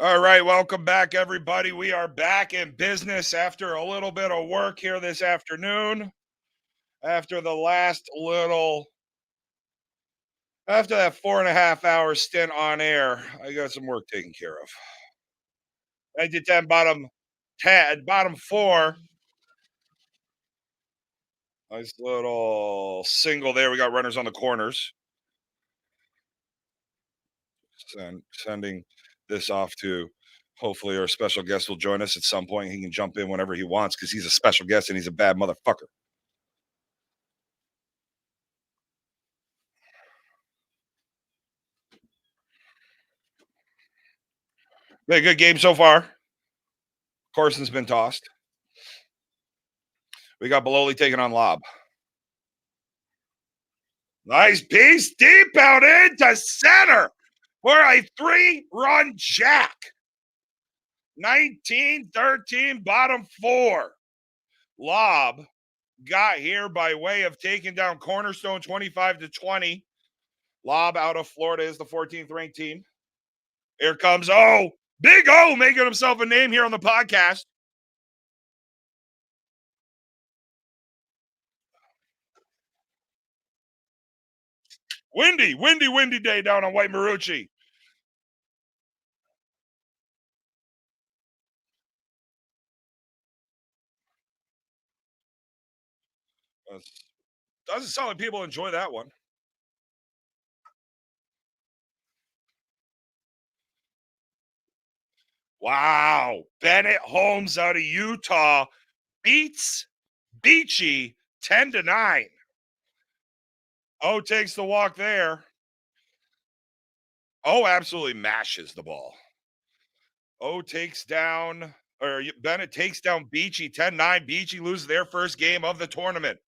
All right, welcome back, everybody. We are back in business after a little bit of work here this afternoon. After the last little, after that 4.5 hour stint on air, I got some work taken care of. 90-10, bottom four. Nice little single there. We got runners on the corners. Sending this off to hopefully our special guest will join us at some point. He can jump in whenever he wants because he's a special guest and he's a bad motherfucker. Been a good game so far. Carson's been tossed. We got Bololi taking on Lob. Nice piece deep out into center for a 3-run jack. 19-13, bottom four. Lob got here by way of taking down Cornerstone 25-20. Lob out of Florida is the 14th ranked team. Here comes Big O making himself a name here on the podcast. Windy day down on White Marucci. Doesn't sound like people enjoy that one. Wow. Bennett Holmes out of Utah beats Beachy 10-9. Takes the walk there. Absolutely mashes the ball. Bennett takes down Beachy 10-9. Beachy loses their first game of the tournament.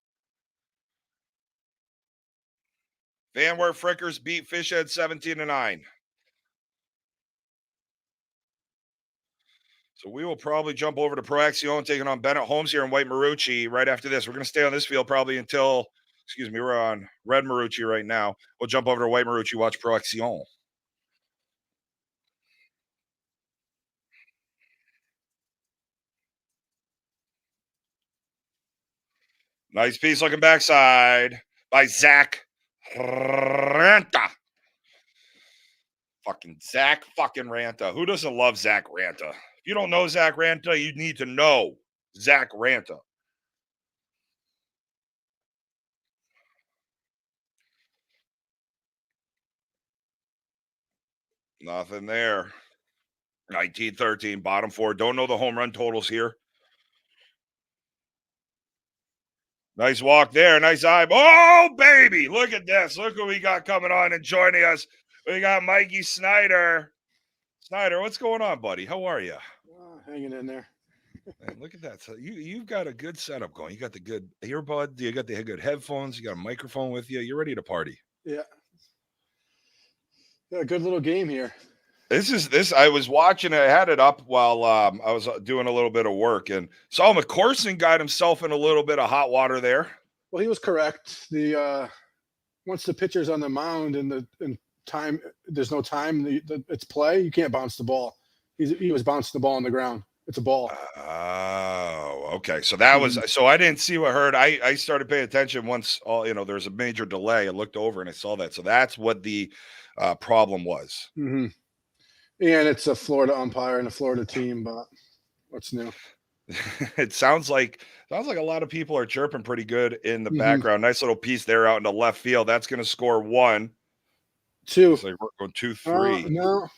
Van Wert Frickers beat Fishhead 17-9. So we will probably jump over to Pro Action taking on Bennett Holmes here in White Marucci right after this. We're going to stay on this field probably until, we're on Red Marucci right now. We'll jump over to White Marucci, watch Pro Action. Nice piece looking backside by Zach Ranta. Fucking Zach fucking Ranta. Who doesn't love Zach Ranta? If you don't know Zach Ranta, you need to know Zach Ranta. Nothing there. 19-13, bottom four. Don't know the home run totals here. Nice walk there. Nice eye. Oh, baby. Look at this. Look what we got coming on and joining us. We got Mikey Snyder. Snyder, what's going on, buddy? How are you? Hanging in there. Man, look at that. So you've got a good setup going. You got the good earbud. You got the good headphones. You got a microphone with you. You're ready to party. Yeah. Yeah, good little game here. This. I was watching it. I had it up while I was doing a little bit of work and saw McCorson got himself in a little bit of hot water there. Well, he was correct. The once the pitcher's on the mound and time, there's no time. It's play. You can't bounce the ball. He was bouncing the ball on the ground. It's a ball. Oh, okay. So that was so I didn't see what heard. I started paying attention once there's a major delay. I looked over and I saw that. So that's what the problem was. Mm-hmm. And it's a Florida umpire and a Florida team, but what's new? It sounds like a lot of people are chirping pretty good in the background. Nice little piece there out in the left field. That's going to score 1. 2. Looks like we're going 2-3. No.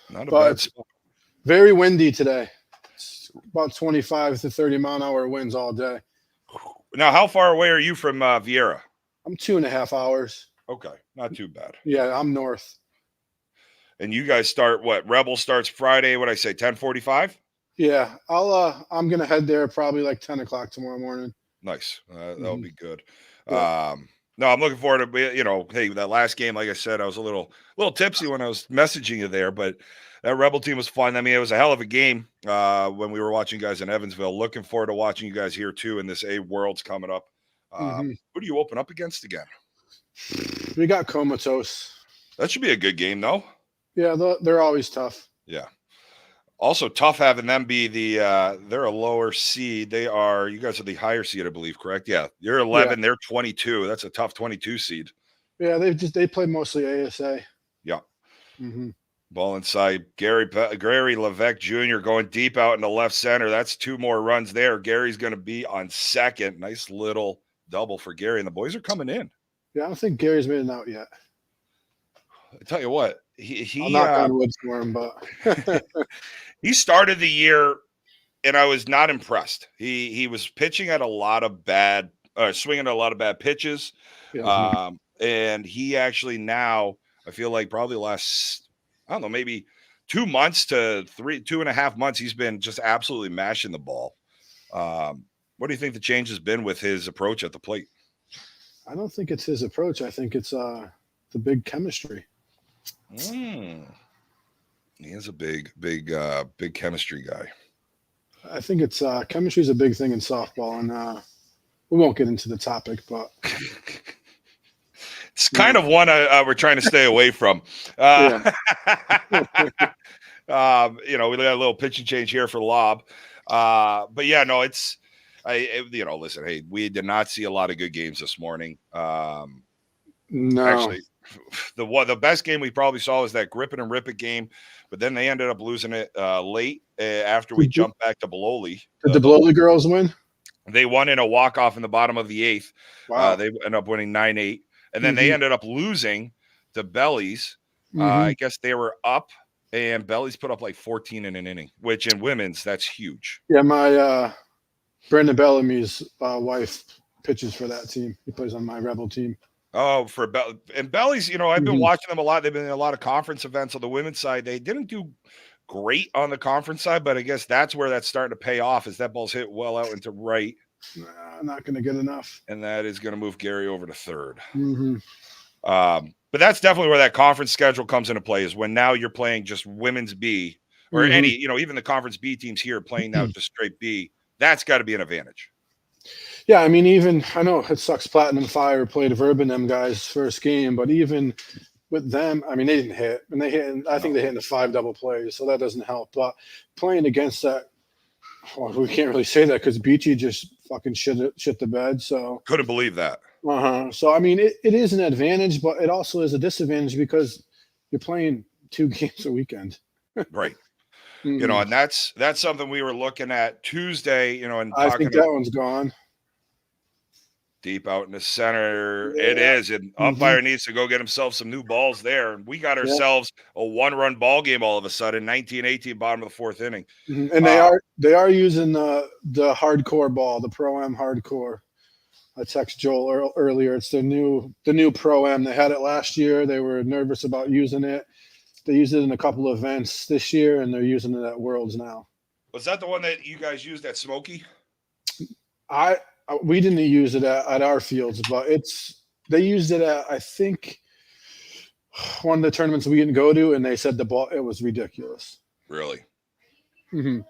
Not a bad spot. Very windy today. It's about 25 to 30 mile an hour winds all day. Now, how far away are you from Viera? I'm 2.5 hours. Okay, not too bad. Yeah, I'm north. And you guys start what? Rebel starts Friday. What I say, 10:45? Yeah, I'm gonna head there probably like 10 o'clock tomorrow morning. Nice. That'll be good. Yeah. No, I'm looking forward to hey, that last game, like I said, I was a little tipsy when I was messaging you there, but that Rebel team was fun. I mean, it was a hell of a game when we were watching you guys in Evansville. Looking forward to watching you guys here too in this A Worlds coming up. Who do you open up against again? We got Comatose. That should be a good game, though. Yeah, they're always tough. Yeah. Also tough having them be they're a lower seed. You guys are the higher seed, I believe, correct? Yeah. You're 11, they're 22. That's a tough 22 seed. Yeah, they play mostly ASA. Yeah. Mm-hmm. Ball inside. Gary Levesque Jr. going deep out in the left center. That's 2 more runs there. Gary's going to be on second. Nice little double for Gary, and the boys are coming in. Yeah, I don't think Gary's made it out yet. I tell you what, I'll knock on wood for him, but he started the year, and I was not impressed. He was pitching at a lot of bad, swinging at a lot of bad pitches, and he actually now, I feel like probably the last, I don't know, maybe 2 months to 2.5 months, he's been just absolutely mashing the ball. What do you think the change has been with his approach at the plate? I don't think it's his approach. I think it's the big chemistry. He is a big chemistry guy. I think it's chemistry is a big thing in softball, and we won't get into the topic, but it's kind of one we're trying to stay away from. We got a little pitching change here for Lob, but yeah, no, it's listen, hey, we did not see a lot of good games this morning. No, actually, the best game we probably saw was that grip it and rip it game, but then they ended up losing it late after we jumped back to Beloli. Did the Beloli girls win? They won in a walk-off in the bottom of the 8th. Wow. They ended up winning 9-8, and then they ended up losing to Bellies. I guess they were up, and Bellies put up like 14 in an inning, which in women's, that's huge. Yeah, my Brandon Bellamy's wife pitches for that team. He plays on my Rebel team. Oh, and Bellies, I've been watching them a lot. They've been in a lot of conference events on the women's side. They didn't do great on the conference side, but I guess that's where that's starting to pay off as that ball's hit well out into right. Not going to get enough. And that is going to move Gary over to third. Mm-hmm. But that's definitely where that conference schedule comes into play, is when now you're playing just women's B or any, even the conference B teams here playing now just straight B. That's got to be an advantage. Yeah, I mean, I know it sucks. Platinum Fire played Verb and them guys first game, but even with them, I mean, they didn't hit, and I think they hit in the 5 double plays, so that doesn't help. But playing against that, we can't really say that because Beachy just fucking shit the bed. So couldn't believe that. So I mean, it is an advantage, but it also is a disadvantage because you're playing 2 games a weekend. Right. And that's something we were looking at Tuesday. And I think that one's gone. Deep out in the center, it is, and umpire needs to go get himself some new balls there. And we got ourselves a 1-run ball game all of a sudden, 19-18, bottom of the 4th inning. And they are using the hardcore ball, the Pro-Am hardcore. I texted Joel earlier. It's the new Pro-Am. They had it last year. They were nervous about using it. They used it in a couple of events this year, and they're using it at Worlds now. Was that the one that you guys used at Smoky? We didn't use it at our fields, but they used it at, I think, one of the tournaments we didn't go to, and they said it was ridiculous. Really? Mm-hmm.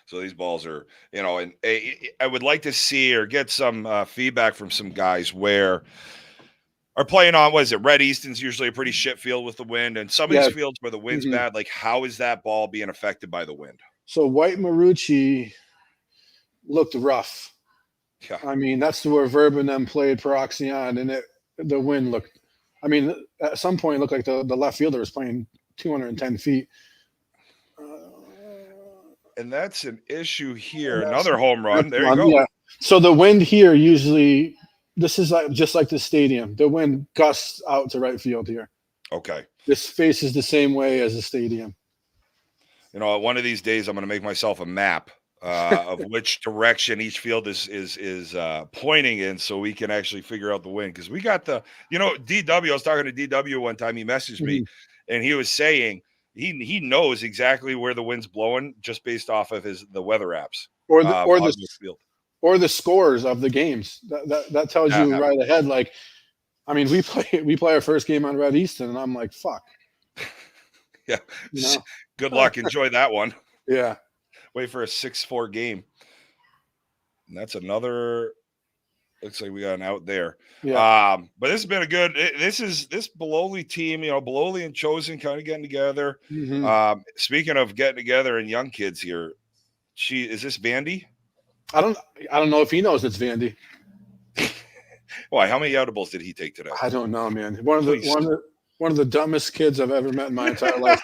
So these balls are, and I would like to see or get some feedback from some guys where are playing on, what is it? Red Easton's usually a pretty shit field with the wind, and some of these fields where the wind's bad, like how is that ball being affected by the wind? So White Marucci looked rough. Yeah. I mean, that's where Verb and them played Peroxion, and the wind looked. I mean, at some point, it looked like the left fielder was playing 210 feet. And that's an issue here. Another home run. There you go. Yeah. So the wind here usually, this is just like the stadium. The wind gusts out to right field here. Okay. This faces the same way as the stadium. One of these days, I'm going to make myself a map of which direction each field is pointing in, so we can actually figure out the wind. Because we got DW. I was talking to DW one time. He messaged me, and he was saying he knows exactly where the wind's blowing just based off of the weather apps or the scores of the games. That tells you right ahead. Like, I mean, we play our first game on Red Easton, and I'm like, fuck. Yeah. Good luck. Enjoy that one. Yeah. Wait for a 6-4 game. And that's another Looks like we got an out there. Yeah. But this has been a good. This Beloli team. Beloli and Chosen kind of getting together. Speaking of getting together and young kids here, is this Vandy? I don't know if he knows it's Vandy. Why? How many edibles did he take today? I don't know, man. One of the dumbest kids I've ever met in my entire life.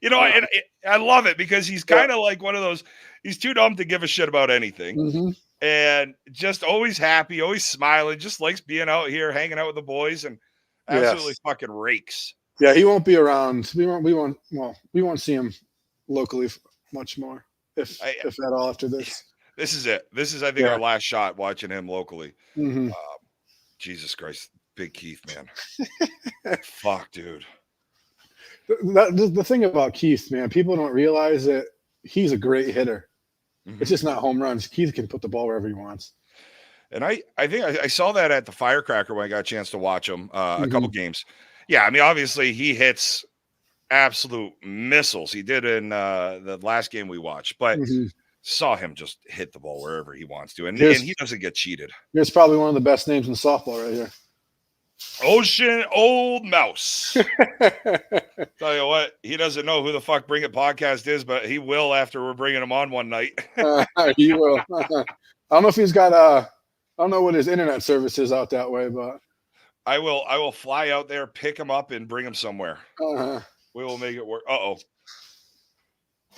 And I love it because he's kind of like one of those. He's too dumb to give a shit about anything, and just always happy, always smiling. Just likes being out here, hanging out with the boys, and absolutely fucking rakes. Yeah, he won't be around. We won't see him locally much more, if at all, after this. This is it. This is, I think, our last shot watching him locally. Jesus Christ, Big Keith, man. Fuck, dude. The thing about Keith, man, people don't realize that he's a great hitter. It's just not home runs. Keith can put the ball wherever he wants. And I think I saw that at the Firecracker when I got a chance to watch him a couple games. Yeah, I mean, obviously he hits absolute missiles. He did in the last game we watched, but saw him just hit the ball wherever he wants to, and he doesn't get cheated. Here's probably one of the best names in softball right here. Ocean Old Mouse. Tell you what, he doesn't know who the fuck Bring It Podcast is, but he will after we're bringing him on one night. He will. I don't know if he's got I don't know what his internet service is out that way, but I will fly out there, pick him up, and bring him somewhere. We will make it work.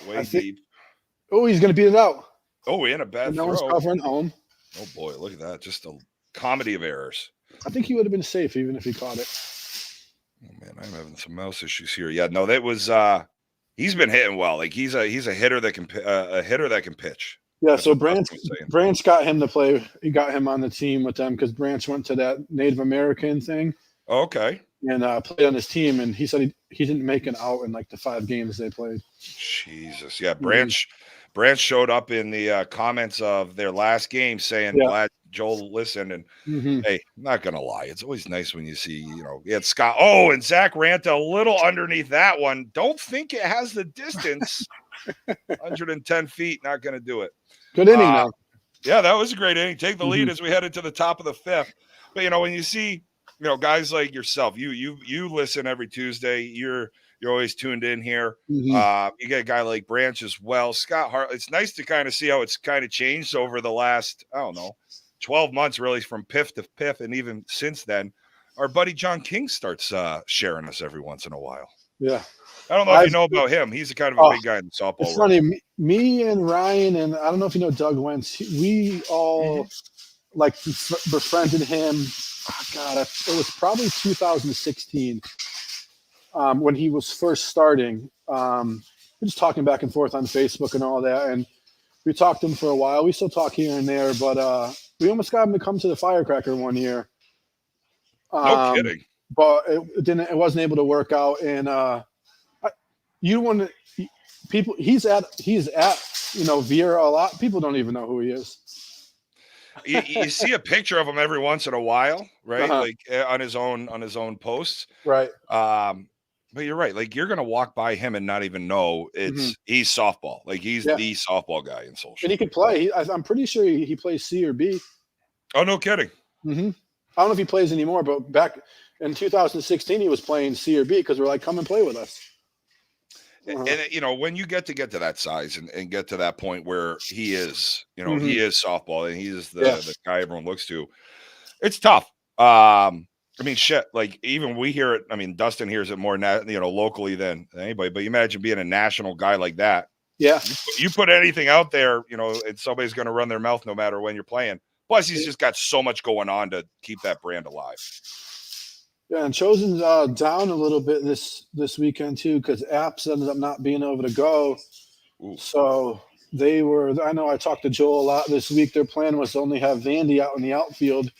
Way deep. Oh, he's going to beat it out. Oh, in a bad throw. No one's covering home. Oh, boy. Look at that. Just a comedy of errors. I think he would have been safe even if he caught it. Oh, man. I'm having some mouse issues here. Yeah, no, that was he's been hitting well. Like, he's a hitter that can pitch. Yeah, so Branch got him to play. He got him on the team with them because Branch went to that Native American thing. Okay. And played on his team, and he said he didn't make an out in like the 5 games they played. Jesus. Yeah, Branch showed up in the comments of their last game saying, glad Joel listened. And hey, I'm not going to lie. It's always nice when you see, it's Scott. Oh, and Zach Ranta a little underneath that one. Don't think it has the distance. 110 feet, not going to do it. Good inning, though. Yeah, that was a great inning. Take the lead as we headed to the top of the 5th. But, when you see, guys like yourself, you listen every Tuesday. You're always tuned in here. You get a guy like Branch as well. Scott Hart. It's nice to kind of see how it's kind of changed over the last, 12 months, really, from PIF to PIF. And even since then, our buddy John King starts sharing us every once in a while. Yeah. I don't know if you know about him. He's a kind of a big guy in the softball world. It's funny. Me and Ryan, and I don't know if you know Doug Wentz, we all befriended him. Oh, God, it was probably 2016 when he was first starting. We're just talking back and forth on Facebook and all that, and we talked to him for a while. We still talk here and there, but we almost got him to come to the Firecracker one year. No kidding. But it wasn't able to work out, and he's at Viera a lot. People don't even know who he is. You see a picture of him every once in a while, right? Like on his own posts, right? But you're right. Like, you're gonna walk by him and not even know he's softball. Like, he's the softball guy in social. And he could play. I'm pretty sure he plays C or B. Oh, no kidding. I don't know if he plays anymore, but back in 2016, he was playing C or B because we're like, come and play with us. And when you get to that size and get to that point where he is, he is softball and he is the guy everyone looks to, it's tough. I mean, shit, like, even we hear it. I mean, Dustin hears it more, locally than anybody, but you imagine being a national guy like that. Yeah. You put anything out there, and somebody's going to run their mouth no matter when you're playing. Plus, he's just got so much going on to keep that brand alive. Yeah, and Chosen's down a little bit this weekend too because Apps ended up not being able to go. Ooh. So I know I talked to Joel a lot this week. Their plan was to only have Vandy out in the outfield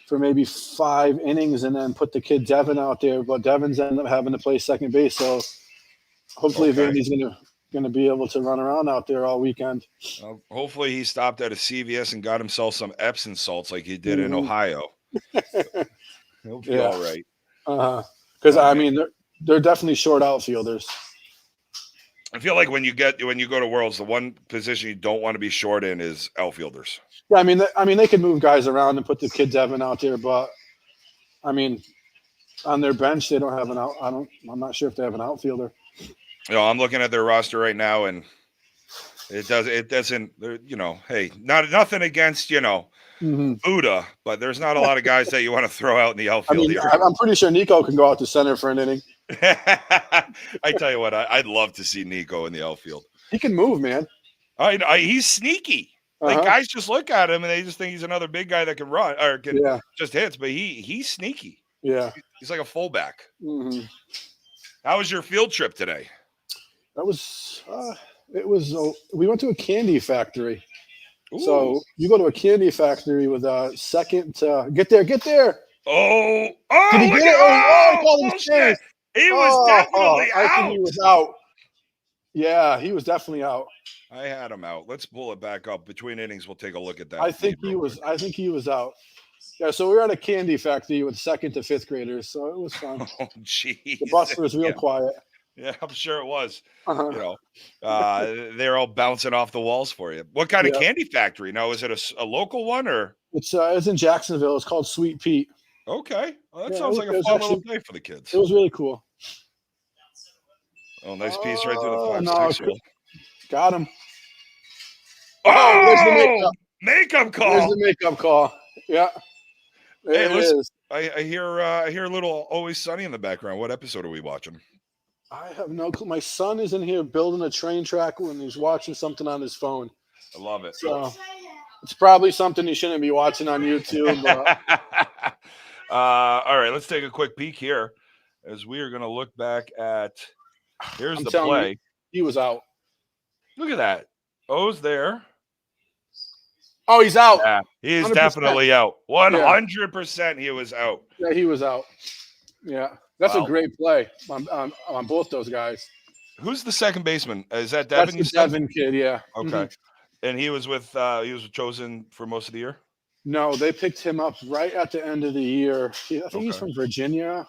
for maybe 5 innings and then put the kid Devin out there. But Devin's ended up having to play second base. So hopefully Vandy's gonna be able to run around out there all weekend. Hopefully he stopped at a CVS and got himself some Epsom salts like he did in Ohio. He'll be all right. Because I mean, they're definitely short outfielders. I feel like when you go to Worlds, the one position you don't want to be short in is outfielders. Yeah, I mean, they could move guys around and put the kid Devin out there, but I mean, on their bench, they don't have an out. I'm not sure if they have an outfielder. I'm looking at their roster right now, and it doesn't. Hey, nothing against Buddha, but there's not a lot of guys that you want to throw out in the outfield. I mean, here. I'm pretty sure Nico can go out to center for an inning. I tell you what, I'd love to see Nico in the outfield. He can move, man. He's sneaky. Like guys just look at him and they just think he's another big guy that can run or can just hits, but he's sneaky. Yeah, he's like a fullback. Mm-hmm. How was your field trip today? That was we went to a candy factory. Ooh. So you go to a candy factory with a second get there. Oh, did he get it? He called his chance. He was definitely out. I think he was out. Yeah, he was definitely out. I had him out. Let's pull it back up. Between innings, we'll take a look at that. I think he was out. Yeah, so we were at a candy factory with 2nd to 5th graders, so it was fun. Oh, geez. The bus was real quiet. Yeah, I'm sure it was. They're all bouncing off the walls for you. What kind of candy factory? Now, is it a local one or? It's in Jacksonville. It's called Sweet Pete. Okay, well, that sounds like a fun little day for the kids. It was really cool. Oh, nice piece right through the 5-6 wheel. Got him. Oh, there's the makeup call. There's the makeup call. Yeah. Hey, listen, I hear a little Always Sunny in the background. What episode are we watching? I have no clue. My son is in here building a train track when he's watching something on his phone. I love it. So it's probably something he shouldn't be watching on YouTube. But... all right, let's take a quick peek here as we are going to look back at. Here's the play. He was out. Look at that. O's there. Oh, he's out. Yeah, he is 100%. Definitely out. 100% he was out. Yeah, he was out. Yeah, that's a great play on both those guys. Who's the second baseman? Is that Devin? That's the Devin kid, yeah. Okay. Mm-hmm. And he was chosen for most of the year? No, they picked him up right at the end of the year. I think he's from Virginia.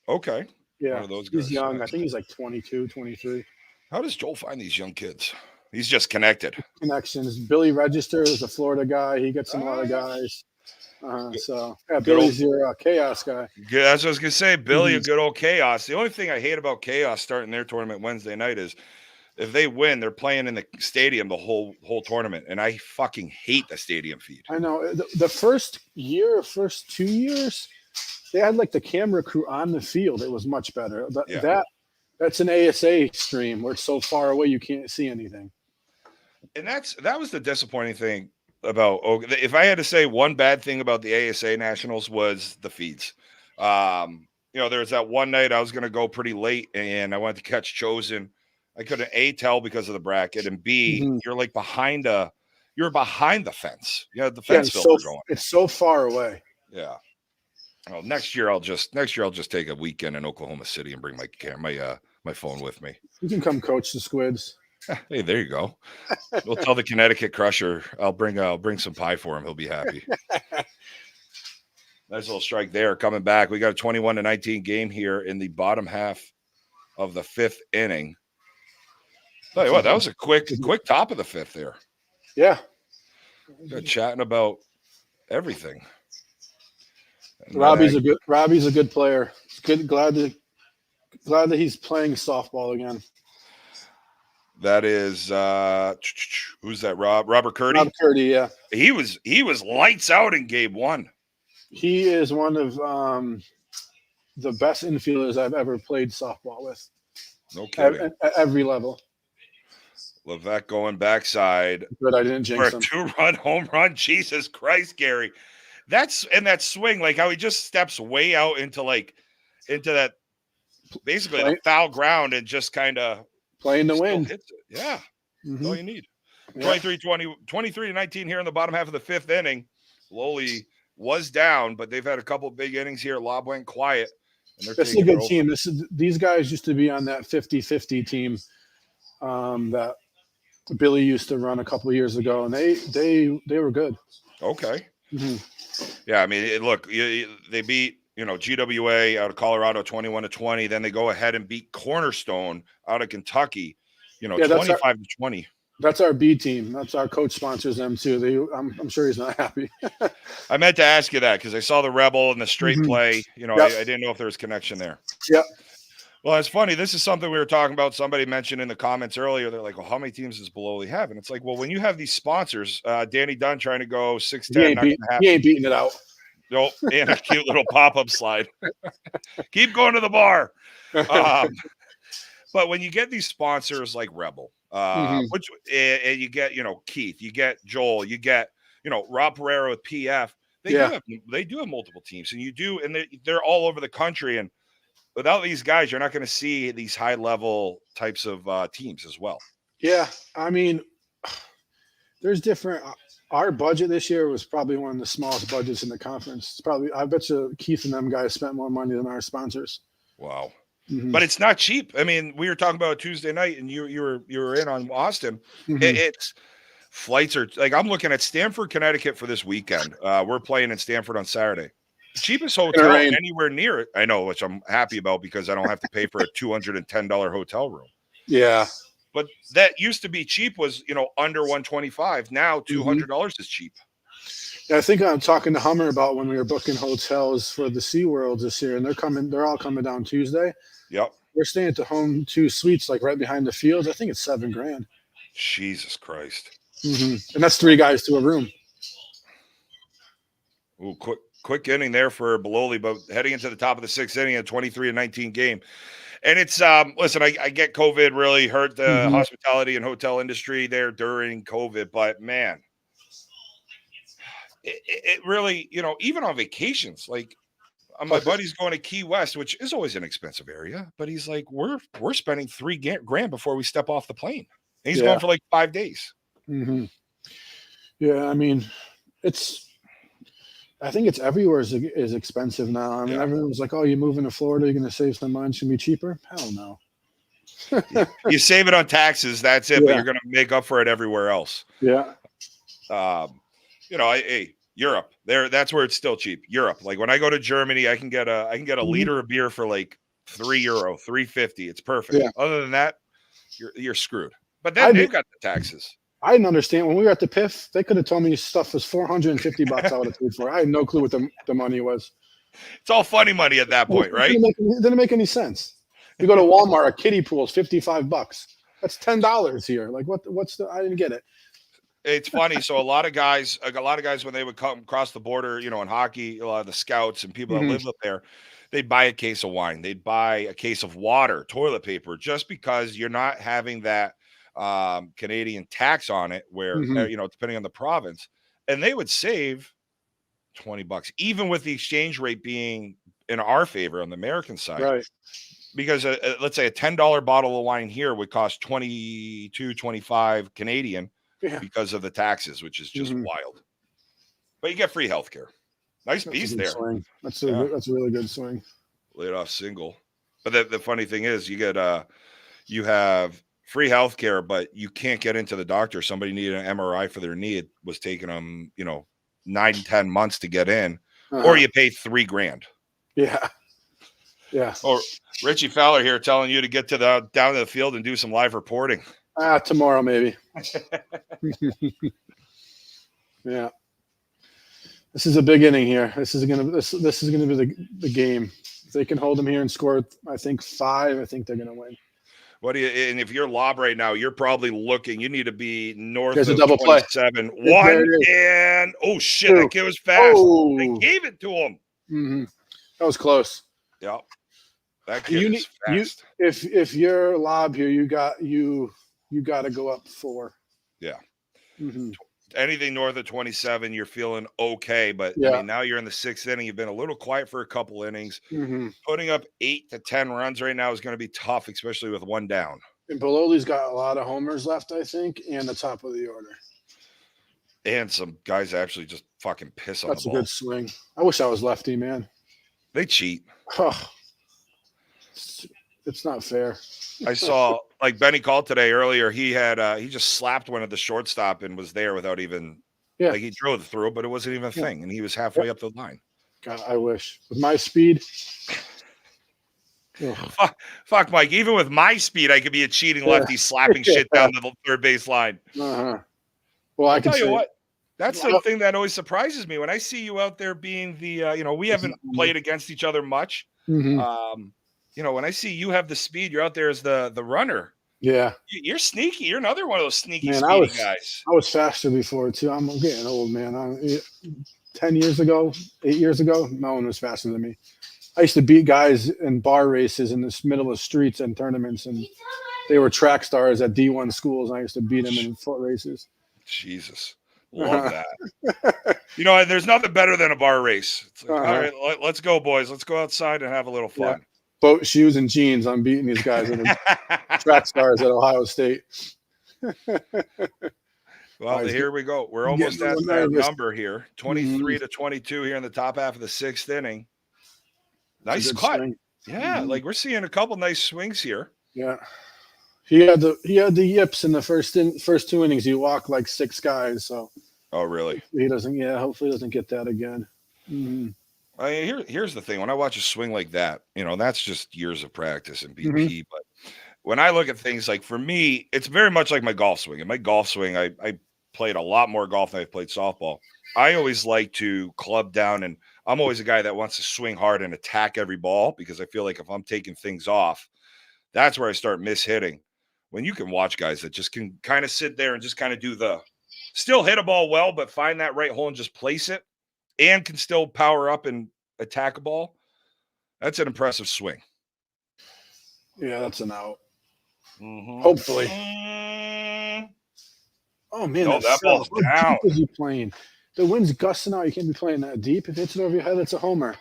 Okay. Yeah, one of those guys. He's young. I think he's like 22, 23. How does Joel find these young kids? He's just connected. Connections. Billy Register is a Florida guy. He gets a lot of guys. Billy's your chaos guy. Good. That's what I was going to say. Billy, a good old chaos. The only thing I hate about chaos starting their tournament Wednesday night is if they win, they're playing in the stadium the whole tournament. And I fucking hate the stadium feed. I know. The first 2 years, they had like the camera crew on the field. It was much better. That's an ASA stream where it's so far away you can't see anything. And that was the disappointing thing about. If I had to say one bad thing about the ASA Nationals was the feeds. There was that one night I was going to go pretty late and I wanted to catch Chosen. I couldn't tell because of the bracket, and B, you're like behind the fence. Yeah, the fence filter going. It's so far away. Yeah. Well, next year I'll just take a weekend in Oklahoma City and bring my phone with me. You can come coach the Squids. Hey, there you go. We'll tell the Connecticut Crusher I'll bring some pie for him. He'll be happy. Nice little strike there. Coming back, we got a 21-19 game here in the bottom half of the 5th inning. Tell you what, that was a quick top of the 5th there. Yeah, got chatting about everything. Robbie's a good player. It's good. Glad that he's playing softball again. That is who's that? Robert Curdy. Robert Curdy, yeah. He was lights out in game 1. He is one of the best infielders I've ever played softball with. No kidding. At every level. Levesque going backside. But I didn't jinx him. For a 2-run home run. Jesus Christ, Gary. That swing, like how he just steps way out into that basically the foul ground and just kind of playing the wind. Hits it. Yeah. That's all you need. Yeah. 23-19 here in the bottom half of the 5th inning. Lowly was down, but they've had a couple big innings here. Lob went quiet. This is a good team. These guys used to be on that 50-50 team that Billy used to run a couple of years ago, and they were good. Okay. Mm-hmm. Yeah, I mean, look, they beat GWA out of Colorado 21-20. Then they go ahead and beat Cornerstone out of Kentucky, 25-20. That's our B team. That's our coach sponsors them too. I'm sure he's not happy. I meant to ask you that because I saw the Rebel and the straight play. Yep. I didn't know if there was connection there. Yeah. Well, it's funny. This is something we were talking about. Somebody mentioned in the comments earlier. They're like, well, how many teams does Bologna have? And it's like, well, when you have these sponsors, Danny Dunn trying to go 6'10", he ain't beating it out. Nope, and a cute little pop-up slide. Keep going to the bar. But when you get these sponsors like Rebel, which and you get, Keith, you get Joel, you get, Rob Pereira with PF. They do have multiple teams, and they're all over the country. And without these guys, you're not going to see these high-level types of teams as well. Yeah, I mean, there's different. Our budget this year was probably one of the smallest budgets in the conference. I bet you Keith and them guys spent more money than our sponsors. Wow. But it's not cheap. I mean, we were talking about Tuesday night, and you were in on Austin. It's flights are like, I'm looking at Stamford, Connecticut for this weekend. We're playing in Stamford on Saturday. Cheapest hotel anywhere near it. I know, which I'm happy about because I don't have to pay for a $210 hotel room. Yeah. But that used to be cheap, was, under $125. Now $200 is cheap. Yeah, I think I'm talking to Hummer about when we were booking hotels for the SeaWorld this year, and they're all coming down Tuesday. Yep. We're staying at the Home 2 Suites, like right behind the fields. I think it's $7,000. Jesus Christ. And that's 3 guys to a room. Ooh, quick inning there for Bologna, but heading into the top of the 6th inning, a 23-19 game. And it's listen, I get COVID really hurt the hospitality and hotel industry there during COVID, but man, it really, even on vacations, like my buddy's going to Key West, which is always an expensive area, but he's like, we're spending $3,000 before we step off the plane. And he's going for like 5 days. Yeah, I mean, I think it's everywhere is expensive now. I mean, everyone's like, oh, you're moving to Florida, you're going to save some money, it's going to be cheaper. Hell no. You save it on taxes, that's it, but you're going to make up for it everywhere else. Yeah. Europe, that's where it's still cheap. Europe, like when I go to Germany, I can get a liter of beer for like €3, $3.50. It's perfect. Yeah. Other than that, you're screwed. But then they've got the taxes. I didn't understand when we were at the PIF. They could have told me stuff was $450. I would have paid for it. I had no clue what the money was. It's all funny money at that point, right? It didn't make any sense. You go to Walmart, a kiddie pool is $55. That's $10 here. Like I didn't get it. It's funny. So a lot of guys, when they would come across the border, in hockey, a lot of the scouts and people that live up there, they'd buy a case of wine, they'd buy a case of water, toilet paper, just because you're not having that Canadian tax on it, where depending on the province, and they would save $20, even with the exchange rate being in our favor on the American side, right? Because let's say a $10 bottle of wine here would cost 25 Canadian because of the taxes, which is just wild. But you get free healthcare. Nice piece there. Swing. That's a really good swing. Laid off single. But the funny thing is, you have free healthcare, but you can't get into the doctor. Somebody needed an MRI for their knee. It was taking them, 9-10 months to get in, or you pay $3,000. Yeah. Yeah. Or Richie Fowler here telling you to get down to the field and do some live reporting. Tomorrow maybe. Yeah. This is a big inning here. This is gonna be the game. If they can hold them here and score, I think 5, I think they're gonna win. And if you're Lob right now, you're probably looking. You need to be north There's of a double 27. Play. 1 and oh shit! 2. That kid was fast. Oh. They gave it to him. That was close. Yep. That kid is fast. If you're Lob here, you got to go up 4. Yeah. Anything north of 27, you're feeling okay. But I mean, now you're in the 6th inning. You've been a little quiet for a couple innings. Putting up 8 to 10 runs right now is going to be tough, especially with 1 down. And Bologna's got a lot of homers left, I think, and the top of the order. And some guys actually just fucking piss on the ball. That's a good swing. I wish I was lefty, man. They cheat. Oh, it's not fair. I saw, like Benny called today earlier. He just slapped one at the shortstop and was there without even, like he drove through, but it wasn't even a thing. And he was halfway up the line. God, I wish with my speed. Fuck, Mike. Even with my speed, I could be a cheating lefty slapping shit down the third base line. Uh-huh. Well, I can tell you say, what. That's the thing that always surprises me when I see you out there being the, we haven't played against each other much. Mm-hmm. When I see you have the speed, you're out there as the runner. Yeah. You're sneaky. You're another one of those sneaky, man, speedy guys. I was faster before, too. I'm getting old, man. 10 years ago, 8 years ago, no one was faster than me. I used to beat guys in bar races in the middle of streets and tournaments, and they were track stars at D1 schools, and I used to beat them in foot races. Jesus. Love that. There's nothing better than a bar race. It's like, all right, let's go, boys. Let's go outside and have a little fun. Yeah. Boat shoes and jeans. I'm beating these guys in the track stars at Ohio State. Well, here we go. We're almost at that number here. 23 to 22 here in the top half of the sixth inning. Nice cut. Swing. Yeah, like we're seeing a couple nice swings here. Yeah. He had the yips in the first two innings. He walked like 6 guys. So. Oh, really? He doesn't. Yeah. Hopefully, he doesn't get that again. Mm-hmm. Here's the thing. When I watch a swing like that, that's just years of practice and BP. Mm-hmm. But when I look at things like, for me, it's very much like my golf swing. In my golf swing, I played a lot more golf than I've played softball. I always like to club down, and I'm always a guy that wants to swing hard and attack every ball, because I feel like if I'm taking things off, that's where I start mishitting. When you can watch guys that just can kind of sit there and just kind of still hit a ball well, but find that right hole and just place it, and can still power up and attack a ball, that's an impressive swing. Yeah, that's an out. Mm-hmm. Hopefully. Oh, man. No, that ball's down. What is he playing? The wind's gusting out. You can't be playing that deep. If it hits it over your head, it's a homer.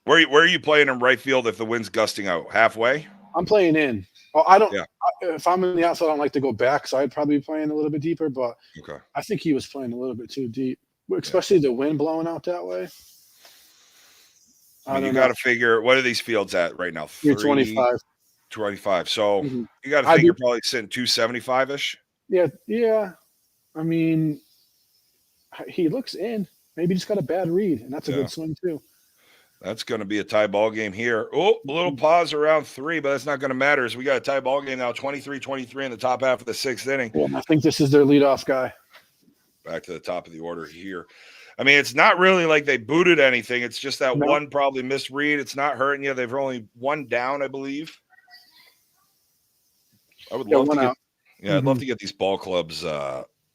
Where are you playing in right field if the wind's gusting out? Halfway? I'm playing in. Oh, I don't. Yeah. If I'm in the outfield, I don't like to go back, so I'd probably be playing a little bit deeper. But I think he was playing a little bit too deep, especially the wind blowing out that way. I mean, you got to figure, what are these fields at right now? 325. 25. So you got to think you're probably sitting 275-ish. Yeah. I mean, he looks in. Maybe just got a bad read, and that's a good swing too. That's going to be a tie ball game here. Oh, a little pause around 3, but that's not going to matter. So we got a tie ball game now, 23-23 in the top half of the sixth inning. Well, I think this is their leadoff guy. Back to the top of the order here. I mean, it's not really like they booted anything. It's just that one probably misread. It's not hurting you. They've only one down, I believe. I would love to get, I'd love to get these ball clubs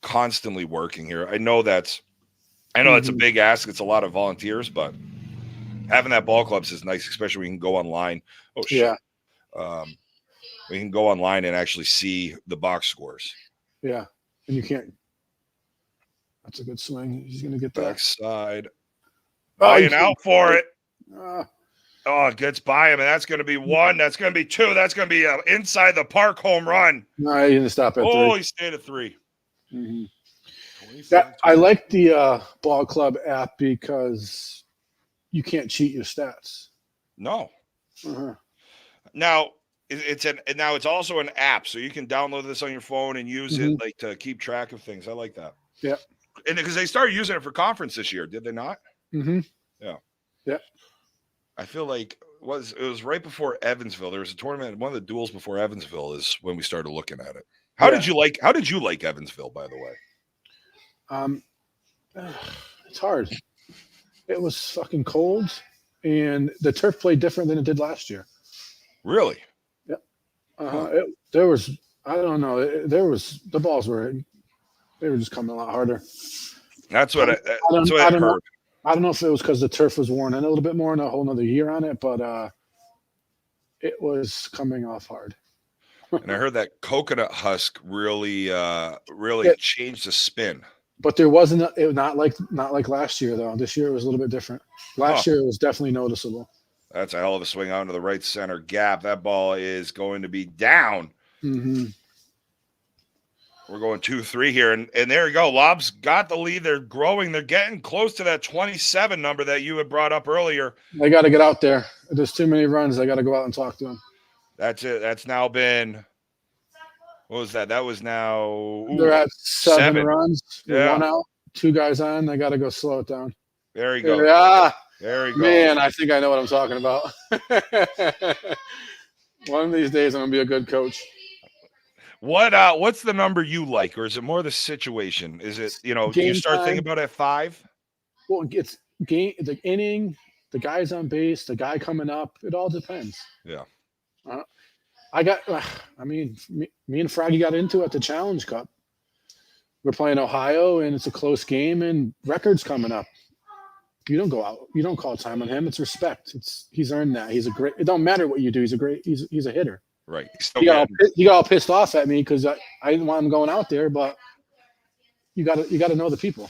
constantly working here. I know that's a big ask. It's a lot of volunteers, but having that ball clubs is nice, especially when we can go online. Oh, shit. Yeah. We can go online and actually see the box scores. Yeah. And you can't. That's a good swing. He's going to get that. Backside. Buying out for it. It gets by him, and that's going to be 1. That's going to be 2. That's going to be an inside the park home run. No, he didn't stop at 3. Oh, he stayed at 3. Mm-hmm. I like the ball club app because you can't cheat your stats. No. Now it's also an app, so you can download this on your phone and use it like to keep track of things. I like that. Yeah. And because they started using it for conference this year, did they not? Mm-hmm. Yeah. Yeah. I feel like it was right before Evansville. There was a tournament, one of the duels before Evansville is when we started looking at it. How did you like Evansville, by the way? It's hard. It was fucking cold, and the turf played different than it did last year. Really? Yeah. There was, I don't know. The balls were just coming a lot harder. That's what I heard. I don't know if it was because the turf was worn in a little bit more and a whole nother year on it, but it was coming off hard. And I heard that coconut husk really changed the spin. But there wasn't not like last year though. This year it was a little bit different. Last year it was definitely noticeable. That's a hell of a swing out into the right center gap. That ball is going to be down. Mm-hmm. We're going 2-3 here, and there you go. Lob's got the lead. They're growing. They're getting close to that 27 number that you had brought up earlier. They got to get out there. There's too many runs. I got to go out and talk to them. That's it. That's now been. What was that? That was now. They're at 7 runs. Yeah. 1 out. 2 guys on. They got to go slow it down. There you go. Yeah. There he goes. Man, I think I know what I'm talking about. One of these days, I'm gonna be a good coach. What's the number you like, or is it more the situation? Is it, do you Game start thinking time. about it at 5? Well, it's the inning, the guys on base, the guy coming up. It all depends. Yeah. Uh, I mean, me and Froggy got into it at the Challenge Cup. We're playing Ohio, and it's a close game, and records coming up. You don't go out. You don't call time on him. It's respect. He's earned that. He's a great. It don't matter what you do. He's a hitter. Right. He got all pissed off at me because I didn't want him going out there, but you got to know the people.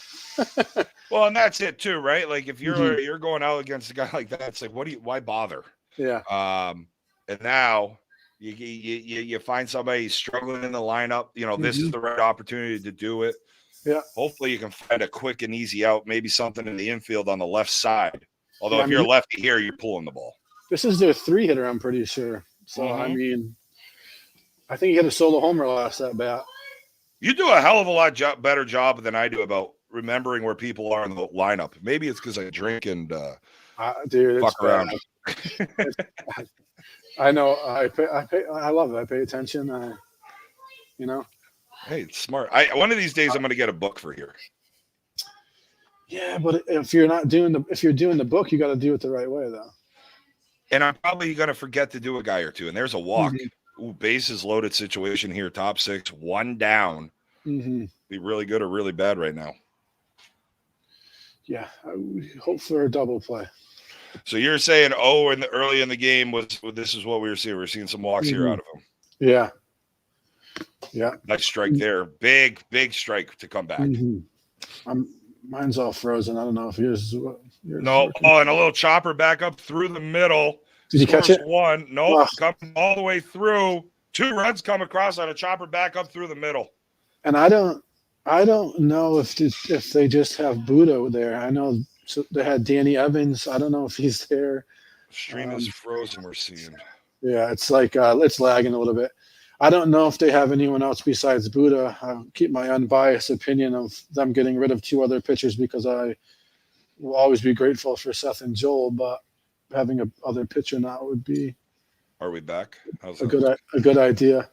Well, and that's it too, right? Like if Mhm. you're going out against a guy like that, it's like, why bother? Yeah. And now you find somebody struggling in the lineup. This is Mhm. the right opportunity to do it. Yeah. Hopefully you can find a quick and easy out, maybe something in the infield on the left side. Although Yeah, if you're lefty here, you're pulling the ball. This is their 3-hitter, I'm pretty sure. So I mean, I think he hit a solo homer last at bat. You do a hell of a lot better job than I do about remembering where people are in the lineup. Maybe it's because I drink and dude, fuck around. I know. I love it. I pay attention. Hey, it's smart. One of these days I'm going to get a book for here. Yeah, but if you're doing the book, you got to do it the right way, though. And I'm probably going to forget to do a guy or two. And there's a walk. Ooh, bases loaded situation here. Top 6, 1 down. Be really good or really bad right now. Yeah, I hope for a double play. So you're saying, early in the game this is what we were seeing. We're seeing some walks here out of him. Yeah. Yeah. Nice strike there. Big strike to come back. Mine's all frozen. I don't know if yours is what. No. Oh, and a little chopper back up through the middle. Did you catch it? 1. Nope. Coming all the way through. 2 runs come across on a chopper back up through the middle. And I don't know if they just have Budo there. I know they had Danny Evans. I don't know if he's there. Stream is frozen. We're seeing. Yeah, it's like it's lagging a little bit. I don't know if they have anyone else besides Buda. I'll keep my unbiased opinion of them getting rid of 2 other pitchers because I will always be grateful for Seth and Joel, but having a other pitcher now would be. Are we back? How's a good idea?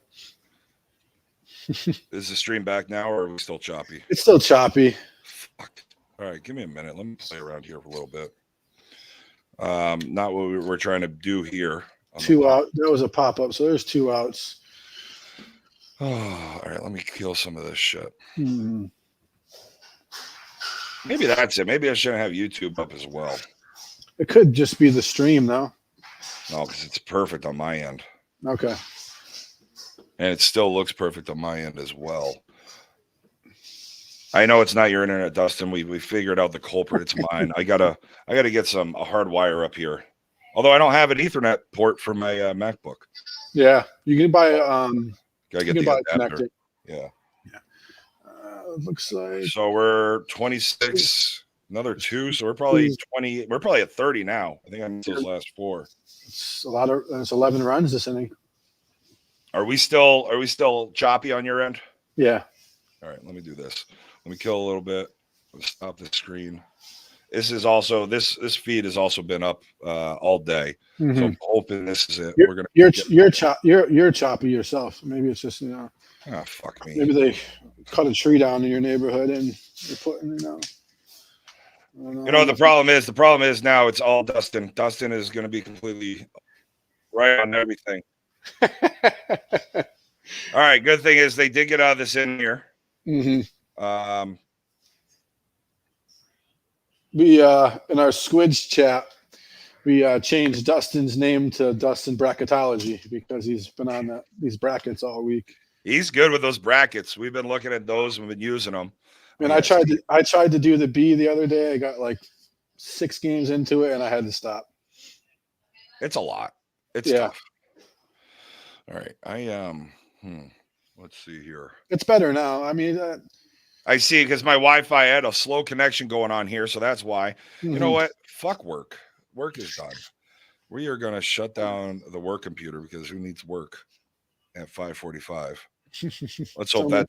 Is the stream back now, or are we still choppy? It's still choppy. Fuck. All right, give me a minute. Let me play around here for a little bit. Not what we're trying to do here. 2 out. That was a pop-up, so there's 2 outs. Oh, all right, let me kill some of this shit. Mm-hmm. Maybe that's it. Maybe I shouldn't have YouTube up as well. It could just be the stream, though. No, because it's perfect on my end. Okay. And it still looks perfect on my end as well. I know it's not your internet, Dustin. We figured out the culprit. It's mine. I gotta get a hard wire up here. Although I don't have an Ethernet port for my MacBook. Yeah, you can buy gotta get the adapter. Yeah. Looks like so we're 26, another 2, so we're probably 20. We're probably at 30 now. I think I missed those last 4. It's it's 11 runs this inning. Are we still choppy on your end? Yeah. All right, let me do this. Let me kill a little bit. Let's stop the screen. This is also this feed has also been up all day. So I'm hoping this is it. You're choppy yourself. Maybe it's just oh, fuck me. Maybe they cut a tree down in your neighborhood and you're putting the problem is now it's all Dustin. Dustin is going to be completely right on everything. All right, good thing is they did get out of this in here. We in our Squidge chat, we changed Dustin's name to Dustin Bracketology because he's been on these brackets all week. He's good with those brackets. We've been looking at those and been using them. And I tried to do the B the other day. I got like 6 games into it and I had to stop. It's a lot. It's tough. All right. Let's see here. It's better now. I mean, I see, because my Wi-Fi had a slow connection going on here, so that's why. You know what? Fuck work. Work is done. We are going to shut down the work computer because who needs work at 5:45? Let's hope that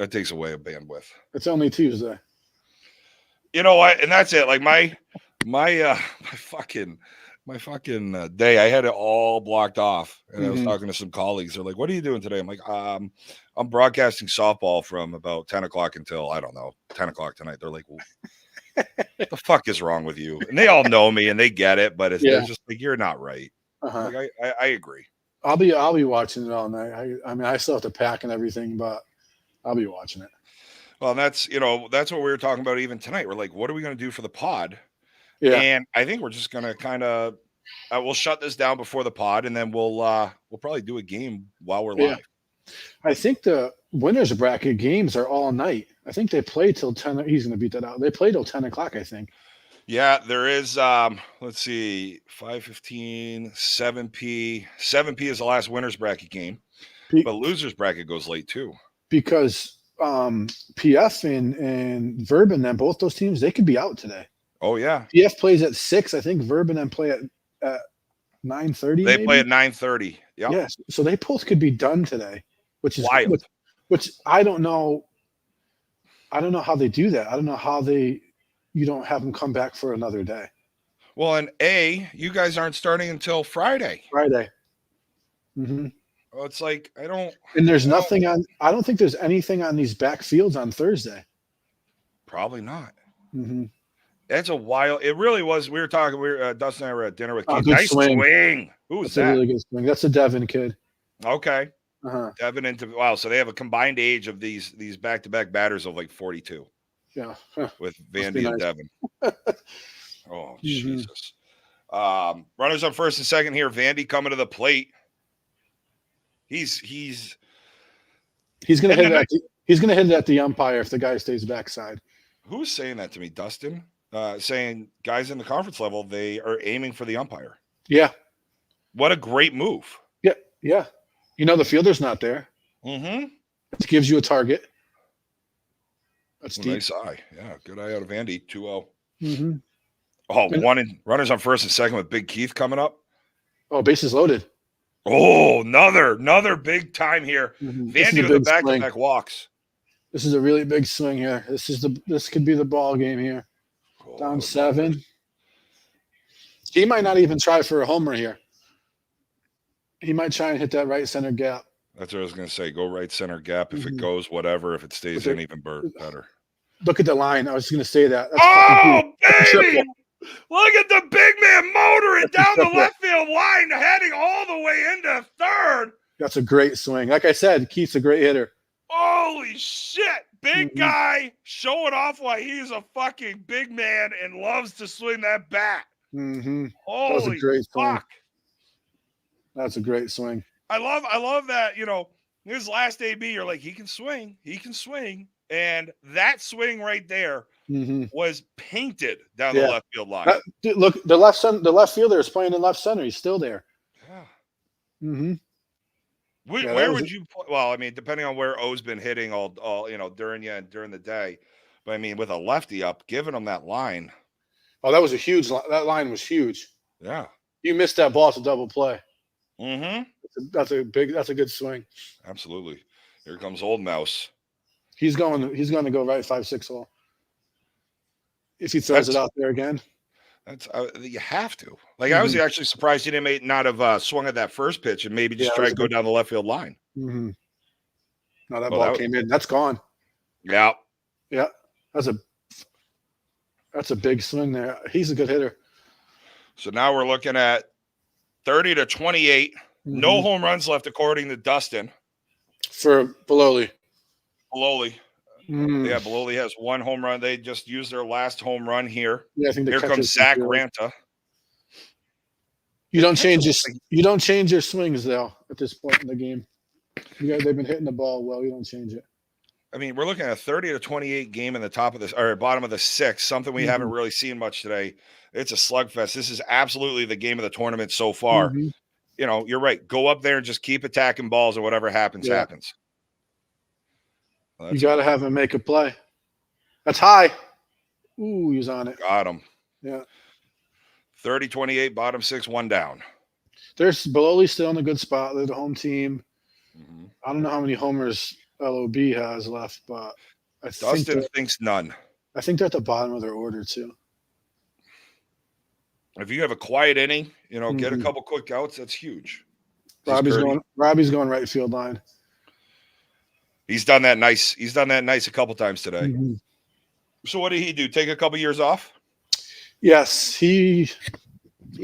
takes away a bandwidth. It's only Tuesday. You know what? And that's it. Like my fucking day. I had it all blocked off, and I was Mhm. talking to some colleagues. They're like, "What are you doing today?" I'm like, I'm broadcasting softball from about 10 o'clock until I don't know 10 o'clock tonight." They're like, "What the fuck is wrong with you?" And they all know me and they get it, but they're Yeah. just like, "You're not right." I'm Uh-huh. like, I agree. I'll be watching it all night. I mean, I still have to pack and everything, but I'll be watching it. Well, and that's what we were talking about even tonight. We're like, what are we going to do for the pod? Yeah. And I think we're just going to kind of we'll shut this down before the pod, and then we'll probably do a game while we're Yeah. live. I think the winners bracket games are all night. I think they play till 10. He's going to beat that out. They play till 10 o'clock, I think. Yeah, there is. Let's see, 5:15, 7 p. 7 p is the last winners bracket game, Be- but losers bracket goes late too. because PF and Verb and them, both those teams, they could be out today. Oh yeah, PF plays at 6. I think Verb and them play at 9:30 they play maybe. at 9:30. Yep, Yes. So they both could be done today, which is wild. which I don't know. I don't know how they do that. I don't know how you don't have them come back for another day. Well, and you guys aren't starting until Friday. Friday. Hmm. Well, it's like I don't. And there's I don't nothing on. I don't think there's anything on these back fields on Thursday. probably not. Hmm. That's a wild. It really was. We were talking. Dustin and I were at dinner with Keith. Good Nice swing. Who was That's that? a really good swing. That's a Devin kid. Okay. Uh-huh. Devin into wow. So they have a combined age of these back-to-back batters of like 42 Yeah. with Must be Vandy and nice. Devin. Oh Mhm. Jesus. Runners up first and second here. Vandy coming to the plate. He's gonna and hit it. He's gonna hit it at the umpire if the guy stays backside. who's saying that to me? Dustin. Saying guys in the conference level, they are aiming for the umpire. Yeah. What a great move. Yeah. Yeah. You know the fielder's not there. Mm-hmm. It gives you a target. That's deep. Nice eye. Yeah, good eye out of Andy. 2-0. Mm-hmm. Oh, runners on first and second with Big Keith coming up. Oh, bases loaded. Oh, another big time here. Mm-hmm. Vandy with the back-to-back walks. This is a really big swing here. This could be the ball game here. Oh, Down 7. He might not even try for a homer here. He might try and hit that right center gap. That's what I was going to say. Go right center gap. If it goes, whatever. If it stays in, even better. Look at the line. I was going to say that. That's baby! Look at the big man motoring down the left field line, heading all the way into third. That's a great swing. Like I said, Keith's a great hitter. Holy shit. Big guy showing off why he's a fucking big man and loves to swing that bat. Mm-hmm. Holy that was a great fuck. Swing. That's a great swing. I love that, his last AB, you're like, he can swing. And that swing right there was painted down the left field line. Look, the left fielder is playing in left center. He's still there. Yeah. Mm-hmm. Where would you play? Well, I mean, depending on where O's been hitting all during the day. But I mean, with a lefty up, giving him that line. Oh, that was that line was huge. Yeah. You missed that ball to double play. Mm-hmm. That's a good swing. Absolutely. Here comes Old Mouse. He's going to go right 5-6 hole. If he throws it out there again. That's you have to. Like I was actually surprised he didn't not have swung at that first pitch and maybe just try to go down the left field line. Mm-hmm. No, that ball came in. That's gone. Yeah. Yeah. That's a big swing there. He's a good hitter. So now we're looking at 30-28. No home runs left according to Dustin. For Bololi. Yeah, Bololi has one home run. They just used their last home run here. Yeah, I think here comes Zach Ranta. You don't change your swings though at this point in the game. They've been hitting the ball well. You don't change it. I mean, we're looking at a 30-28 game in the top of this or bottom of the 6th. Something we haven't really seen much today. It's a slugfest. This is absolutely the game of the tournament so far. You're right. Go up there and just keep attacking balls, or whatever happens, happens. Well, you got to have him make a play. That's high. Ooh, he's on it. Got him. Yeah. 30-28, bottom 6, one down. There's Bololi still in a good spot. They're the home team. I don't know how many homers LOB has left, but Dustin thinks none. I think they're at the bottom of their order too. If you have a quiet inning, get a Mhm. couple quick outs, that's huge. Robbie's going right field line. He's done that nice. He's done that nice a couple times today. Mhm. So what did he do? Take a couple years off? Yes, he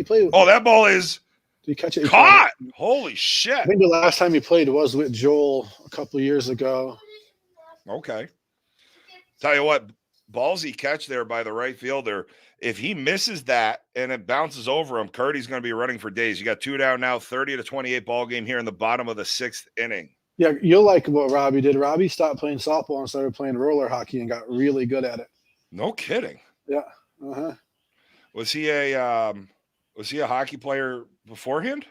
played. Oh, that ball is Did he catch it? He caught. Holy shit. I think the last time he played was with Joel a couple of years ago. Okay. Tell you what, ballsy catch there by the right fielder. If he misses that and it bounces over him, Curdy's going to be running for days. You got 2 down now, 30-28 ball game here in the bottom of the 6th inning. Yeah, you'll like what Robbie did. Robbie stopped playing softball and started playing roller hockey and got really good at it. No kidding. Yeah. Uh-huh. Was he a hockey player beforehand?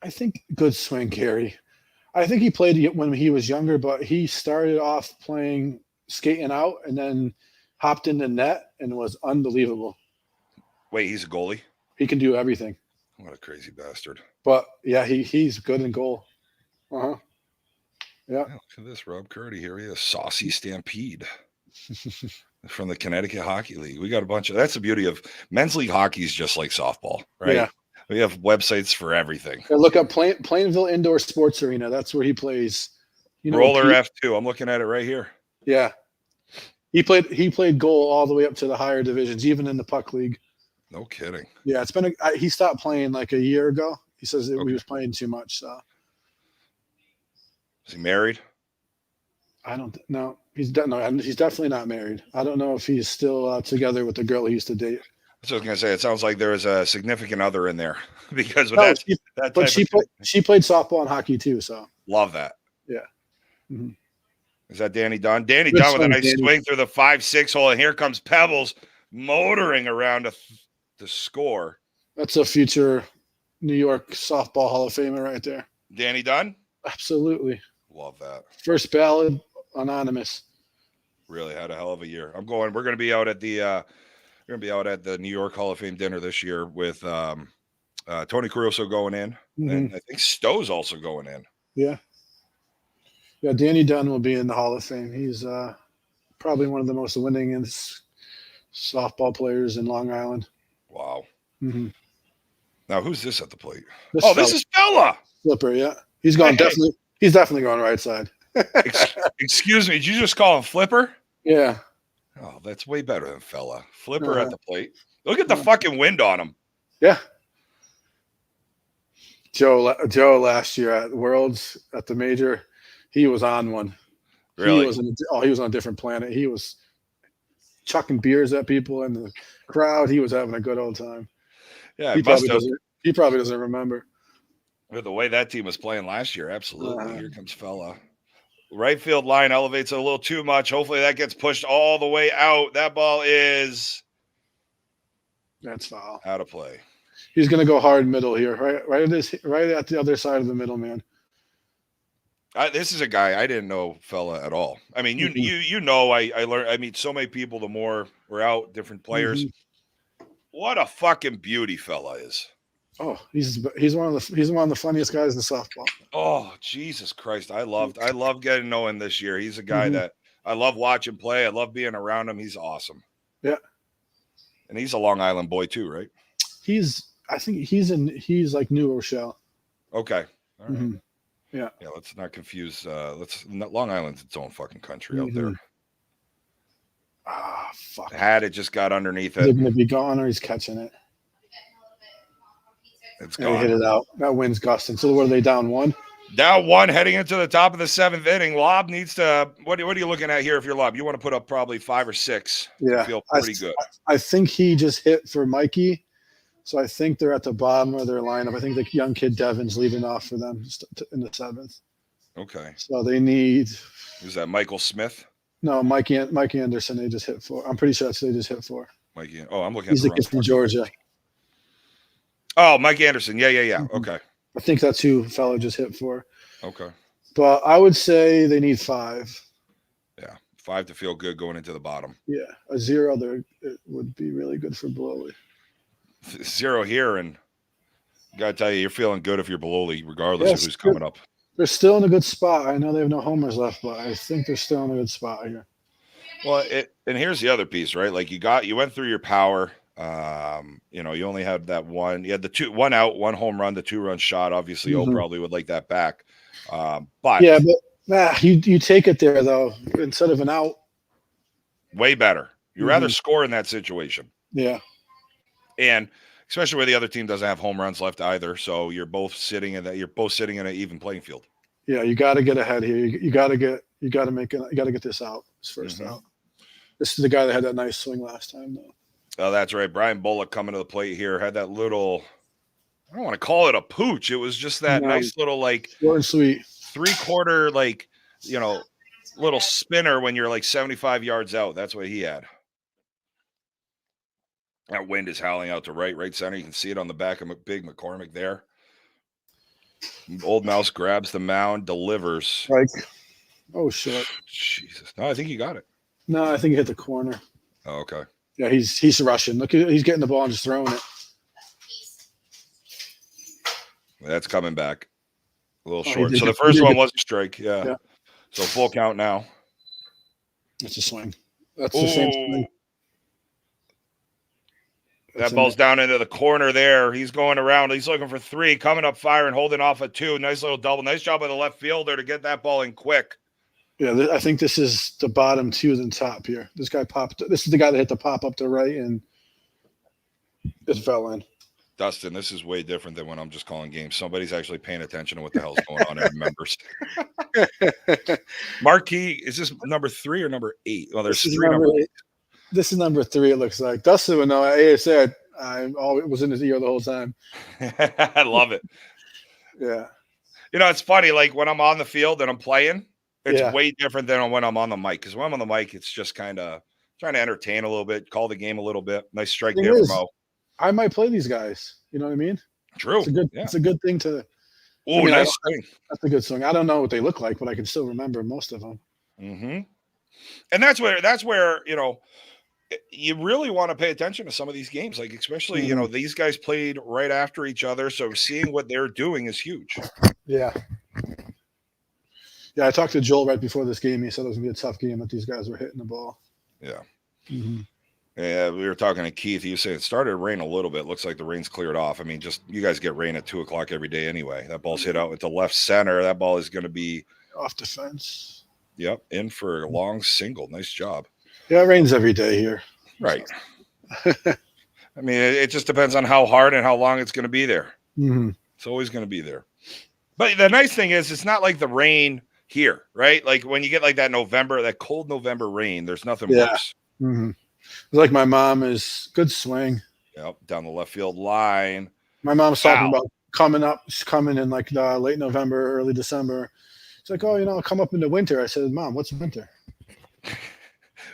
I think good swing, Gary. I think he played when he was younger, but he started off playing skating out and then hopped into net and was unbelievable. Wait, he's a goalie? He can do everything. What a crazy bastard. But yeah, he's good in goal. Uh-huh. Yeah. Look at this, Rob Curdy. Here he is, Saucy Stampede from the Connecticut Hockey League. We got a bunch of. That's the beauty of men's league hockey is just like softball, right? Yeah. We have websites for everything. Look up Plainville Indoor Sports Arena. That's where he plays. Roller F2. I'm looking at it right here. Yeah. He played goal all the way up to the higher divisions, even in the puck league. No kidding. Yeah, it's been he stopped playing like a year ago. He says that he was playing too much. So. Is he married? I don't know. He's definitely not married. I don't know if he's still together with the girl he used to date. That's what I was going to say. It sounds like there is a significant other in there because she played softball and hockey too. So love that. Yeah. Mm-hmm. Is that Danny Dunn? Danny Dunn with a nice swing through the 5-6 hole, and here comes Pebbles motoring around to score. That's a future New York softball Hall of Famer right there. Danny Dunn? Absolutely. Love that. First ballot, anonymous. Really had a hell of a year. We're going to be out at the New York Hall of Fame dinner this year with Tony Caruso going in, and I think Stowe's also going in. Yeah. Yeah, Danny Dunn will be in the Hall of Fame. He's probably one of the most winningest softball players in Long Island. Wow. Mm-hmm. Now, who's this at the plate? This is Fella. Flipper, yeah. He's going He's definitely going right side. Excuse me, did you just call him Flipper? Yeah. Oh, that's way better than Fella. Flipper at the plate. Look at the fucking wind on him. Yeah. Joe last year at Worlds at the major, he was on one. Really? He was on a different planet. He was chucking beers at people in the crowd. He was having a good old time. Yeah, he probably doesn't remember. With the way that team was playing last year, absolutely. Here comes Fella. Right field line elevates a little too much. Hopefully that gets pushed all the way out. That ball is that's foul. Out of play. He's going to go hard middle here, right at the other side of the middle, man. This is a guy I didn't know Fella at all. I mean, I learned. I meet so many people. The more we're out, different players. Mm-hmm. What a fucking beauty Fella is. Oh, he's one of the funniest guys in softball. Oh, Jesus Christ. I love getting to know him this year. He's a guy that I love watching play. I love being around him. He's awesome. Yeah. And he's a Long Island boy too, right? I think he's like New Rochelle. Okay. All right. Mm-hmm. Yeah. Yeah, let's not confuse Long Island's its own fucking country out there. Ah, fuck. Had it just got underneath it. They're gonna be gone or he's catching it. It's gone. They hit it out. That wind's gusting. So what are they down 1? Down 1 heading into the top of the 7th inning. Lob needs to what are you looking at here if you're Lob? You want to put up probably 5 or 6. Yeah. Feel pretty good. I think he just hit for Mikey. So I think they're at the bottom of their lineup. I think the young kid Devin's leading off for them in the 7th. Okay. So they need. Is that Michael Smith? No, Mike Anderson. They just hit for. I'm pretty sure that's who they just hit for. Mikey. Oh, I'm looking. He's the kid from Georgia. Oh, Mike Anderson. Yeah. Mm-hmm. Okay. I think that's who Fella just hit for. Okay. But I would say they need 5. Yeah, 5 to feel good going into the bottom. Yeah, a 0 there it would be really good for Bololi. 0 here, and gotta tell you, you're feeling good if you're Bololi, regardless of who's coming up. They're still in a good spot. I know they have no homers left, but I think they're still in a good spot here. Well, and here's the other piece, right? Like you went through your power. You only had that one. You had the one out, one home run, the 2-run shot. Obviously, O probably would like that back. But yeah, but you take it there though instead of an out. Way better. You'd rather score in that situation. Yeah. And especially where the other team doesn't have home runs left either, so you're both sitting in an even playing field. Yeah, you got to get ahead here. You got to get this out. This first out. This is the guy that had that nice swing last time, though. Oh, that's right. Brian Bullock coming to the plate here had that little. I don't want to call it a pooch. It was just that nice little short and sweet 3/4 little spinner when you're 75 yards out. That's what he had. That wind is howling out to right center. You can see it on the back of Big McCormick there. Old Mouse grabs the mound, delivers. Oh, shit. Jesus. No, I think he got it. No, I think he hit the corner. Oh, okay. Yeah, he's rushing. Look, he's getting the ball and just throwing it. That's coming back. A little short. So the first one was a strike. Yeah. So full count now. That's a swing. That's the same swing. That ball's down into the corner there. He's going around. He's looking for 3, coming up firing, holding off a 2. Nice little double. Nice job by the left fielder to get that ball in quick. Yeah, I think this is the bottom 2 than top here. This guy popped. This is the guy that hit the pop up to right and it fell in. Dustin, this is way different than when I'm just calling games. Somebody's actually paying attention to what the hell's going on and remembers. Marquee, is this number 3 or number 8? Well, there's 3 number 8. This is number 3, it looks like. Dustin would know. I said I was in his ear the whole time. I love it. Yeah. It's funny. Like when I'm on the field and I'm playing, it's way different than when I'm on the mic. Because when I'm on the mic, it's just kind of trying to entertain a little bit, call the game a little bit. Nice strike there from Mo. I might play these guys. You know what I mean? True. It's a good thing to. Oh, nice swing. That's a good swing. I don't know what they look like, but I can still remember most of them. Mm-hmm. And that's where you really want to pay attention to some of these games, like especially these guys played right after each other, so seeing what they're doing is huge. Yeah. I talked to Joel right before this game. He said it was gonna be a tough game that these guys were hitting the ball. Yeah. Mm-hmm. Yeah, we were talking to Keith. He was saying it started to rain a little bit. Looks like the rain's cleared off. I mean, just you guys get rain at 2:00 every day anyway. That ball's hit out with the left center. That ball is going to be off the fence. Yep, in for a long single. Nice job. Yeah, it rains every day here. Right. I mean, it just depends on how hard and how long it's going to be there. Mm-hmm. It's always going to be there. But the nice thing is, it's not like the rain here, right? Like when you get like that cold November rain, there's nothing worse. Mm-hmm. Like my mom is good swing. Yep, down the left field line. My mom's talking about coming in like late November, early December. It's like, oh, come up in the winter. I said, Mom, what's winter?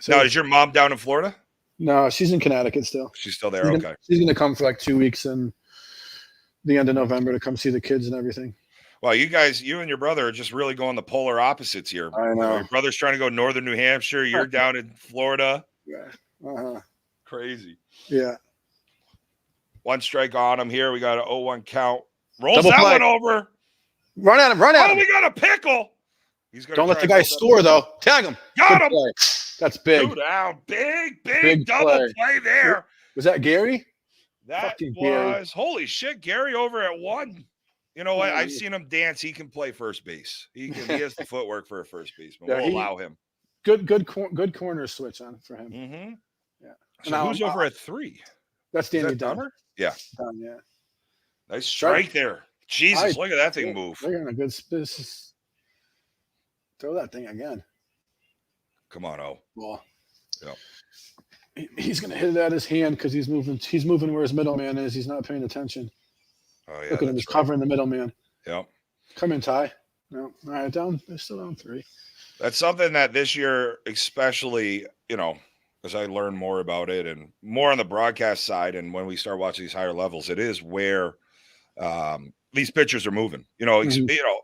So, now, is your mom down in Florida? No, she's in Connecticut still. She's still there? Okay. She's going to come for like 2 weeks in the end of November to come see the kids and everything. Well, you and your brother are just really going the polar opposites here. I know. Your brother's trying to go northern New Hampshire. You're down in Florida. Yeah. Uh-huh. Crazy. Yeah. 1 strike on him here. We got an 0-1 count. Rolls Double that play. one over. Run at him. Oh, we got a pickle. Don't let the guy score, though. Tag him. Got him. Play. That's big. 2 down. Big double play there. Was that Gary? That was. Gary. Holy shit, Gary over at 1. You know what? I've seen him dance. He can play first base. He has the footwork for a first baseman. We'll allow him. Good corner switch on for him. Mm-hmm. Yeah. So who's over at 3? That's Danny Dunner. Yeah. Yeah. Nice strike there. Jesus, look at that thing move. They're in a good space. Throw that thing again. Come on, O. Well, yeah. He's going to hit it at his hand because he's moving where his middleman is. He's not paying attention. Oh, yeah. Look at him. He's covering the middleman. Yep. Come in, Ty. No. All right, down. They're still down 3. That's something that this year, especially, as I learn more about it and more on the broadcast side, and when we start watching these higher levels, it is where these pitchers are moving.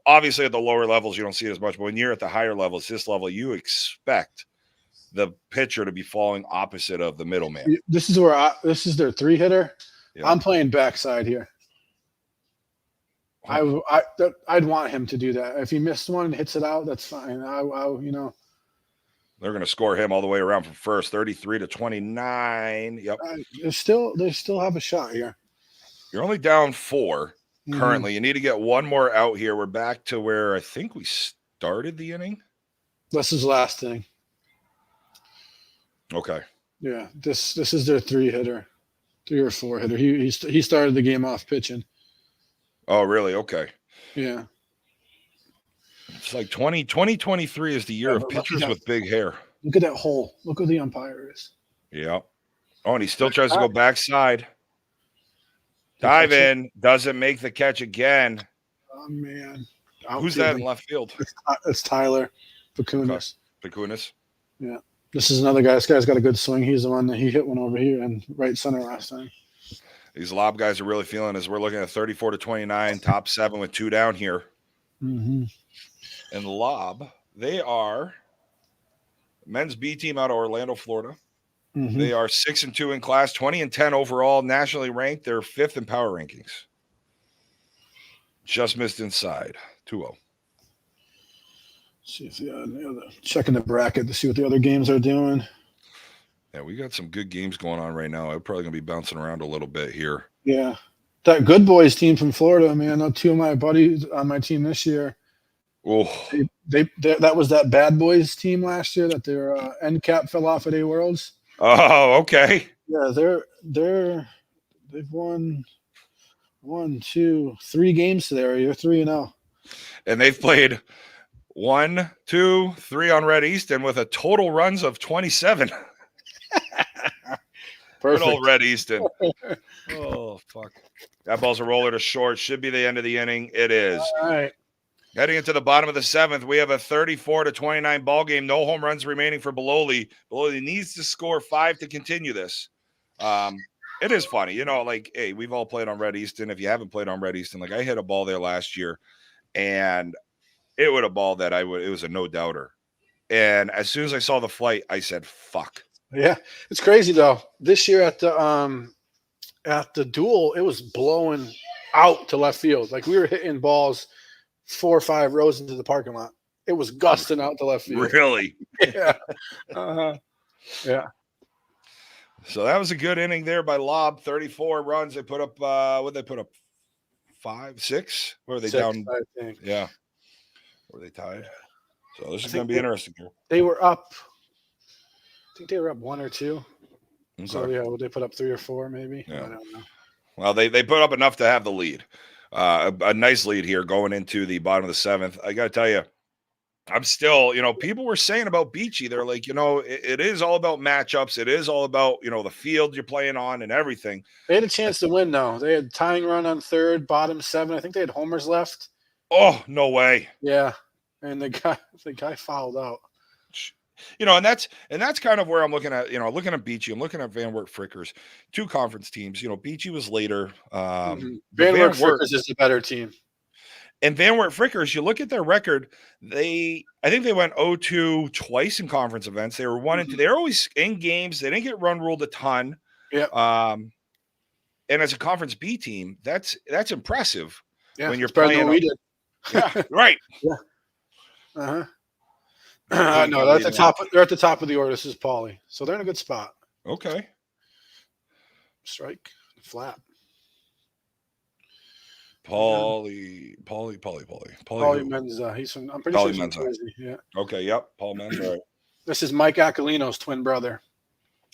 Obviously at the lower levels you don't see it as much, but when you're at the higher levels, this level, you expect the pitcher to be falling opposite of the middleman. This is this is their 3-hitter. Yep. I'm playing backside here. I'd want him to do that. If he missed one and hits it out, that's fine. Look They're going to score him all the way around from first, 33-29. Yep. They still have a shot here. You're only down 4 currently. Mm-hmm. You need to get one more out here. We're back to where I think we started the inning. This is last thing. Okay. Yeah, this is their 3-hitter, 3 or 4 hitter. He started the game off pitching. Oh, really? Okay. Yeah. It's like 2023 is the year of pitchers with big hair. Look at that hole. Look who the umpire is. Yeah. Oh, and he still tries to go backside. Dive in. Doesn't make the catch again. Oh, man. Who's that in left field? It's Tyler Pacunas. Pacunas. Yeah. This is another guy. This guy's got a good swing. He's the one that he hit one over here in right center last time. These lob guys are really feeling as we're looking at 34-29, top 7 with 2 down here. Mm-hmm. And lob, they are men's B team out of Orlando, Florida. Mm-hmm. They are 6-2 in class, 20-10 overall, nationally ranked. They're 5th in power rankings. Just missed inside, 2-0. See if the other checking the bracket to see what the other games are doing. Yeah, we got some good games going on right now. I'm probably gonna be bouncing around a little bit here. Yeah, that Good Boys team from Florida, man. I know 2 of my buddies on my team this year. Oh, they that was that Bad Boys team last year that their end cap fell off at A Worlds. Oh, okay. Yeah, they've won 1, 2, 3 games today. You're 3-0, and they've played 1, 2, 3 on Red Easton with a total runs of 27. Good old Red Easton. Oh, fuck. That ball's a roller to short. Should be the end of the inning. It is. All right. Heading into the bottom of the 7th, we have a 34-29 ball game. No home runs remaining for Beloli. Beloli needs to score 5 to continue this. It is funny, like, hey, we've all played on Red Easton. If you haven't played on Red Easton, like I hit a ball there last year, and it was a ball that it was a no doubter. And as soon as I saw the flight, I said, "Fuck." Yeah, it's crazy though. This year at the duel, it was blowing out to left field. Like we were hitting balls 4 or 5 rows into the parking lot. It was gusting out to left field. Really? Yeah. Yeah. So that was a good inning there by Lob. 34 runs. They put up what they put up 5, 6? Where were they 6, down? I think. Yeah. Were they tied? So this is going to be interesting here. They were up. I think they were up 1 or 2. Okay. So yeah, would they put up 3 or 4 maybe? Yeah. I don't know. Well, they put up enough to have the lead. A nice lead here going into the bottom of the 7th. I got to tell you, I'm still, people were saying about Beachy. They're like, it is all about matchups. It is all about, the field you're playing on and everything. They had a chance to win, though. They had tying run on 3rd, bottom 7. I think they had homers left. Oh, no way. Yeah. And the guy fouled out. And that's kind of where I'm looking at, looking at Beachy. I'm looking at Van Wert Frickers, 2 conference teams. Beachy was later. Van Wert Frickers is the better team. And Van Wert Frickers, you look at their record, I think they went 0-2 twice in conference events. They were 1-2. They're always in games. They didn't get run ruled a ton. Yeah. And as a conference B team, that's impressive. Yeah, when you're playing. We did. Yeah, right. Yeah. No, they're at the top. They're at the top of the order. This is Paulie, so they're in a good spot. Okay. Strike, flat. Paulie Menza. He's from. I'm pretty sure he's from Jersey. Yeah. Okay. Yep. Paul Menza. Right. This is Mike Aquilino's twin brother.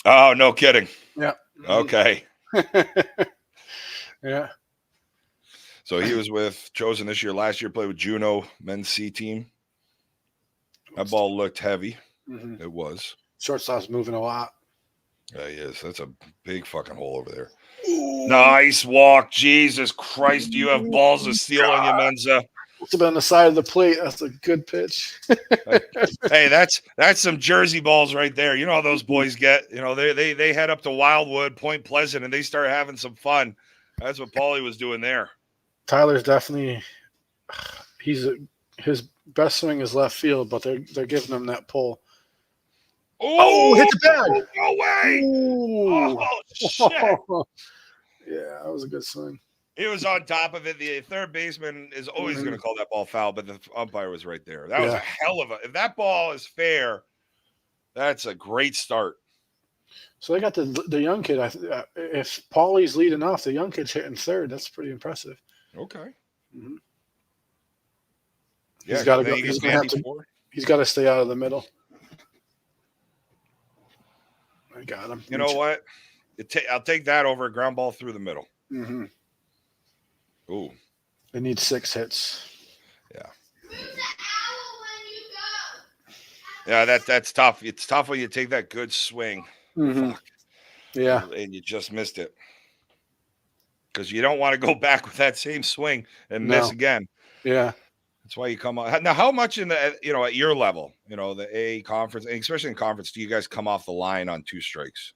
Oh, no kidding. Yeah. Okay. Yeah. So he was chosen this year. Last year, played with Juneau men's C team. That ball looked heavy. Mm-hmm. It was. Shortstop's moving a lot. Yeah, he is. That's a big fucking hole over there. Ooh. Nice walk. Jesus Christ. Do you have balls of steel on you, Menza? It's been on the side of the plate. That's a good pitch. Hey, that's some Jersey balls right there. You know how those boys get. They head up to Wildwood, Point Pleasant, and they start having some fun. That's what Paulie was doing there. Tyler's definitely his best swing is left field, but they're giving him that pull. Oh, hit the bag. No way. Ooh. Oh, shit. Yeah, that was a good swing. He was on top of it. The third baseman is always going to call that ball foul, but the umpire was right there. That was a hell of if that ball is fair, That's a great start. So they got the young kid. If Paulie's leading off, the young kid's hitting third. That's pretty impressive. Okay. Mm-hmm. Yeah, He's got to then go. you He's get going to have Vandy to. 4. He's got to stay out of the middle. I got him. You know what? I'll take that over a ground ball through the middle. Mm-hmm. Ooh. They need 6 hits. Yeah. Yeah, that's tough. It's tough when you take that good swing. Mm-hmm. Fuck. Yeah. And you just missed it. Because you don't want to go back with that same swing and miss again. Yeah. That's why you come on. Now, how much in the, at your level, the A conference, especially in conference, do you guys come off the line on 2 strikes?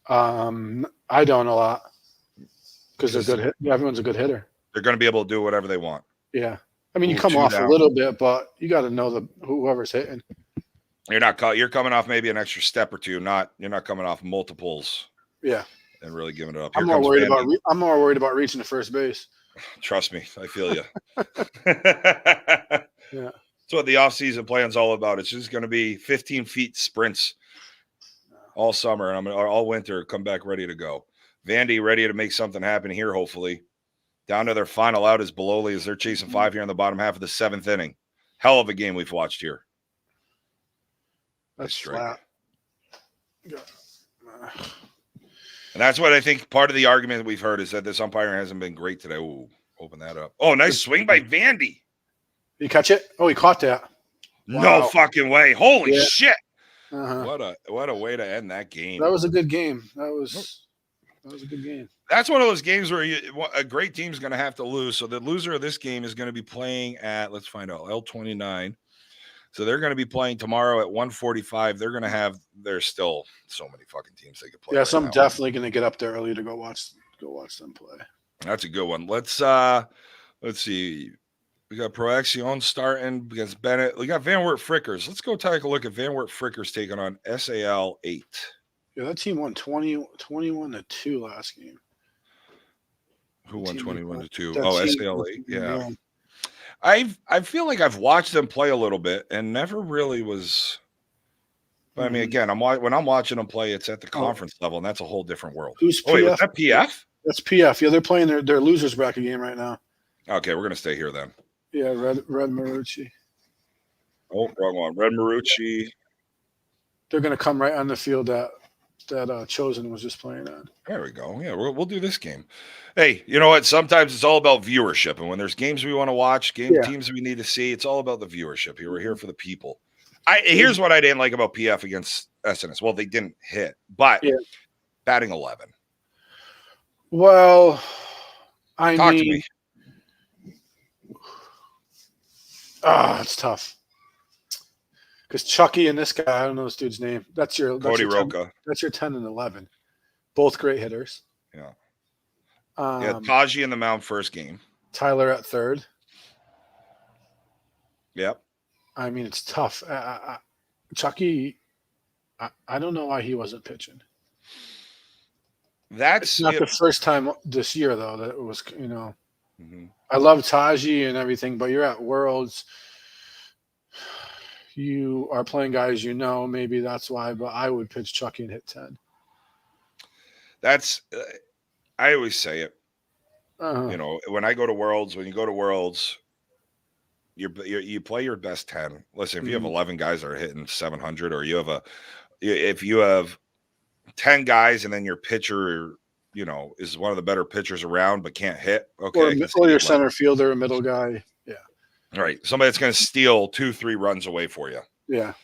I don't a lot because they're good. Everyone's a good hitter. They're going to be able to do whatever they want. Yeah. I mean, you come off a little bit, but you got to know whoever's hitting. You're coming off maybe an extra step or two. You're not coming off multiples. Yeah. And really giving it up. I'm more worried about reaching the first base. Trust me, I feel you. Yeah. That's what the offseason plan's all about. It's just going to be 15 feet sprints all summer, and all winter. Come back ready to go. Vandy ready to make something happen here, hopefully. Down to their final out is Bololi as they're chasing 5 here in the bottom half of the 7th inning. Hell of a game we've watched here. That's flat. And that's what I think part of the argument that we've heard is that this umpiring hasn't been great today. Ooh, open that up. Oh, nice swing by Vandy. You catch it? Oh, he caught that. Wow. No fucking way. Holy shit. Uh-huh. What a way to end that game. That was a good game. That was a good game. That's one of those games where a great team's going to have to lose. So the loser of this game is going to be playing at, let's find out, L29. So they're going to be playing tomorrow at 1:45. They're going to have. There's still so many fucking teams they could play. Yeah, so I'm definitely going to get up there early to go watch them play. That's a good one. Let's see. We got Proaction starting against Bennett. We got Van Wert Frickers. Let's go take a look at Van Wert Frickers taking on SAL 8. Yeah, that team won 21-2 last game. Who won 21-2? Oh, SAL 8. Yeah. I feel like I've watched them play a little bit and never really was. But I mean, again, when I'm watching them play, it's at the conference level, and that's a whole different world. Who's PF? Wait, was that PF? That's PF. Yeah, they're playing their losers bracket game right now. Okay, we're gonna stay here then. Yeah, Red Marucci. Oh, wrong one. Red Marucci. They're gonna come right on the field that Chosen was just playing on. There we go. Yeah, we'll do this game. Hey, you know what? Sometimes it's all about viewership, and when there's games we want to watch, teams we need to see, it's all about the viewership. We're here for the people. Here's what I didn't like about PF against SNS. Well, they didn't hit, but batting 11. Well, Talk to me. It's tough. Because Chucky and this guy, I don't know this dude's name. That's your Cody Roca. That's your 10 and 11. Both great hitters. Yeah. Taji in the mound first game. Tyler at third. Yep. I mean, it's tough. Chucky, I don't know why he wasn't pitching. It's not the first time this year, though, that it was, Mm-hmm. I love Taji and everything, but you're at Worlds. You are playing guys maybe that's why, but I would pitch Chucky and hit 10. That's, I always say it. Uh-huh. When I go to Worlds, when you go to Worlds, you play your best 10. Listen, if you have 11 guys that are hitting 700, or if you have 10 guys and then your pitcher, is one of the better pitchers around but can't hit, okay. Or your center fielder, a middle guy. Yeah. All right. Somebody that's going to steal 2-3 runs away for you. Yeah.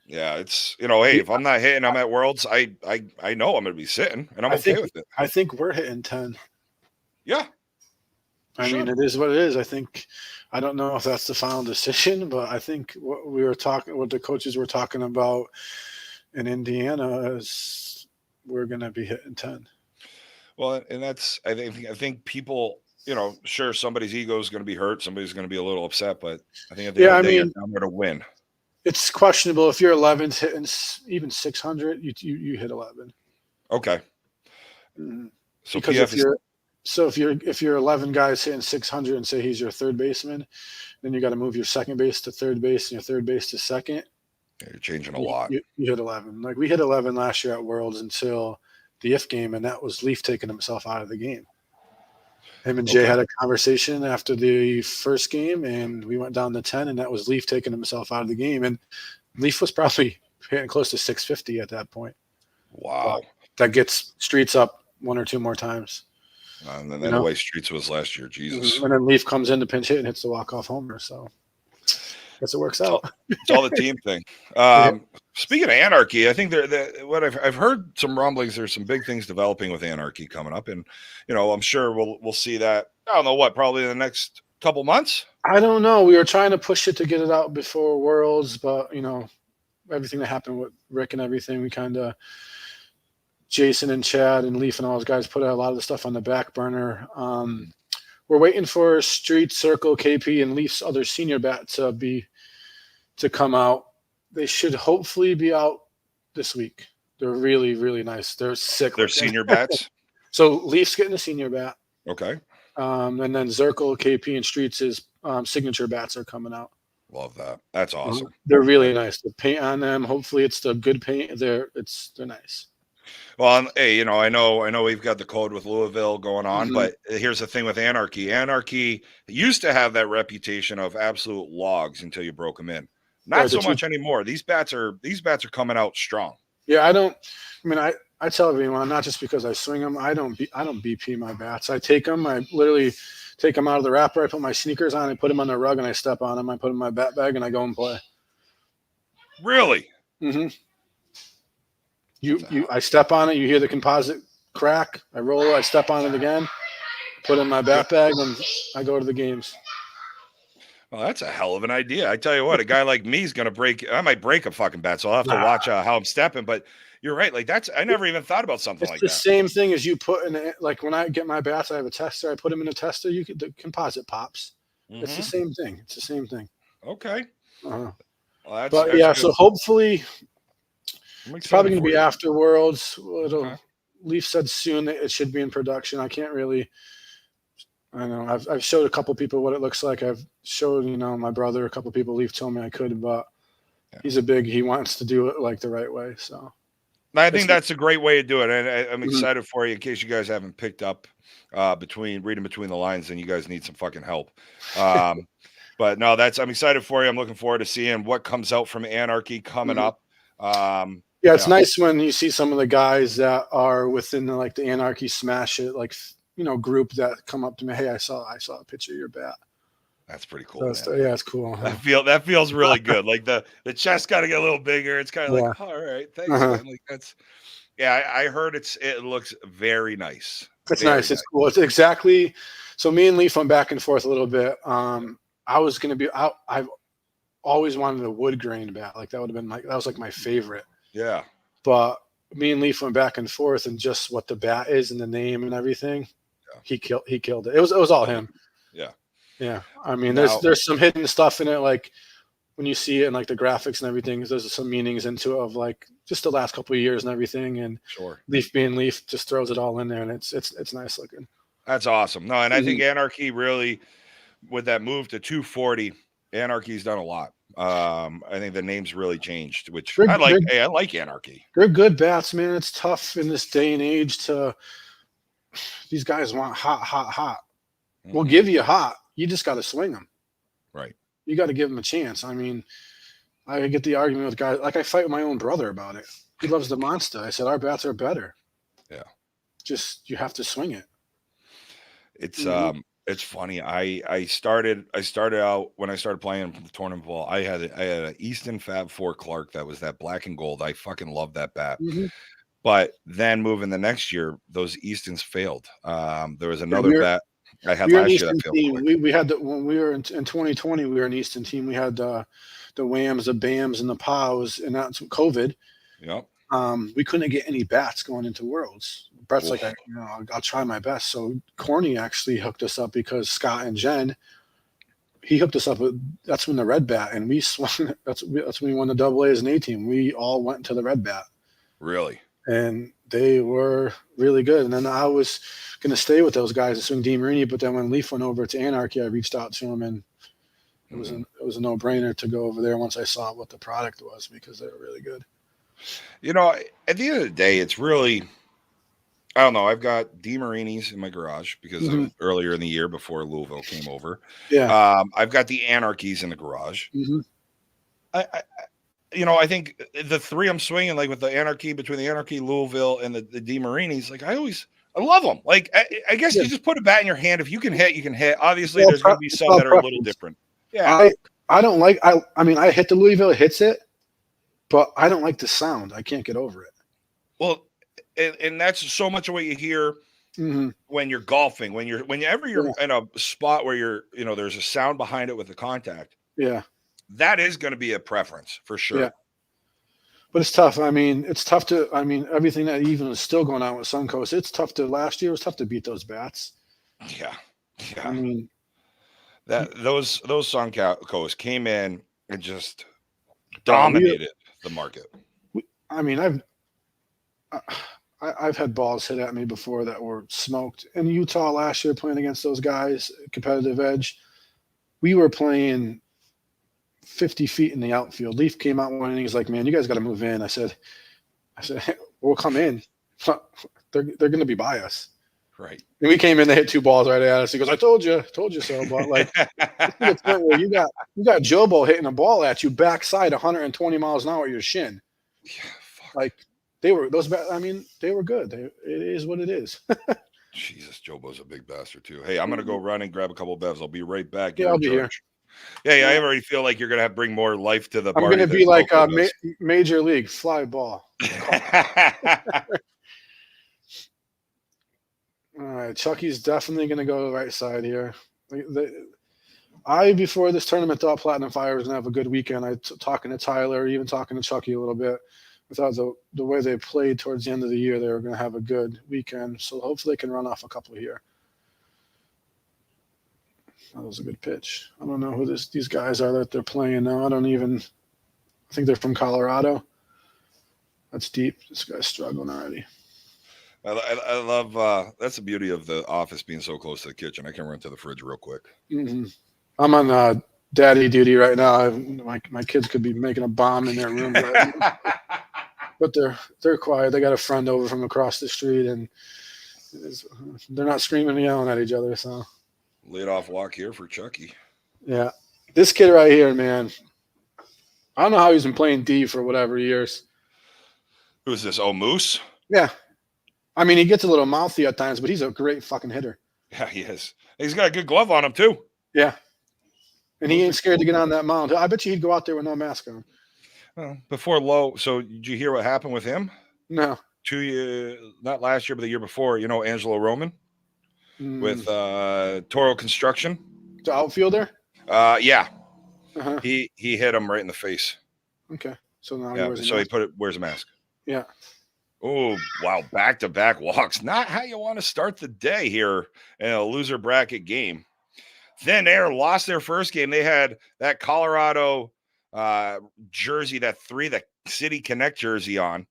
Yeah, it's hey, if I'm not hitting, I'm at Worlds. I know I'm going to be sitting, and I'm okay with it. I think we're hitting 10. Yeah. I mean, it is what it is. I don't know if that's the final decision, but I think what the coaches were talking about in Indiana is we're going to be hitting 10. Well, and that's I think people, sure, somebody's ego is going to be hurt, somebody's going to be a little upset, but I think at the end of the day, you're down there to win. It's questionable if you're 11's hitting even 600, you hit 11. Okay. Mm-hmm. So because if you're 11 guys hitting 600 and say he's your third baseman, then you got to move your second base to third base and your third base to second. Yeah, you're changing a lot. You hit 11. Like we hit 11 last year at Worlds until the if game, and that was Leaf taking himself out of the game. Him and Jay Okay. had a conversation after the first game, and we went down to 10, and that was Leaf taking himself out of the game. And Leaf was probably hitting close to 650 at that point. Wow. But that gets Streets up one or two more times. And then the way Streets was last year, Jesus. And then Leaf comes in to pinch hit and hits the walk-off homer. So guess it works out. It's all the team thing. Speaking of Anarchy, I think what I've heard some rumblings. There's some big things developing with Anarchy coming up, and I'm sure we'll see that. I don't know what, probably in the next couple months. I don't know. We were trying to push it to get it out before Worlds, but everything that happened with Rick and everything, we kind of Jason and Chad and Leaf and all those guys put a lot of the stuff on the back burner. We're waiting for Street, Circle, KP, and Leaf's other senior bat to come out. They should hopefully be out this week. They're really, really nice. They're sick. They're senior bats. So Leaf's getting a senior bat. Okay. And then Zirkle, KP, and Streets' signature bats are coming out. Love that. That's awesome. They're really nice. The paint on them, hopefully it's the good paint. They're nice. Well, hey, I know we've got the code with Louisville going on, but here's the thing with Anarchy. Anarchy used to have that reputation of absolute logs until you broke them in. Not so much anymore. These bats are coming out strong. Yeah, I tell everyone, not just because I swing them, I don't BP my bats. I take them, I literally take them out of the wrapper, I put my sneakers on, I put them on the rug, and I step on them. I put them in my bat bag, and I go and play. Really? Mm-hmm. I step on it, you hear the composite crack, I roll it, I step on it again, put it in my bat bag, and I go to the games. Well, that's a hell of an idea. I tell you what, a guy like me is going to I might break a fucking bat, so I'll have to watch how I'm stepping. But you're right. Like I never even thought about something like that. It's the same thing as you put in it. Like when I get my bats, I have a tester. I put them in a tester. The composite pops. Mm-hmm. It's the same thing. It's the same thing. Okay. Well, that's good. So hopefully it's probably going to be after Worlds. Leaf said soon that it should be in production. I can't really. I know I've showed a couple people what it looks like. I've showed my brother, a couple people. Leaf told me I could, but he wants to do it like the right way. So I think that's a great way to do it, and I'm excited for you. In case you guys haven't picked up reading between the lines, and you guys need some fucking help. But no, I'm excited for you. I'm looking forward to seeing what comes out from Anarchy coming up. It's nice when you see some of the guys that are within the Anarchy Smash It group that come up to me. Hey, I saw a picture of your bat. That's pretty cool. So it's cool. That feels really good. Like the chest got to get a little bigger. It's kind of like, all right, thanks, man. Like that's, I heard it looks very nice. It's nice. It's cool. It's exactly. So me and Leaf went back and forth a little bit. I was gonna be out. I've always wanted a wood grain bat. Like that would have been that was my favorite. Yeah. But me and Leaf went back and forth, and just what the bat is and the name and everything. Yeah. He killed it. It was all him. Yeah. Yeah. I mean, there's some hidden stuff in it, like when you see it and the graphics and everything, there's some meanings into it of just the last couple of years and everything. And sure. Leaf being Leaf just throws it all in there, and it's nice looking. That's awesome. No, and I think Anarchy really, with that move to 240, Anarchy's done a lot. I think the name's really changed, which I like. Hey, I like Anarchy. They're good bats, man. It's tough in this day and age these guys want hot. Mm-hmm. We'll give you hot. You just got to swing them. Right. You got to give them a chance. I mean, I get the argument with guys. I fight with my own brother about it. He loves the Monster. I said, our bats are better. Yeah. Just, you have to swing it. It's funny. I started out when I started playing tournament ball. I had an Easton Fab 4 Clark that was that black and gold. I fucking love that bat. Mm-hmm. But then moving the next year, those Eastons failed. There was another bat I had last year that failed. We had when we were in 2020, we were an Easton team. We had the Whams, the Bams, and the Pows, and that's COVID. Yep. We couldn't get any bats going into Worlds. Brett's like, I'll try my best. So Corny actually hooked us up because Scott and Jen, he hooked us up. That's when the red bat, and we swung. That's when we won the AA as an A team. We all went to the red bat. Really? And they were really good. And then I was going to stay with those guys and swing Dean Marini. But then when Leaf went over to Anarchy, I reached out to him, and it it was a no-brainer to go over there once I saw what the product was because they were really good. At the end of the day, it's really, I don't know. I've got DeMarini's in my garage because of earlier in the year before Louisville came over. Yeah. I've got the Anarchies in the garage. Mm-hmm. I think the three I'm swinging, like with the Anarchy, between the Anarchy, Louisville, and the DeMarini's, like I love them. Like I guess you just put a bat in your hand. If you can hit, you can hit. Obviously, there's going to be some that are a little different. Yeah. I don't like. I mean, I hit the Louisville. It hits it, but I don't like the sound. I can't get over it. Well, and that's so much of what you hear when you're golfing. Whenever you're in a spot where there's a sound behind it with the contact. Yeah. That is going to be a preference for sure. Yeah. But it's tough. I mean, everything that even is still going on with Suncoast, it's tough last year it was tough to beat those bats. Yeah. I mean, those Suncoast came in and just dominated the market. I mean, I've had balls hit at me before that were smoked. In Utah last year playing against those guys, competitive edge, we were playing 50 feet in the outfield. Leaf came out one inning. He's like, "Man, you guys got to move in." I said, "We'll come in. They're going to be by us." Right. And we came in. They hit 2 balls right at us. He goes, "I told you so." But like, the point where you got Jobo hitting a ball at you backside 120 miles an hour at your shin. Yeah. Fuck. Like they were they were good. It is what it is. Jesus, Jobo's a big bastard too. Hey, I'm going to go run and grab a couple of bevs. I'll be right back. Yeah, I'll be here. Yeah, I already feel like you're going to bring more life to the party. I'm going to be like a major league fly ball. All right, Chucky's definitely going to go to the right side here. Before this tournament, thought Platinum Fire was going to have a good weekend. Talking to Tyler, even talking to Chucky a little bit. I thought the way they played towards the end of the year, they were going to have a good weekend. So hopefully they can run off a couple here. That was a good pitch. I don't know who these guys are that they're playing now. I think they're from Colorado. That's deep. This guy's struggling already. I love that's the beauty of the office being so close to the kitchen. I can run to the fridge real quick. Mm-hmm. I'm on daddy duty right now. My kids could be making a bomb in their room, but they're quiet. They got a friend over from across the street, and they're not screaming and yelling at each other. So lead off walk here for Chucky. Yeah, this kid right here, man. I don't know how he's been playing D for whatever years. Who's this? Oh, Moose? Yeah. I mean, he gets a little mouthy at times, but he's a great fucking hitter. Yeah, he is. He's got a good glove on him, too. Yeah. And he ain't scared to get on that mound. I bet you he'd go out there with no mask on. Well, before Lowe, so did you hear what happened with him? No. 2 years, not last year, but the year before, Angelo Roman with Toro Construction. The outfielder? Yeah. Uh-huh. He hit him right in the face. Okay. So now he wears a mask. Yeah. Oh, wow. Back-to-back walks. Not how you want to start the day here in a loser bracket game. Thin Air lost their first game. They had that Colorado jersey, the City Connect jersey on.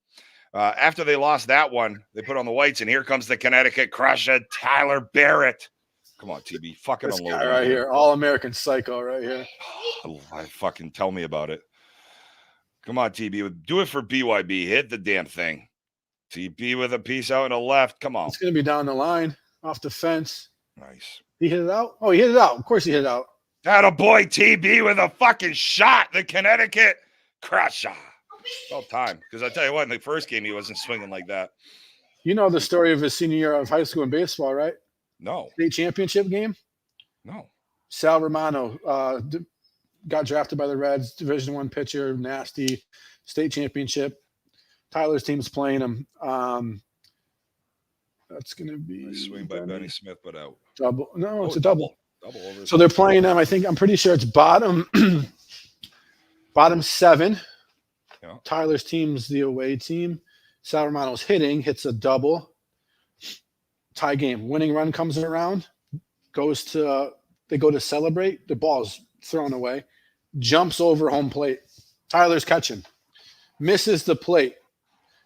After they lost that one, they put on the whites, and here comes the Connecticut Crusher, Tyler Barrett. Come on, TB. Fucking this unload guy right here. All-American psycho right here. Fucking tell me about it. Come on, TB. Do it for BYB. Hit the damn thing. TB with a piece out in the left. Come on. It's going to be down the line, off the fence. Nice. He hit it out? Oh, he hit it out. Of course he hit it out. Attaboy, TB with a fucking shot. The Connecticut Crusher. Well time. Because I tell you what, in the first game, he wasn't swinging like that. You know the story of his senior year of high school in baseball, right? No. State championship game? No. Sal Romano got drafted by the Reds, Division I pitcher, nasty, state championship. Tyler's team's playing him. That's going to be nice swing by Benny Smith, but out. Double. No, it's a double. Double over. So they're playing them. I'm pretty sure it's bottom 7. Yeah. Tyler's team's the away team. Sal Romano's hits a double. Tie game. Winning run comes around. They go to celebrate. The ball's thrown away. Jumps over home plate. Tyler's catching. Misses the plate.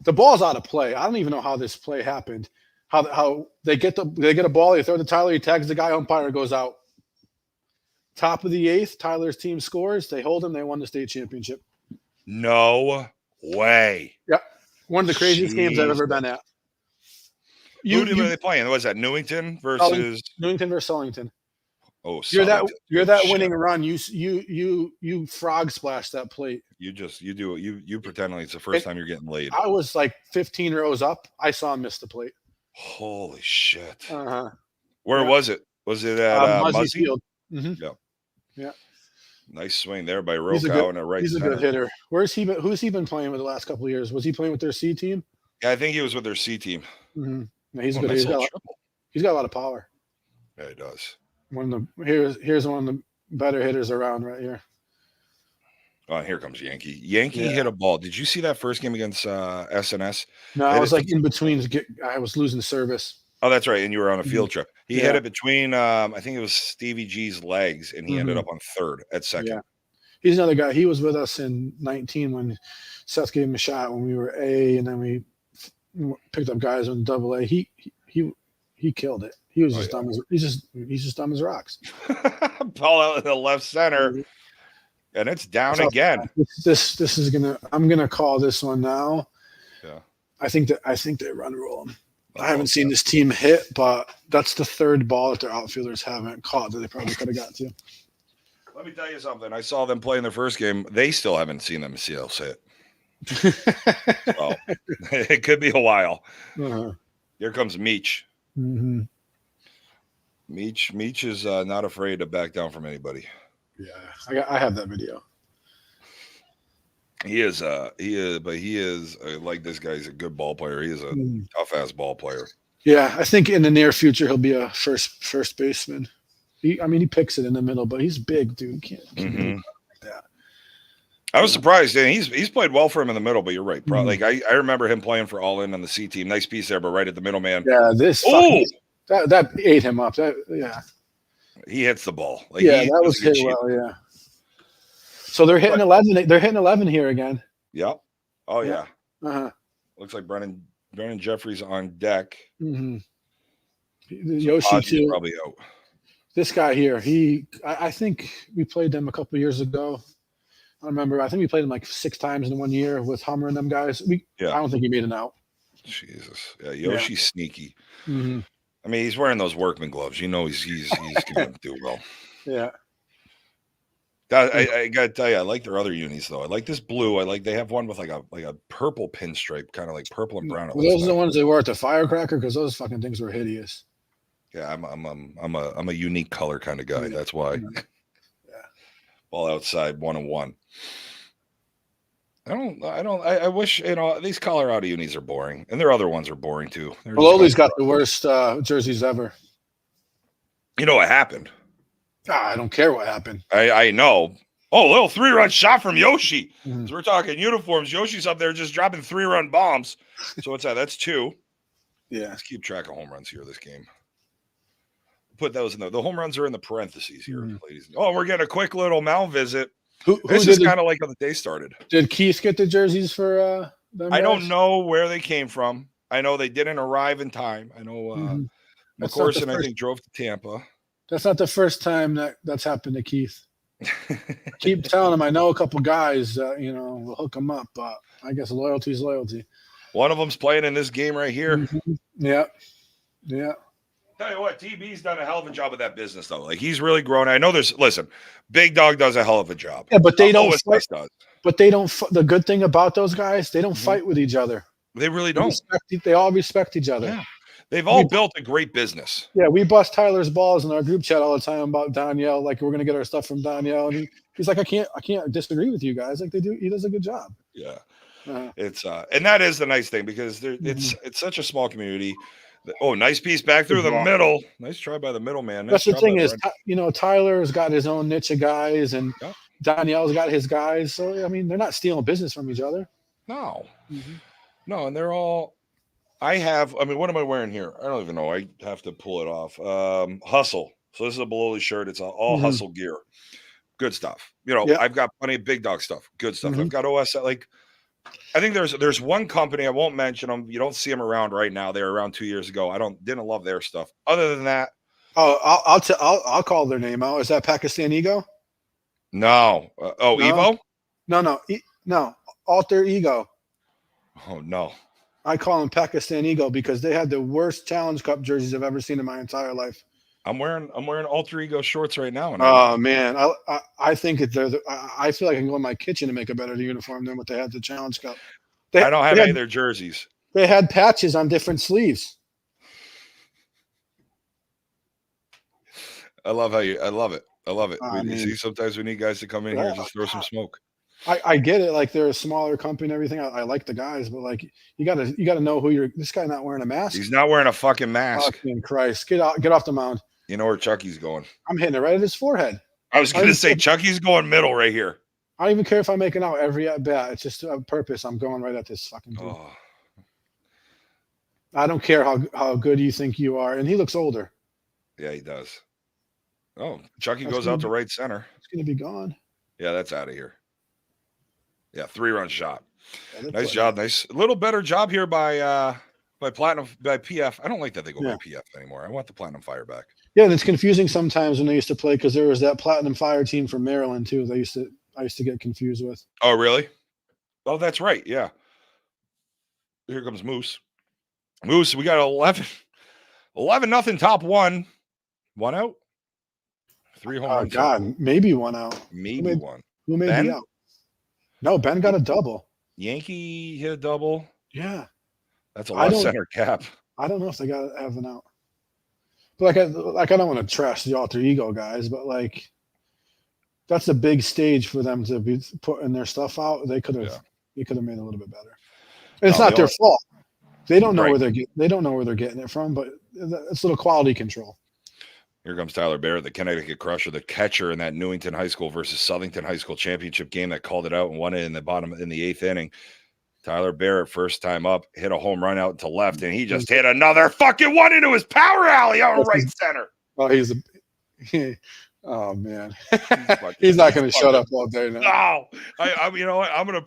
The ball's out of play. I don't even know how this play happened. How they get a ball, they throw it to Tyler, he tags the guy, umpire goes out. Top of the 8th, Tyler's team scores. They hold them. They won the state championship. No way. Yep. One of the craziest games I've ever Jesus. been at. Who were they playing? Was that Newington versus Newington versus Sullyington? Oh, You're Sullyington. that Shit. winning run. You frog splash that plate. You pretend like it's the first time you're getting laid. I was like 15 rows up. I saw him miss the plate. Holy shit. Uh-huh. Where was it? Was it at Muzzy Field? Mm-hmm. Yeah. Yeah. Nice swing there by Rokow and a right. He's a good hitter. Who's he been playing with the last couple of years? Was he playing with their C team? Yeah, I think he was with their C team. Mm-hmm. No, he's good. Nice he's got a lot of power. Yeah, he does. Here's one of the better hitters around right here. Oh, here comes Yankee. Yankee hit a ball. Did you see that first game against SNS? No, I was like in between. I was losing service. Oh, that's right. And you were on a field trip. He hit it between, I think it was Stevie G's legs, and he ended up on third at second. Yeah. He's another guy. He was with us in 19 when Seth gave him a shot when we were A, and then we picked up guys on double A. He killed it. He was just dumb as he's just dumb as rocks. Ball out in the left center, and it's down again. This is I'm gonna call this one now. Yeah. I think they run rule him. I haven't seen this team hit, but that's the third ball that their outfielders haven't caught that they probably could have got to. Let me tell you something. I saw them play in the first game. They still haven't seen them CLs hit. So it could be a while. Uh-huh. Here comes Meach. Mm-hmm. Meach is not afraid to back down from anybody. Yeah, I have that video. He is like this guy's a good ball player. He is a tough ass ball player. Yeah, I think in the near future he'll be a first baseman. He picks it in the middle, but he's big, dude. Can't do like that. I was surprised. And he's played well for him in the middle, but you're right. Probably, like I remember him playing for All In on the C team. Nice piece there, but right at the middle, man. Yeah, that ate him up. He hits the ball. Like, that was hit well. Yeah. So they're hitting 11. They're hitting 11 here again. Yep. Oh yeah. Uh-huh. Looks like Brennan Jeffries on deck. Mm-hmm. Yoshi too. Probably out. This guy here, I think we played them a couple of years ago. I remember. I think we played him like 6 times in 1 year with Hummer and them guys. I don't think he made an out. Jesus. Yeah, Yoshi's sneaky. Mm-hmm. I mean, he's wearing those workman gloves. You know, he's going to do well. Yeah. I gotta tell you, I like their other unis though. I like this blue. They have one with like a purple pinstripe, kind of like purple and brown. Those are the ones they wore at the Firecracker because those fucking things were hideous. Yeah, I'm a unique color kind of guy. That's why. Yeah. Ball outside 1-1. I wish, these Colorado unis are boring, and their other ones are boring too. Lowly's got the worst jerseys ever. You know what happened? I don't care what happened. I know. Oh, little 3-run shot from Yoshi. So we're talking uniforms. Yoshi's up there just dropping 3-run bombs. So what's that? That's 2. Yeah. Let's keep track of home runs here this game. Put those in the home runs are in the parentheses here, ladies. Oh, we're getting a quick little Mal visit. This is kind of like how the day started. Did Keith get the jerseys for them? I don't know where they came from. I know they didn't arrive in time. I know McCorson, I think, drove to Tampa. That's not the first time that's happened to Keith. Keep telling him I know a couple guys that, will hook him up, but I guess loyalty is loyalty. One of them's playing in this game right here. Mm-hmm. Yeah. Yeah. Tell you what, TB's done a hell of a job with that business, though. Like, he's really grown. I know Big Dog does a hell of a job. Yeah, but they don't fight. But they don't. The good thing about those guys, they don't fight with each other. They really don't. They all respect each other. Yeah. They've all built a great business. Yeah, we bust Tyler's balls in our group chat all the time about Danielle. Like, we're gonna get our stuff from Danielle, and he's like, I can't disagree with you guys. Like, they do. He does a good job. Yeah, it's and that is the nice thing because it's such a small community. Oh, nice piece back through the middle. Nice try by the middleman. That's the thing is, Tyler's got his own niche of guys, and Danielle's got his guys. So I mean, they're not stealing business from each other. No, no, and they're all. What am I wearing here? I don't even know. I have to pull it off. Hustle. So this is a below the shirt. It's all Hustle gear. Good stuff. I've got plenty of Big Dog stuff. Good stuff. I've got OS. I think there's one company, I won't mention them. You don't see them around right now. They were around 2 years ago. Didn't love their stuff. Other than that, Oh, I'll call their name out. Is that Pakistan Ego? No. No, Evo? no. Alter Ego. Oh, no. I call them Pakistan Ego because they had the worst Challenge Cup jerseys I've ever seen in my entire life. I'm wearing Alter Ego shorts right now, and I love Oh them. man, I think I feel like I can go in my kitchen and make a better uniform than what they had at the Challenge Cup. I don't have They any had of their jerseys. they had patches on different sleeves. I love it. I love it. I mean, See, sometimes we need guys to come in here yeah, and just throw some smoke. I get it. Like they're a smaller company and everything. I like the guys, but like you gotta know who you're. This guy not wearing a mask. He's not wearing a fucking mask. Fucking Christ, get off the mound. You know where Chucky's going. I'm hitting it right at his forehead. I was going to say Chucky's going middle right here. I don't even care if I'm making out every at bat. It's just a purpose. I'm going right at this fucking dude. Oh, I don't care how good you think you are. And he looks older. yeah, he does. Oh, Chucky That's goes out to right center. It's going to be gone. Yeah, that's out of here. Yeah, 3-run shot. Yeah, Nice job. Nice. A little better job here by Platinum, by PF. I don't like that they go by PF anymore. I want the Platinum Fire back. Yeah, and it's confusing sometimes when they used to play because there was that Platinum Fire team from Maryland too. I used to get confused with. Oh, really? Oh, that's right. Yeah. Here comes Moose. Moose, we got 11-0 top one. One out. 3 home runs. God, maybe one out. Maybe one. Who may be out? No, Ben got a double. Yankee hit a double. Yeah. That's a left center cap. I don't know if they got to have an out. But I don't want to trash the Alter Ego guys, but like that's a big stage for them to be putting their stuff out. They could have made it a little bit better. And it's not their fault. They don't know where they're getting it from, but it's a little quality control. Here comes Tyler Barrett, the Connecticut Crusher, the catcher in that Newington High School versus Southington High School championship game that called it out and won it in the 8th inning. Tyler Barrett, first time up, hit a home run out to left, and he just hit another fucking one into his power alley out right center. Oh, oh man, he's not going to shut up all day now. No, I you know what? I'm going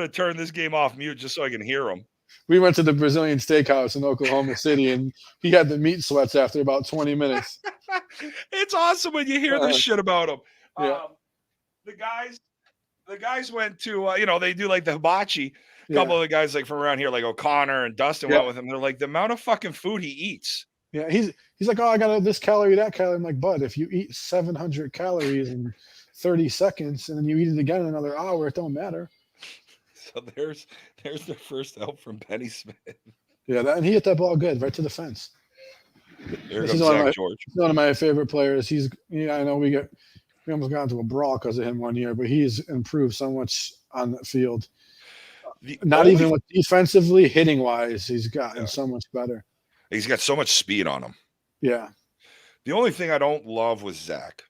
to turn this game off mute just so I can hear him. We went to the Brazilian steakhouse in Oklahoma City, and he had the meat sweats after about 20 minutes. It's awesome when you hear this shit about him. Yeah. The guys went to, they do like the hibachi. A couple of the guys like from around here, like O'Connor and Dustin went with him. They're like, the amount of fucking food he eats. Yeah, he's like, oh, I got this calorie, that calorie. I'm like, bud, if you eat 700 calories in 30 seconds and then you eat it again in another hour, it don't matter. So there's the first out from Penny Smith. Yeah, and he hit that ball good, right to the fence. Here comes Zach George. He's one of my favorite players. I know we almost got into a brawl because of him one year, but he's improved so much on the field. Even with defensively, hitting wise, he's gotten so much better. He's got so much speed on him. Yeah. The only thing I don't love with Zach,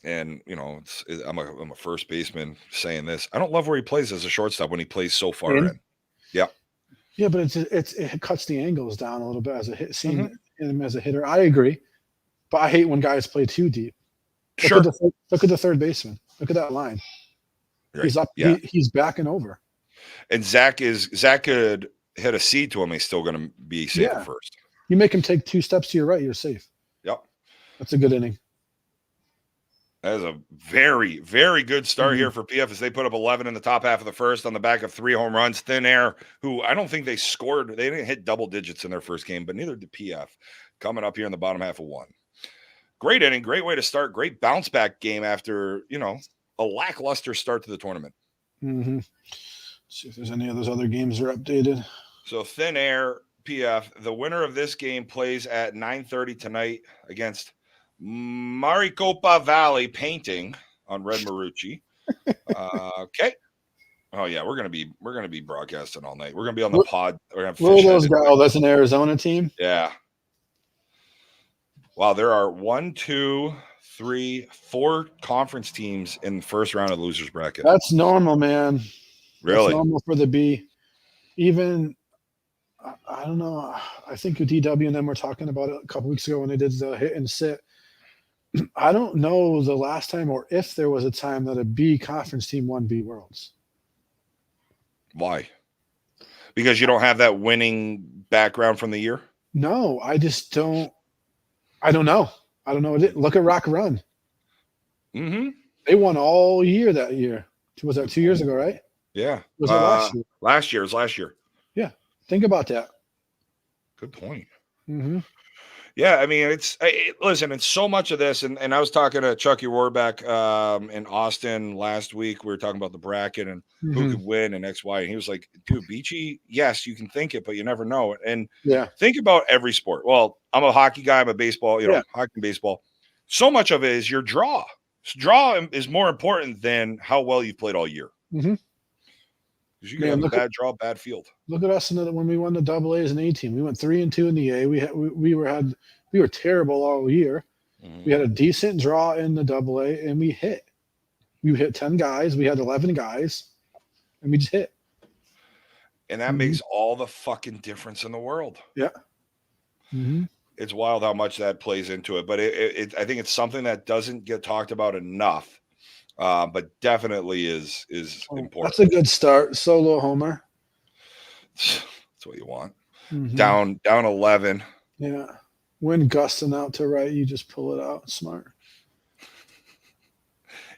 and I'm a first baseman saying this, I don't love where he plays as a shortstop when he plays so far in. Yeah. Yeah, but it cuts the angles down a little bit as a hit, seeing him as a hitter. I agree, but I hate when guys play too deep. Look at the third baseman. Look at that line. Right. He's up. Yeah. He's backing over. And Zach could hit a seed to him. He's still going to be safe at first. You make him take 2 steps to your right, you're safe. Yep. That's a good inning. That is a very, very good start here for PF as they put up 11 in the top half of the first on the back of 3 home runs. Thin Air, who I don't think they scored. They didn't hit double digits in their first game, but neither did PF. Coming up here in the bottom half of 1. Great inning, great way to start. Great bounce back game after, a lackluster start to the tournament. Mm-hmm. See if there's any of those other games that are updated. So Thin Air, PF, the winner of this game plays at 9:30 tonight against Maricopa Valley Painting on Red Marucci. Okay. Oh yeah, we're gonna be broadcasting all night. We're gonna be on the pod. We're gonna have those guys. Oh, that's an Arizona team. Yeah. Wow, there are 1, 2, 3, 4 conference teams in the first round of the losers bracket. That's normal, man. Really? That's normal for the B. Even I don't know. I think DW and them were talking about it a couple weeks ago when they did the hit and sit. I don't know the last time or if there was a time that a B conference team won B Worlds. Why? Because you don't have that winning background from the year? No, I just don't. I don't know. Look at Rock Run. Mm-hmm. They won all year that year. Was that 2 years ago, right? Yeah. Was it last year? Last year. It was last year. Yeah. Think about that. Good point. Mm-hmm. Yeah, I mean, listen, it's so much of this, and I was talking to Chucky Warbeck in Austin last week. We were talking about the bracket and who could win and X, Y, and he was like, dude, Beachy, yes, you can think it, but you never know it. And think about every sport. Well, I'm a hockey guy, I'm a baseball, hockey and baseball. So much of it is your draw. Draw is more important than how well you've played all year. Mm-hmm. Because you can have a bad draw, bad field. Look at us when we won the Double A's and A team. We went 3-2 in the A. We were terrible all year. Mm-hmm. We had a decent draw in the Double A, and we hit. We hit 10 guys. We had 11 guys, and we just hit. And that makes all the fucking difference in the world. Yeah. Mm-hmm. It's wild how much that plays into it, but I think it's something that doesn't get talked about enough, but definitely is important. That's a good start. Solo homer. That's what you want. Mm-hmm. Down 11. Yeah. When gusting out to right, you just pull it out. Smart.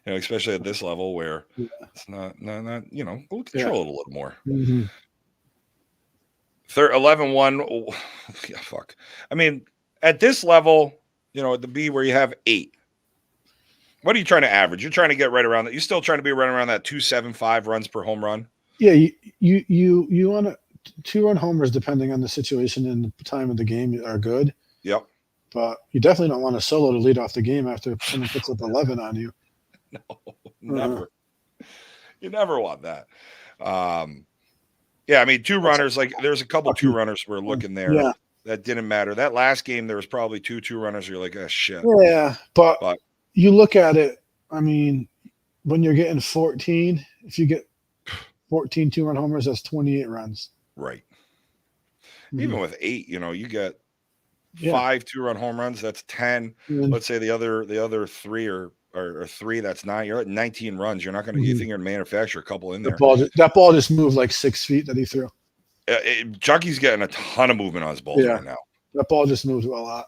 Especially at this level where it's not we'll control it a little more. Mm-hmm. 11-1. Yeah, fuck. I mean, at this level, at the B where you have 8. What are you trying to average? You're trying to get right around that. You're still trying to be right around that 2.75 runs per home run. Yeah, you want to 2-run homers depending on the situation and the time of the game are good. Yep. But you definitely don't want a solo to lead off the game after someone puts up 11 on you. No, never. You never want that. Yeah, I mean, 2 runners, like there's a couple 2 runners we're looking there. Yeah. That didn't matter. That last game, there was probably 2 runners. You're like, oh, shit. Yeah, but you look at it, I mean, when you're getting 14, if you get 14 2-run homers, that's 28 runs. Right. Mm-hmm. Even with 8, you get 5 2-run home runs. That's 10. Mm-hmm. Let's say the other 3 or 3, that's 9. You're at 19 runs. You're not going to. You think you're going to manufacture a couple in there? That ball just moved like 6 feet that he threw. Chucky's getting a ton of movement on his balls right now. That ball just moved a lot.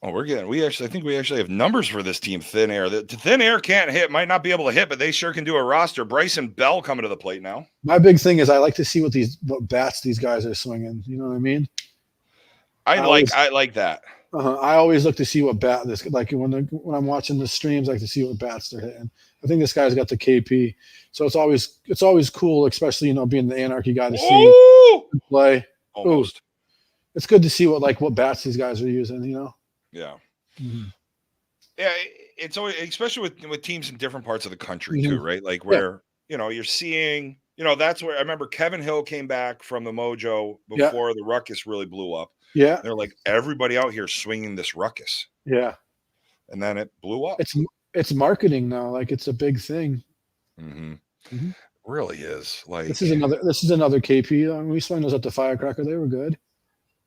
Oh, I think we actually have numbers for this team. Thin Air. The Thin Air can't hit, might not be able to hit, but they sure can do a roster. Bryson Bell coming to the plate now. My big thing is I like to see what bats these guys are swinging. You know what I mean? I like that. I always look to see what bat this, like when I'm watching the streams, I like to see what bats they're hitting. I think this guy's got the KP, so it's always cool, especially being the Anarchy guy to see play. Almost. Ooh. It's good to see what bats these guys are using. Yeah. Mm-hmm. Yeah, it's always, especially with teams in different parts of the country too, right? Like where you're seeing, that's where I remember Kevin Hill came back from the Mojo before the Ruckus really blew up. Yeah, they're like everybody out here swinging this Ruckus. Yeah, and then it blew up. It's marketing now, like it's a big thing. Mm-hmm. Mm-hmm. Really is. Like this is another KP. We swung those at the Firecracker. They were good.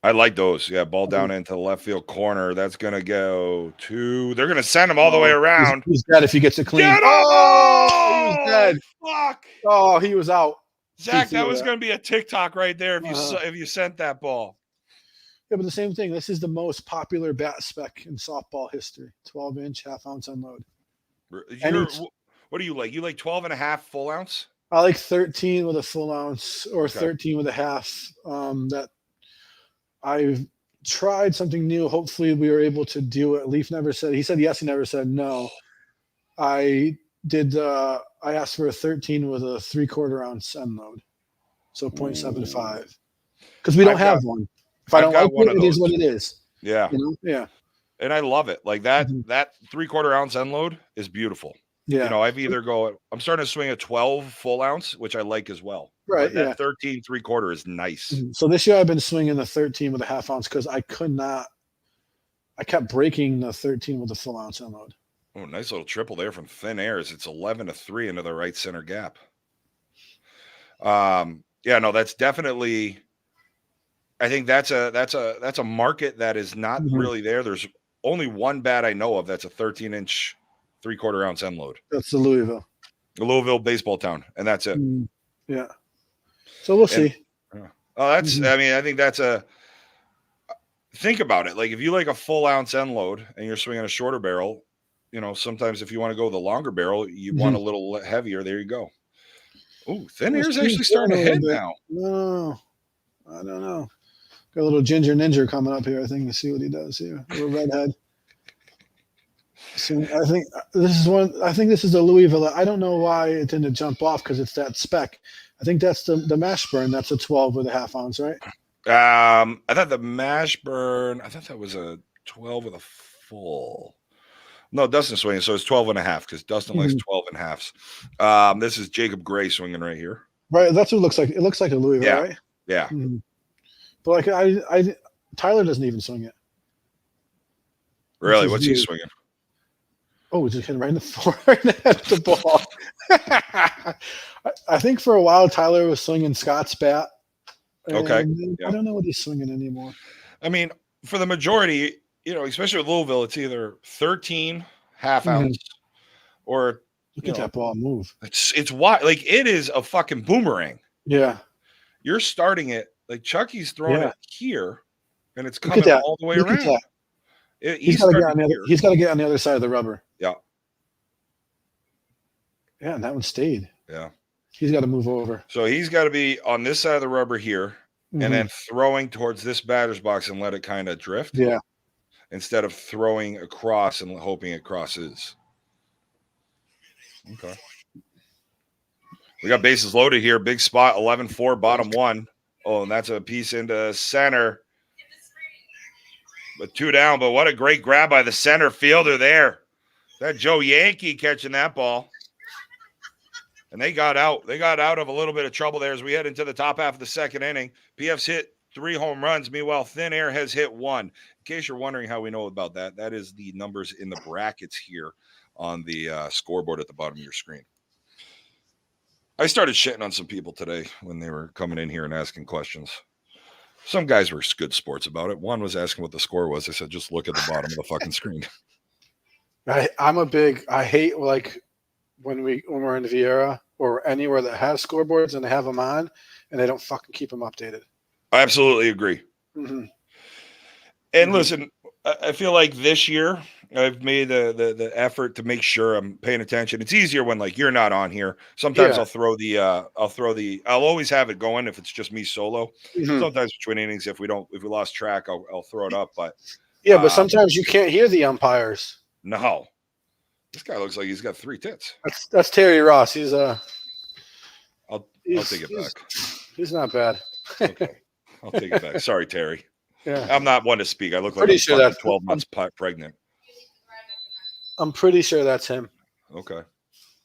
I like those. Yeah, ball down into the left field corner. That's gonna go to. They're gonna send him all the way around. He's dead if he gets it clean. He was dead. Fuck. Oh, he was out. Zach, that was gonna be a TikTok right there if you sent that ball. Yeah, but the same thing. This is the most popular bat spec in softball history. 12-inch, half-ounce unload. What do you like? You like 12.5 full ounce? I like 13 with a full ounce or 13 with a half. That I've tried something new. Hopefully we were able to do it. Leaf never said. He said yes. He never said no. I did. I asked for a 13 with a 3/4 ounce unload, so 0.75. Because we don't have one. If I don't like it, it is what it is. Yeah. Yeah. And I love it. Like that 3/4 ounce unload is beautiful. Yeah. I'm starting to swing a 12 full ounce, which I like as well. Right. That 13 3/4 is nice. Mm-hmm. So this year I've been swinging the 13 with a half ounce because I kept breaking the 13 with a full ounce unload. Oh, nice little triple there from Thin Airs. It's 11-3 into the right center gap. That's definitely. I think that's a market that is not really there. There's only one bat I know of that's a 13-inch 3/4 ounce unload. That's the Louisville baseball town, and that's it. Yeah. So we'll see. I think that's think about it. Like if you like a full ounce end load and you're swinging a shorter barrel, sometimes if you want to go the longer barrel, you want a little heavier. There you go. Oh, thin air is actually starting to hit now. No, I don't know. Got a little ginger ninja coming up here. I think to see what he does here. A little redhead. So I think this is one. I think this is a Louisville. I don't know why it didn't jump off because it's that spec. I think that's the mash burn. That's a 12.5 ounce, right? I thought the mash burn. I thought that was a 12 with a full. No, Dustin swinging, so it's 12.5 because Dustin likes 12.5s. This is Jacob Gray swinging right here. Right, that's what it looks like. It looks like a Louisville, right? Yeah. But like Tyler doesn't even swing it. Really? What's he swinging? Oh, just hit right in the forehead at the ball. I think for a while Tyler was swinging Scott's bat. Okay. I don't know what he's swinging anymore. I mean, for the majority, especially with Louisville, it's either 13 half ounce or look at that ball move. It's wide. Like it is a fucking boomerang. Yeah. You're starting it like Chucky's throwing it here, and it's coming all the way around. He's got to get on the other side of the rubber. Yeah. Yeah, and that one stayed. Yeah. He's got to move over. So he's got to be on this side of the rubber here, and then throwing towards this batter's box and let it kind of drift. Yeah. Instead of throwing across and hoping it crosses. Okay. We got bases loaded here. Big spot, 11-4, bottom one. Oh, and that's a piece into center. But 2 down, but what a great grab by the center fielder there. That Joe Yankee catching that ball. And they got out. They got out of a little bit of trouble there as we head into the top half of the second inning. PF's hit 3 home runs. Meanwhile, Thin Air has hit 1. In case you're wondering how we know about that, that is the numbers in the brackets here on the scoreboard at the bottom of your screen. I started shitting on some people today when they were coming in here and asking questions. Some guys were good sports about it. One was asking what the score was. I said, just look at the bottom of the fucking screen. I hate like when we're in Viera or anywhere that has scoreboards and they have them on and they don't fucking keep them updated. I absolutely agree. And listen, I feel like this year I've made the effort to make sure I'm paying attention. It's easier when like you're not on here. Sometimes I'll always have it going if it's just me solo. Sometimes between innings, if we lost track, I'll throw it up. But but sometimes you can't hear the umpires. No, this guy looks like he's got 3 tits. That's Terry Ross. He's I'll take it back. He's not bad. Okay. I'll take it back. Sorry, Terry. Yeah. I'm not one to speak. I look like pretty sure that's 12 months pregnant. I'm pretty sure that's him. Okay.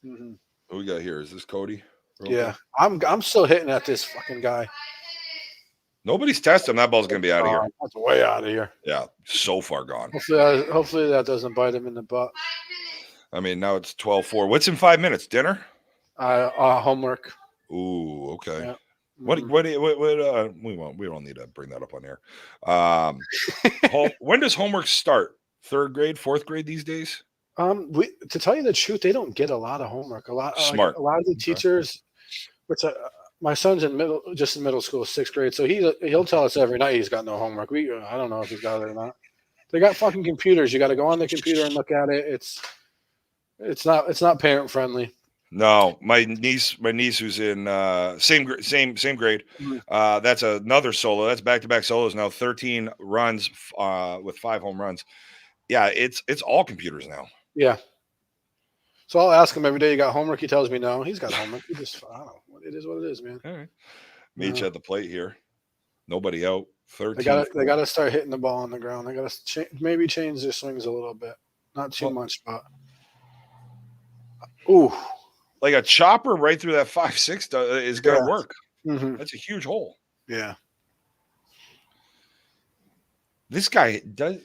What we got here? Is this Cody? Yeah. I'm still hitting at this fucking guy. Nobody's testing. That ball's going to be out of here. That's way out of here. Yeah. So far gone. Hopefully that doesn't bite him in the butt. I mean, now it's 12-4. What's in 5 minutes? Dinner? Homework. Ooh, okay. Yeah. What we don't need to bring that up on air. When does homework start? 3rd grade, 4th grade these days? To tell you the truth, they don't get a lot of homework. A lot of the teachers, which my son's in middle school, 6th grade, so he'll tell us every night he's got no homework. I don't know if he's got it or not. They got fucking computers. You got to go on the computer and look at it. It's not parent friendly. No, my niece who's in same grade. That's another solo. That's back-to-back solos now. 13 runs with 5 home runs. Yeah, it's all computers now. Yeah. So I'll ask him every day. You got homework? He tells me no. He's got homework. I don't know. It is what it is, man. All right. Meet you at the plate here. Nobody out. 13. They got to start hitting the ball on the ground. They got to maybe change their swings a little bit. Not too much, but ooh. Like a chopper right through that 5.6 is going to work. That's a huge hole. Yeah. This guy does.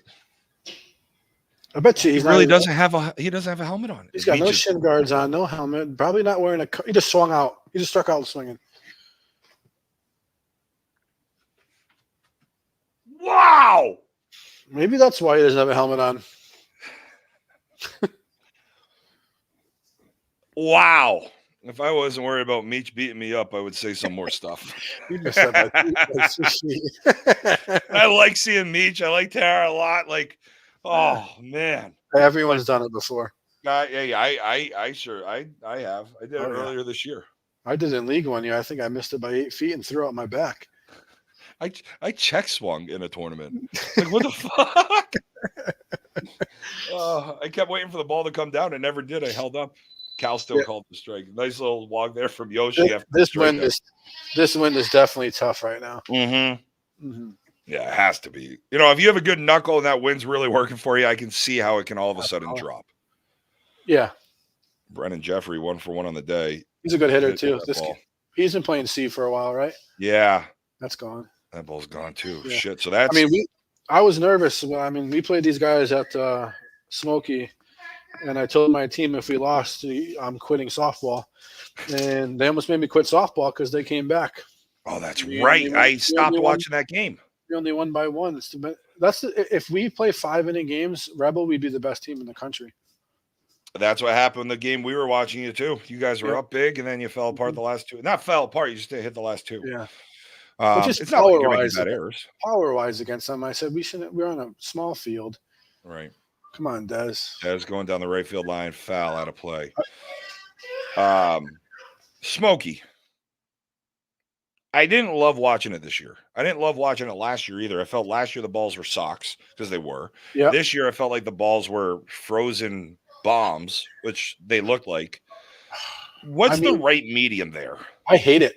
I bet you he doesn't have a helmet on. He's got no shin guards on, no helmet. Probably not wearing he just swung out. He just struck out swinging. Wow. Maybe that's why he doesn't have a helmet on. Wow. If I wasn't worried about Meach beating me up, I would say some more stuff. You missed that by 6 feet. I like seeing Meach. I like Tara a lot. Like, oh man, Everyone's done it before. yeah, I have. I did it earlier this year. I did it in league one year. I think I missed it by 8 feet and threw out my back. I check swung in a tournament. Like, what the fuck? I kept waiting for the ball to come down. It never did. I held up. Cal still called the strike. Nice little walk there from Yoshi. This wind is definitely tough right now. Mm-hmm. Yeah, it has to be. You know, if you have a good knuckle and that wind's really working for you, I can see how it can all of a sudden drop. Yeah. Brennan Jeffrey, 1 for 1 on the day. He's a good hitter too. He's been playing C for a while, right? Yeah. That's gone. That ball's gone too. Yeah. Shit. So that's. I was nervous. We played these guys at Smoky, and I told my team if we lost, I'm quitting softball. And they almost made me quit softball because they came back. Oh, that's right. I stopped watching that game. We only won by 1. If we play 5-inning games, Rebel, we'd be the best team in the country. That's what happened in the game we were watching you too. You guys were up big, and then you fell apart the last 2. Not fell apart. You just didn't hit the last 2. Yeah. It's not like you're making bad errors. Power-wise against them, I said we're on a small field. Right. Come on, Des. Des going down the right field line, foul, out of play. Smokey. I didn't love watching it this year. I didn't love watching it last year either. I felt last year the balls were socks because they were. Yeah. This year I felt like the balls were frozen bombs, which they looked like. What's the right medium there? I hate it.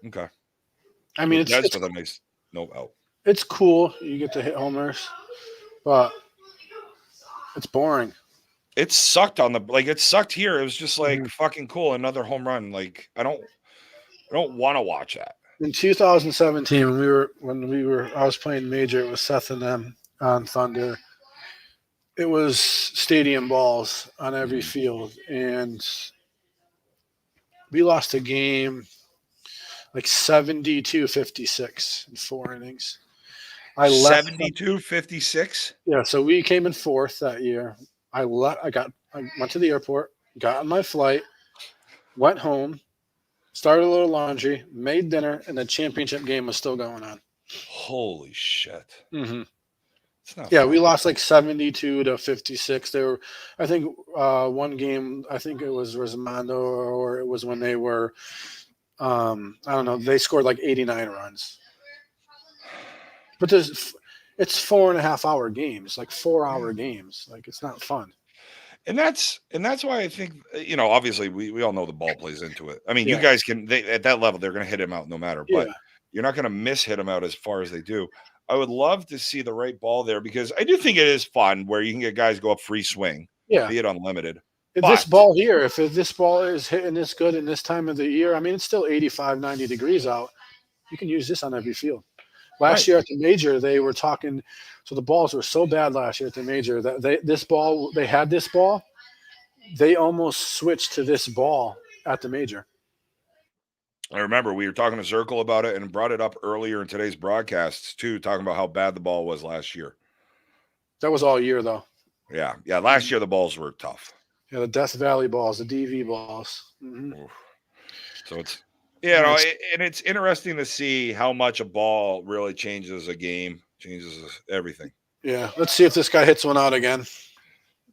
Okay. I mean, it's with a nice no out. It's cool. You get to hit homers, but it's boring. It sucked it sucked here. It was just like fucking cool. Another home run. Like I don't want to watch that. In 2017, I was playing major. It was Seth and them on Thunder. It was stadium balls on every field, and we lost a game like 72-56 in 4 innings. 72-56? Yeah, so we came in 4th that year. I went to the airport, got on my flight, went home, started a little laundry, made dinner, and the championship game was still going on. Holy shit. Mm-hmm. Fun. We lost like 72-56. They were, I think, one game, I think it was Rosamondo, or it was when they were, I don't know, they scored like 89 runs. But it's 4.5-hour games, like 4-hour games. Like, it's not fun. And that's why I think, obviously we all know the ball plays into it. I mean, you guys at that level, they're going to hit him out no matter, but you're not going to miss hit him out as far as they do. I would love to see the right ball there because I do think it is fun where you can get guys go up free swing, be it unlimited. This ball here, if this ball is hitting this good in this time of the year, I mean, it's still 85, 90 degrees out. You can use this on every field. Last year at the major, they were talking. So the balls were so bad last year at the major that they had this ball. They almost switched to this ball at the major. I remember we were talking to Zirkle about it and brought it up earlier in today's broadcasts too, talking about how bad the ball was last year. That was all year though. Yeah. Last year the balls were tough. Yeah, the Death Valley balls, the DV balls. Mm-hmm. So it's and it's interesting to see how much a ball really changes a game, changes everything. Yeah, let's see if this guy hits one out again.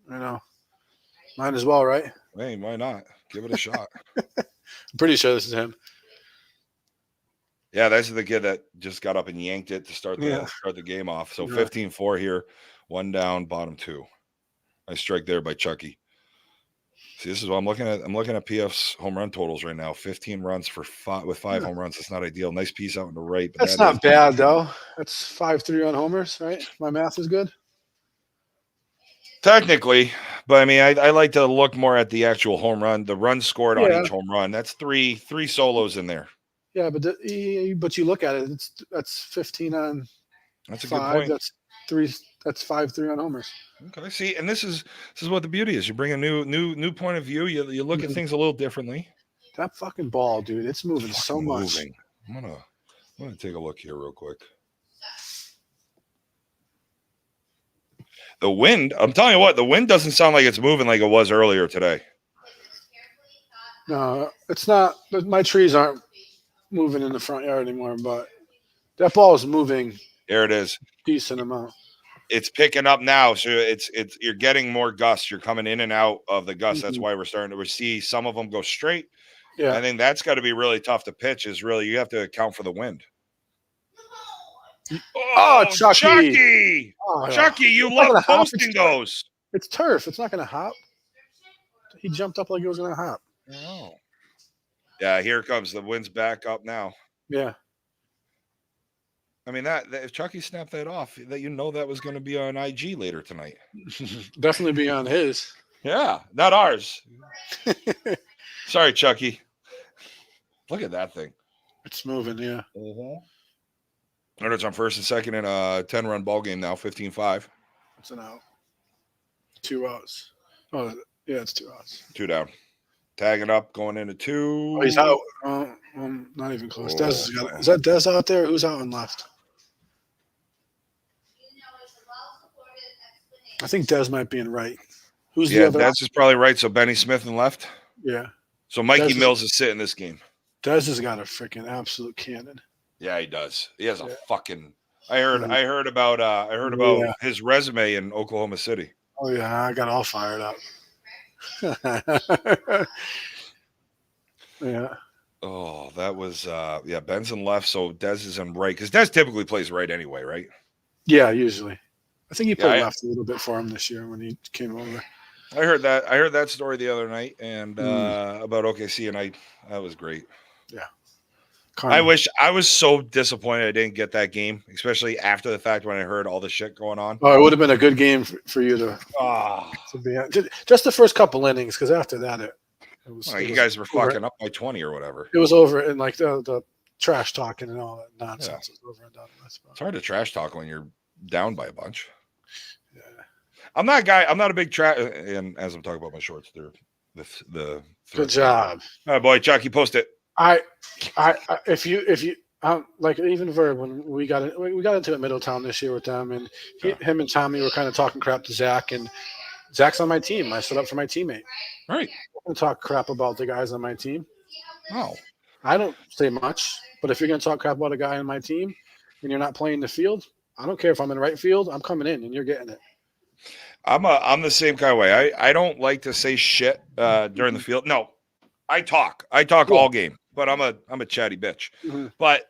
Might as well, right? Hey, why not? Give it a shot. I'm pretty sure this is him. Yeah, that's the kid that just got up and yanked it to start the game off. So 15-4 here, 1 down, bottom 2. Nice strike there by Chucky. See, this is what I'm looking at. I'm looking at PF's home run totals right now. 15 runs with 5 home runs. It's not ideal. Nice piece out on the right. But that's not bad, though. That's 5-3 on homers, right? My math is good. Technically, but I mean, I like to look more at the actual home run, the runs scored on each home run. That's three solos in there. Yeah, but you look at it, that's 15 on. That's a 5, good point. That's 5-3 on homers. Okay, see, and this is what the beauty is. You bring a new point of view. You look at things a little differently. That fucking ball, dude, it's moving so much. I'm gonna take a look here real quick. The wind, I'm telling you what, the wind doesn't sound like it's moving like it was earlier today. No, it's not. My trees aren't moving in the front yard anymore, but that ball is moving There it is. decent amount. It's picking up now, so it's you're getting more gusts. You're coming in and out of the gusts. That's Mhm. why we're starting to see some of them go straight. Yeah. I think that's got to be really tough to pitch. Is really you have to account for the wind. Oh, Oh, Chucky! Chucky! Oh, Chucky, you it's not love gonna hop. posting those. It's turf. It's not gonna hop. He jumped up like he was gonna hop. Oh. Yeah, here comes the wind's back up now. Yeah. I mean that if Chucky snapped that off, that that was going to be on IG later tonight. Definitely beyond his. Yeah, not ours. Sorry, Chucky. Look at that thing. It's moving, yeah. It's on first and second in a 10-run ball game now, 15-5. It's an out. 2 outs. Oh, yeah, it's 2 outs. 2 down. Tagging up, going into 2. Oh, he's out. Not even close. Dez has got it. Is that Dez out there? Who's out and left? I think Dez might be in right. Who's the other? Dez is probably right. So Benny Smith in left. Yeah. So Mikey Mills is sitting this game. Dez has got a freaking absolute cannon. Yeah, he does. He has a fucking. I heard about his resume in Oklahoma City. Oh yeah, I got all fired up. Yeah. Oh, that was Ben's in left, so Dez is in right because Dez typically plays right anyway, right? Yeah, usually. I think he played left a little bit for him this year when he came over. I heard that story the other night and about OKC, and that was great. Yeah. I was so disappointed I didn't get that game, especially after the fact when I heard all the shit going on. Oh, it would have been a good game for you to be at. Just the first couple innings, because after that it was. You guys were fucking up by 20 or whatever. It was over, and like the trash talking and all that nonsense was over and done. It's hard to trash talk when you're down by a bunch. Yeah. I'm not a big trash, and as I'm talking about my shorts, they're the good job. All right, boy, Chucky, post it. If you like even Verb when we got into it Middletown this year with them, and him and Tommy were kind of talking crap to Zach, and Zach's on my team. I stood up for my teammate. Right. I'm gonna talk crap about the guys on my team. No. I don't say much, but if you're gonna talk crap about a guy on my team and you're not playing the field, I don't care if I'm in right field. I'm coming in and you're getting it. I'm the same kind of way. I don't like to say shit during the field. No, I talk all game, but I'm a chatty bitch. Mm-hmm. But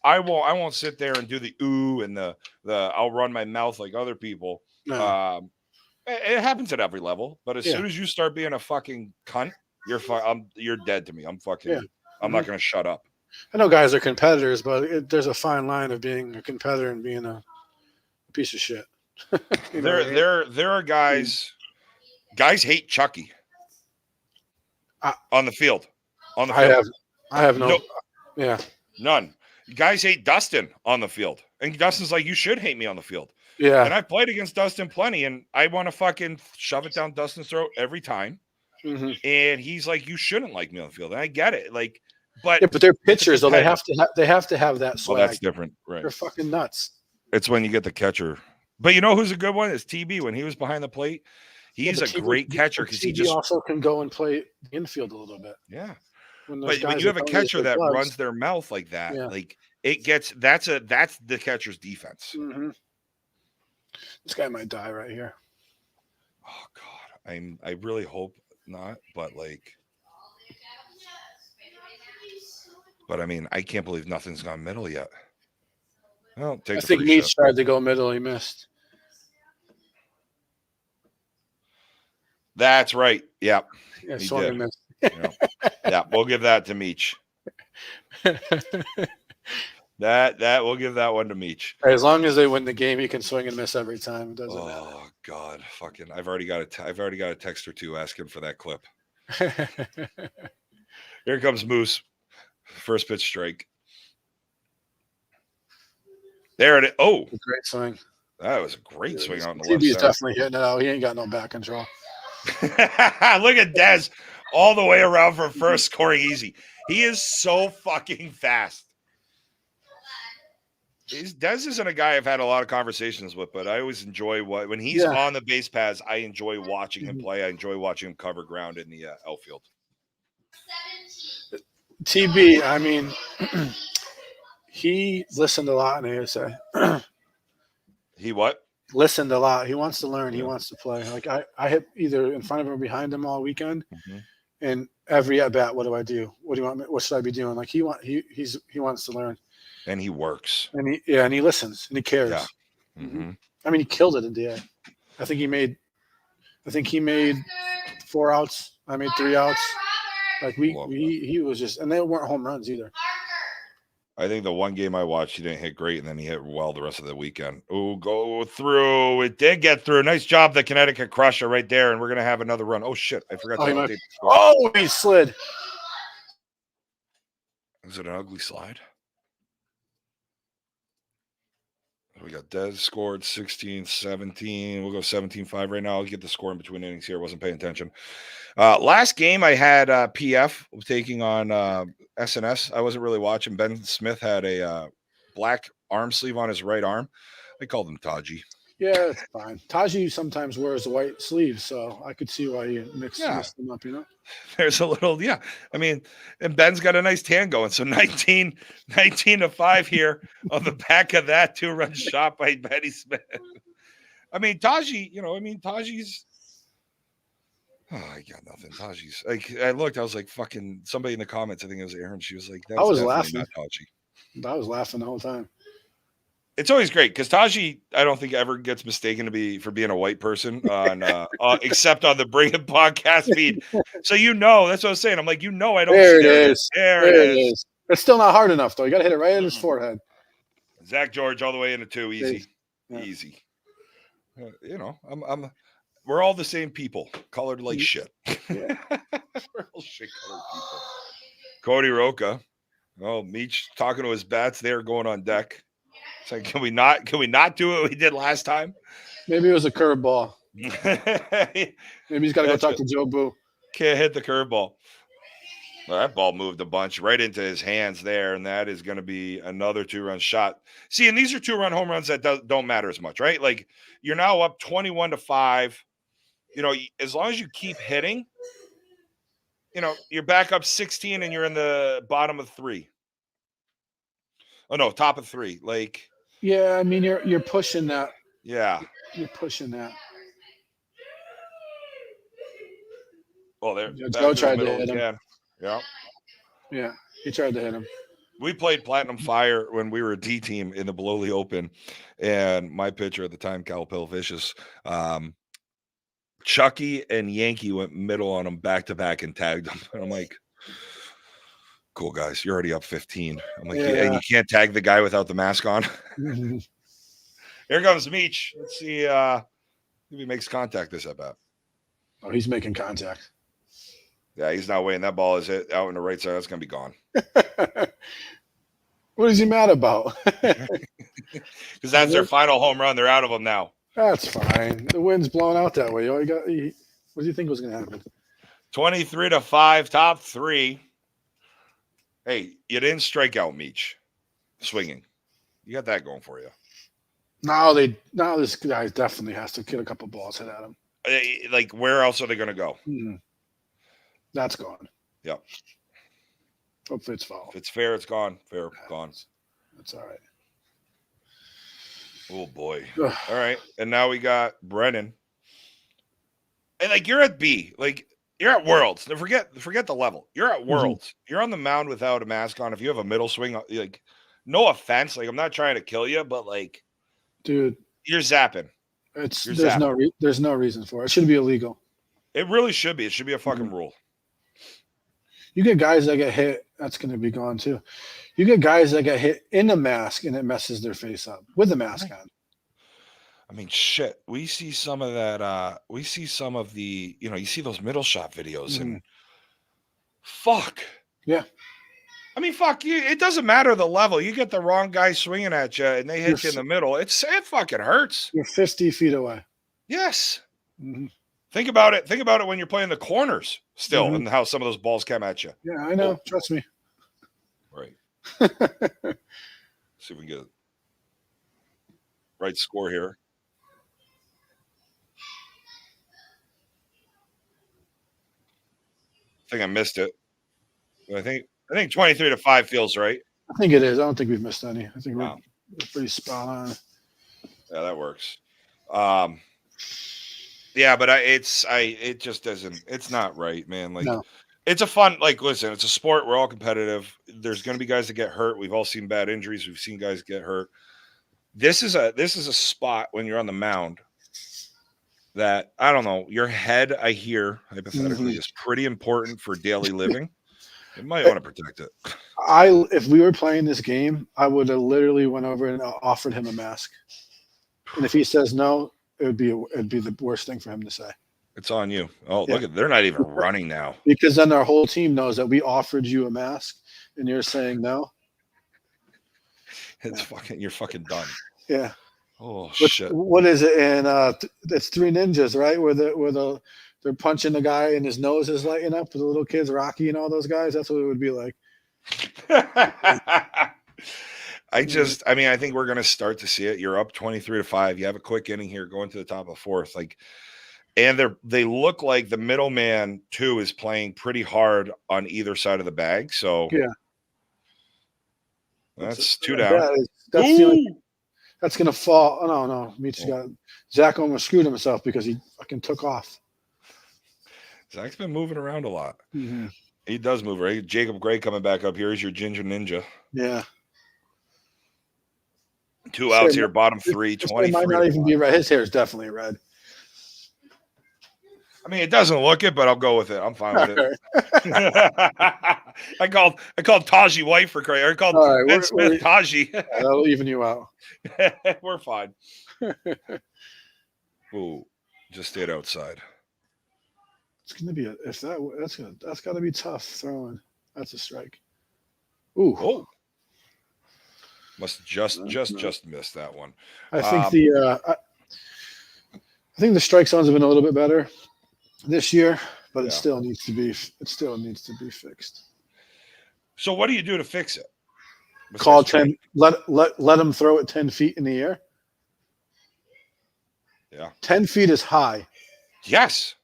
I won't sit there and do the ooh and the I'll run my mouth like other people. No. It happens at every level, but as soon as you start being a fucking cunt, you're dead to me. I'm not going to shut up. I know guys are competitors, but there's a fine line of being a competitor and being a piece of shit. There are guys hate Chucky on the field. I have no. Yeah. None. Guys hate Dustin on the field. And Dustin's like, you should hate me on the field. Yeah. And I've played against Dustin plenty, and I want to fucking shove it down Dustin's throat every time. Mm-hmm. And he's like, you shouldn't like me on the field. And I get it. Like, but they're pitchers, though. They have to have that swag. Well, that's different. Right. They're fucking nuts. It's when you get the catcher. But you know who's a good one? It's TB. When he was behind the plate, he's a great catcher because he just also can go and play the infield a little bit. Yeah. But when you have a catcher that runs their mouth like that, like it gets that's the catcher's defense. Mm-hmm. This guy might die right here. Oh God, I really hope not, but I mean, I can't believe nothing's gone middle yet. Well, I think Meach tried to go middle, he missed. That's right. Yep. Yeah, swung and missed. Yeah, we'll give that to Meach. That we'll give that one to Meach. As long as they win the game, he can swing and miss every time. It doesn't matter. Oh God, fucking! I've already got a text or two asking for that clip. Here comes Moose. First pitch strike. There it is. Oh, great swing. That was a great swing on the left side. TB's definitely hitting it out. He ain't got no back control. Look at Dez all the way around for first, scoring easy. He is so fucking fast. Dez isn't a guy I've had a lot of conversations with, but I always enjoy when he's on the base paths. I enjoy watching him play. I enjoy watching him cover ground in the outfield. TB, I mean, he listened a lot in ASA. He what? Listened a lot. He wants to learn. He Yeah. wants to play. Like I hit either in front of him or behind him all weekend, Mm-hmm. and every at bat, what do I do? What do you want? What should I be doing? Like he wants to learn, And he works. and he listens and he cares. Yeah. Mm-hmm. I mean, he killed it in DA. I think he made 4 outs. I made 3 outs. Like he was just, and they weren't home runs either. I think the one game I watched, he didn't hit great, and then he hit well the rest of the weekend. Oh, go through. It did get through. Nice job, the Connecticut Crusher right there, and we're going to have another run. Oh, shit. I forgot to update the score. Oh, he slid. Is it an ugly slide? We got Dez scored 16-17. We'll go 17-5 right now. I'll get the score in between innings here. I wasn't paying attention. Last game I had PF taking on SNS. I wasn't really watching. Ben Smith had a black arm sleeve on his right arm. I called him Taji. Yeah, it's fine. Taji sometimes wears white sleeves, so I could see why you mixed them up, There's a little, I mean, and Ben's got a nice tan going. So 19-5 here on the back of that 2-run shot by Benny Smith. I mean, Taji's, oh, I got nothing. Taji's, like, I looked, I was like, fucking, somebody in the comments, I think it was Aaron, she was like, I was laughing. I was laughing the whole time. It's always great because Taji, I don't think ever gets mistaken for being a white person on except on the Bring It podcast feed. So that's what I was saying. I'm like, I don't. There it is. There it is. It's still not hard enough though. You got to hit it right in his forehead. Zach George all the way into 2, easy, easy. We're all the same people, colored like shit. Yeah. We're all shit colored people. Cody Roca. Oh, Meech talking to his bats there, going on deck. It's like, can we not do what we did last time? Maybe it was a curveball. Maybe he's got to go talk to Joe Boo. Can't hit the curveball. Well, that ball moved a bunch right into his hands there, and that is going to be another 2-run shot. See, and these are 2-run home runs that don't matter as much, right? Like, you're now up 21-5. As long as you keep hitting, you're back up 16 and you're in the bottom of 3. Oh no, top of 3. Like, yeah, I mean you're pushing that. Yeah, you're pushing that. Well, there. Joe tried to hit him. Yeah. Yeah, he tried to hit him. We played Platinum Fire when we were a D team in the Below Open, and my pitcher at the time, Cal Vicious, Chucky and Yankee went middle on him back to back and tagged him. And I'm like, cool, guys, you're already up 15. I'm like, and you can't tag the guy without the mask on. Here comes Meech. Let's see if he makes contact this at bat. Oh, he's making contact. Yeah, he's not waiting. That ball is hit out in the right side. That's going to be gone. What is he mad about? Because that's their final home run. They're out of them now. That's fine. The wind's blowing out that way. What do you think was going to happen? 23-5, top 3. Hey, you didn't strike out Meech swinging. You got that going for you. Now this guy definitely has to get a couple balls hit at him. Like, where else are they going to go? Mm-hmm. That's gone. Yep. Hopefully it's foul. If it's fair, it's gone. Fair, gone. That's all right. Oh, boy. All right. And now we got Brennan. And, like, you're at B. Like, you're at Worlds. Forget the level. You're at Worlds. Mm-hmm. You're on the mound without a mask on. If you have a middle swing, like, no offense. Like, I'm not trying to kill you, but, like, dude, you're zapping. There's no reason for it. It should be illegal. It really should be. It should be a fucking rule. You get guys that get hit, that's going to be gone too. You get guys that get hit in a mask and it messes their face up with the mask on. I mean, shit. We see some of that. We see some of the, you see those middle shot videos and fuck. Yeah. I mean, fuck you. It doesn't matter the level. You get the wrong guy swinging at you and they hit you in the middle. It fucking hurts. You're 50 feet away. Yes. Mm-hmm. Think about it. Think about it when you're playing the corners still and how some of those balls come at you. Yeah, I know. Trust me. Right. See if we can get the right score here. I think I missed it. I think 23-5 feels right. I think it is. I don't think we've missed any. I think we're Wow. pretty spot on. Yeah, that works. Yeah, but it just doesn't. It's not right, man. Like, No. it's a fun. Like, listen, it's a sport. We're all competitive. There's going to be guys that get hurt. We've all seen bad injuries. We've seen guys get hurt. This is a spot when you're on the mound that, I don't know, your head, I hear hypothetically, is pretty important for daily living. You might want to protect it. If we were playing this game, I would have literally went over and offered him a mask. And if he says no, it'd be the worst thing for him to say. It's on you. Oh, Yeah. look at, they're not even running now. Because then our whole team knows that we offered you a mask and you're saying no. It's fucking, you're fucking done. Yeah. Oh shit. What is it? And it's Three Ninjas, right? Where they're punching the guy and his nose is lighting up with the little kids, Rocky and all those guys. That's what it would be like. I mean, I think we're going to start to see it. You're up 23-5. You have a quick inning here going to the top of the fourth. Like, and they look like the middleman too is playing pretty hard on either side of the bag. So yeah, that's two down. That's going to fall. Oh, no. Meech's got Zach almost screwed himself because he fucking took off. Zach's been moving around a lot. Mm-hmm. He does move, right? Jacob Gray coming back up here. Here's your Ginger Ninja. Yeah. 2 outs here, bottom three, 23. Might not even be red. His hair is definitely red. I mean, it doesn't look it, but I'll go with it. I'm fine with it. I called Taji white for crazy. I called Ben Smith Taji. That'll even you out. We're fine. Ooh, just stayed outside. It's gonna be that's gotta be tough throwing. That's a strike. Ooh. Oh. Must just missed that one. I think I think the strike zones have been a little bit better this year, but it still needs to be fixed. So what do you do to fix it? Call 10. Let them throw it 10 feet in the air. Yeah, 10 feet is high. Yes.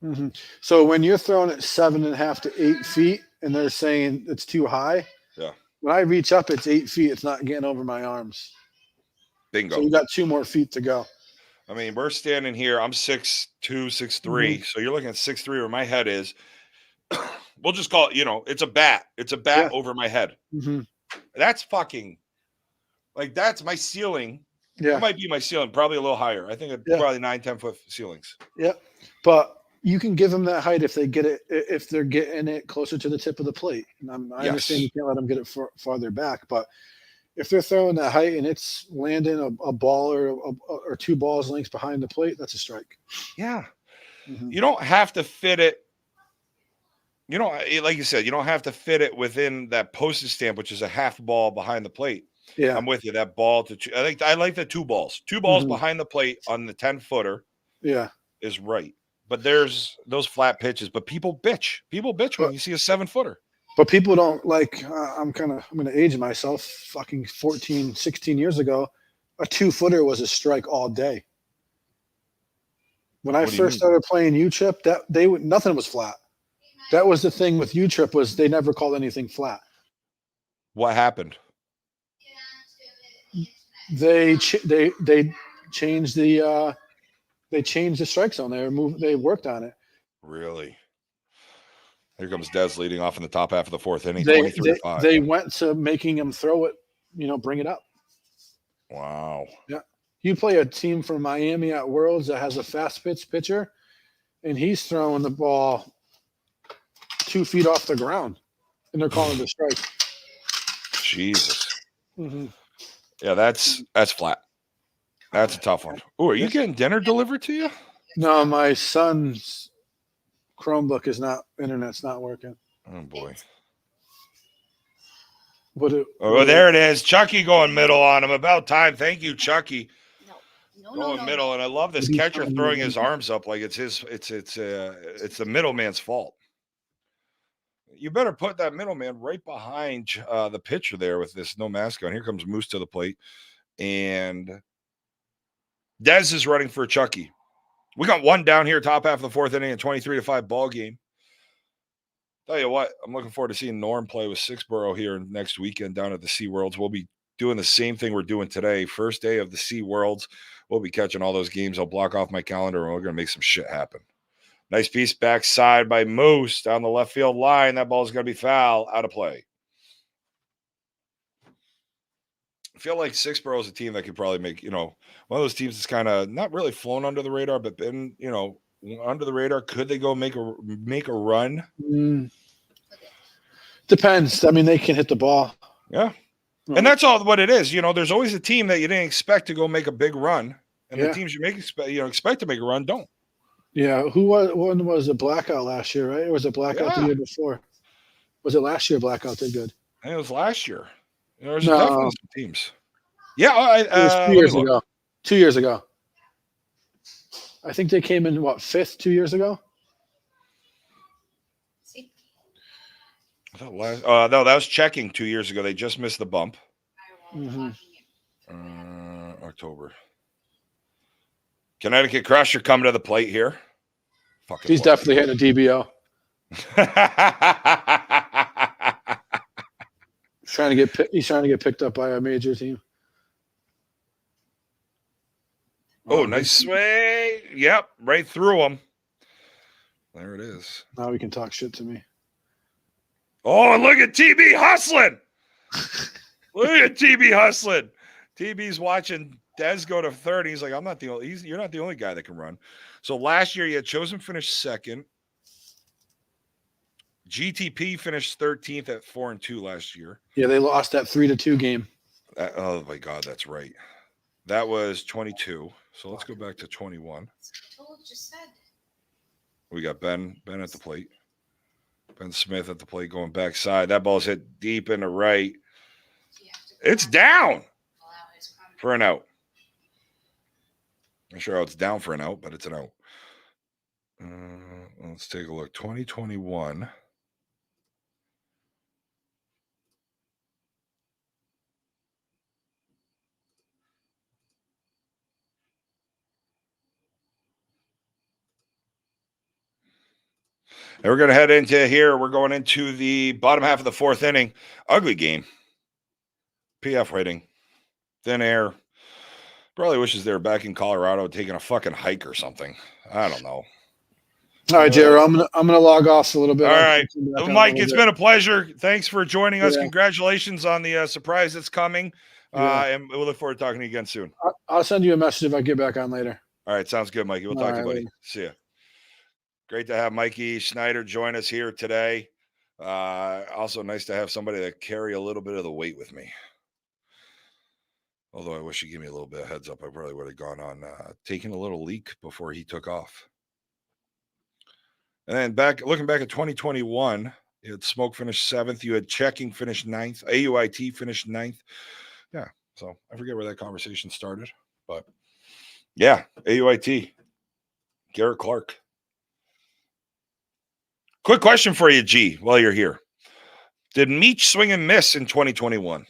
Mm-hmm. So when you're throwing it 7.5 to 8 feet, and they're saying it's too high. Yeah. When I reach up, it's 8 feet. It's not getting over my arms. Bingo. So you got 2 more feet to go. I mean, we're standing here. I'm 6'2", 6'3". Mm-hmm. So you're looking at 6'3" where my head is. We'll just call it, it's a bat. It's a bat over my head. Mm-hmm. That's fucking, like, that's my ceiling. Yeah. That might be my ceiling, probably a little higher. I think it's probably 9-10 foot ceilings. Yeah. But you can give them that height if they're getting it closer to the tip of the plate. And I understand you can't let them get it farther back, but if they're throwing that height and it's landing a ball or 2 balls lengths behind the plate, that's a strike. Yeah. Mm-hmm. You don't have to fit it. Like you said, you don't have to fit it within that postage stamp, which is a half ball behind the plate. Yeah. I'm with you. That ball I like the 2 balls. 2 balls behind the plate on the 10-footer. Yeah. Is right. But there's those flat pitches. But people bitch. When you see a 7-footer. But people don't like, I'm going to age myself. Fucking 14, 16 years ago, a 2-footer was a strike all day. When I first started playing U-Chip, nothing was flat. That was the thing with U-Trip was they never called anything flat. What happened? They changed the strike zone. They worked on it. Really? Here comes Dez leading off in the top half of the 4th inning. They went to making him throw it, bring it up. Wow. Yeah. You play a team from Miami at Worlds that has a fast pitch pitcher, and he's throwing the ball 2 feet off the ground, and they're calling it a strike. Jesus. Mm-hmm. Yeah, that's flat. That's a tough one. Oh, are you getting dinner delivered to you? No, my son's Chromebook internet's not working. Oh boy. There it is. Chucky going middle on him. About time. Thank you, Chucky. Going middle, and I love this catcher throwing his arms up like it's the middleman's fault. You better put that middleman right behind the pitcher there with this no mask on. Here comes Moose to the plate, and Dez is running for Chucky. We got 1 down here, top half of the 4th inning, a 23-5 ball game. Tell you what, I'm looking forward to seeing Norm play with Sixborough here next weekend down at the Sea Worlds. We'll be doing the same thing we're doing today. First day of the Sea Worlds. We'll be catching all those games. I'll block off my calendar and we're going to make some shit happen. Nice piece backside by Moose down the left field line. That ball is going to be foul, out of play. I feel like Sixborough is a team that could probably make, one of those teams that's kind of not really flown under the radar, but been, under the radar. Could they go make a run? Depends. I mean, they can hit the ball. Yeah. And that's all what it is. There's always a team that you didn't expect to go make a big run. And the teams you expect to make a run don't. Yeah. One was a blackout last year, right? Or was it blackout the year before? Was it last year blackout did good? I think it was last year. There's definitely some teams. Yeah. It was 2 years ago. 2 years ago. I think they came in, fifth 2 years ago? No, that was checking 2 years ago. They just missed the bump. October. Connecticut Crusher coming to the plate here. He's definitely hitting a DBO. He's trying to get picked up by a major team. Oh, nice sway. Yep, right through him. There it is. Now he can talk shit to me. Oh, look at TB hustling. Look at TB hustling. TB's watching Dez go to third. He's like, you're not the only guy that can run. So last year you had chosen finished second. GTP finished 13th at 4-2 last year. Yeah, they lost that 3-2 game. Oh my God, that's right. That was 22. So let's go back to 21. We got Ben at the plate. Ben Smith at the plate going backside. That ball's hit deep in the right. It's down for an out. I'm sure how it's down for an out, but it's an out. Let's take a look. 2021. And we're going to head into here. We're going into the bottom half of the fourth inning. Ugly game. PF waiting. Thin air. Probably wishes they were back in Colorado taking a fucking hike or something. I don't know. All right, Jared, I'm gonna log off a little bit. All right, Mike, it's been a pleasure. Thanks for joining us. Yeah. Congratulations on the surprise that's coming. And we look forward to talking to you again soon. I'll send you a message if I get back on later. All right, sounds good, Mikey. We'll talk to you, buddy. Later. See ya. Great to have Mikey Schneider join us here today. Also nice to have somebody that carry a little bit of the weight with me. Although I wish he'd give me a little bit of heads up, I probably would have gone on taking a little leak before he took off. And then looking back at 2021, you had Smoke finished 7th. You had Checking finished 9th. AUIT finished 9th. Yeah, so I forget where that conversation started. But yeah, AUIT. Garrett Clark. Quick question for you, G, while you're here. Did Meach swing and miss in 2021?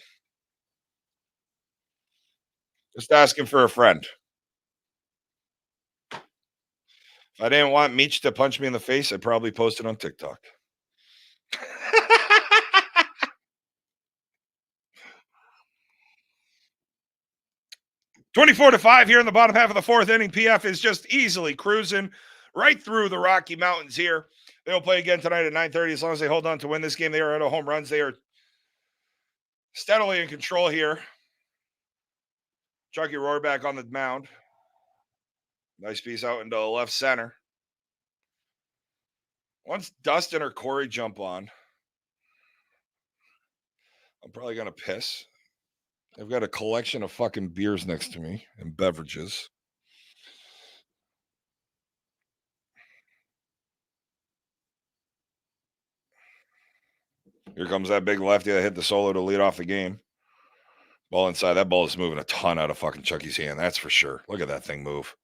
Just asking for a friend. If I didn't want Meach to punch me in the face, I'd probably post it on TikTok. (24-5) here in the bottom half of the fourth inning. PF is just easily cruising right through the Rocky Mountains here. They'll play again tonight at 9:30. As long as they hold on to win this game, they are at home runs. They are steadily in control here. Chucky Rohrback on the mound. Nice piece out into left center. Once Dustin or Corey jump on, I'm probably going to piss. I've got a collection of fucking beers next to me and beverages. Here comes that big lefty that hit the solo to lead off the game. Ball inside. That ball is moving a ton out of fucking Chucky's hand. That's for sure. Look at that thing move.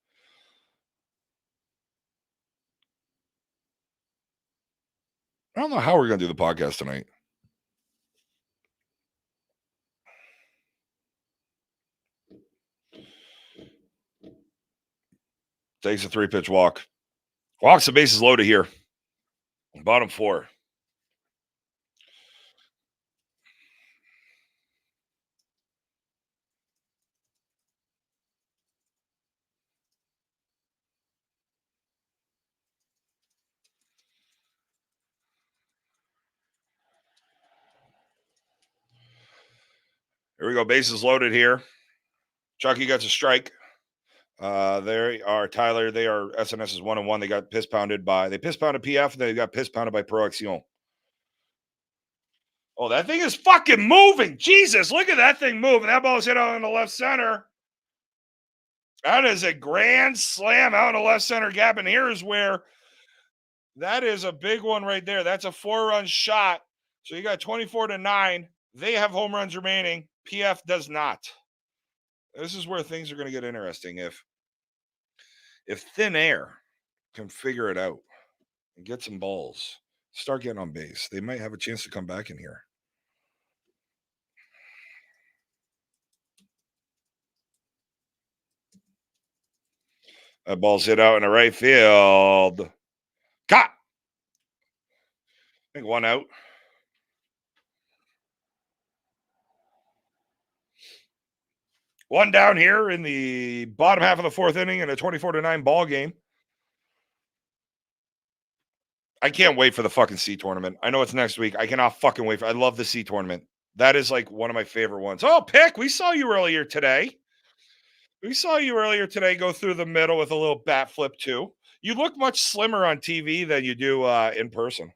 I don't know how we're going to do the podcast tonight. Takes a 3-pitch walk. Walks the bases loaded here. Bottom 4. Here we go. Bases loaded here. Chucky gets a strike. They are Tyler. They are SNS is 1-1. They got piss pounded PF. They got piss pounded by Pro Action. Oh, that thing is fucking moving. Jesus, look at that thing moving. That ball is hit out in the left center. That is a grand slam out in the left center gap. And here's where that is a big one right there. That's a 4-run shot. So you got 24-9. They have home runs remaining. PF does not. This is where things are going to get interesting. If thin air can figure it out and get some balls, start getting on base, they might have a chance to come back in here. That ball's hit out in the right field. Caught. I think 1 out. One down here in the bottom half of the 4th inning in a 24-9 ball game. I can't wait for the fucking C tournament. I know it's next week. I cannot fucking wait. I love the C tournament. That is like one of my favorite ones. Oh, Pick, we saw you earlier today. Go through the middle with a little bat flip too. You look much slimmer on TV than you do in person.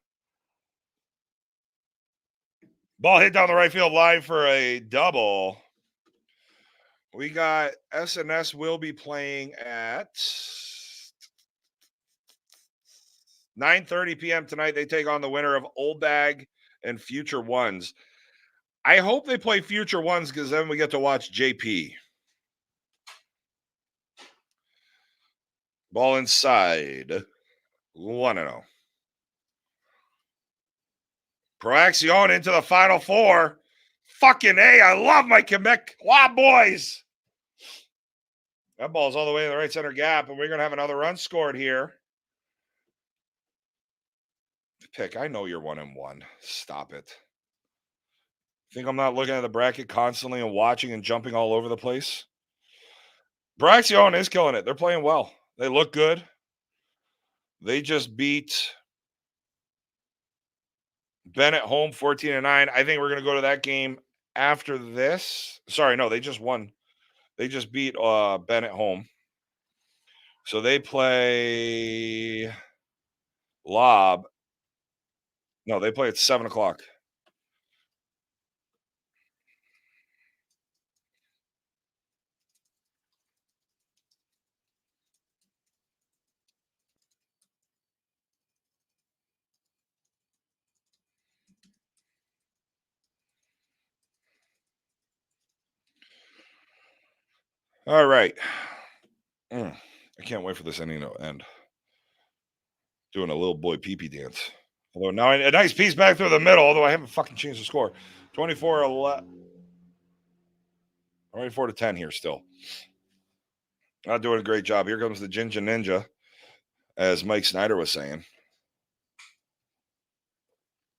Ball hit down the right field line for a double. We got SNS will be playing at 9:30 p.m. tonight. They take on the winner of Old Bag and Future Ones. I hope they play Future Ones because then we get to watch JP. Ball inside. 1-0. Pro Action into the Final Four. Fucking A. I love my Quebec boys. That ball's all the way in the right center gap, and we're going to have another run scored here. Pick, I know you're 1-1. Stop it. Think I'm not looking at the bracket constantly and watching and jumping all over the place? Pro Action is killing it. They're playing well. They look good. They just beat Bennett home 14-9. I think we're going to go to that game after this. Sorry, no, they just won. They just beat Bennett home. So they play Lob. No, they play at 7 o'clock. All right. I can't wait for this inning to end. Doing a little boy pee-pee dance. Although now a nice piece back through the middle, although I haven't fucking changed the score. 24-10 here still. Not doing a great job. Here comes the Ginger Ninja, as Mike Snyder was saying.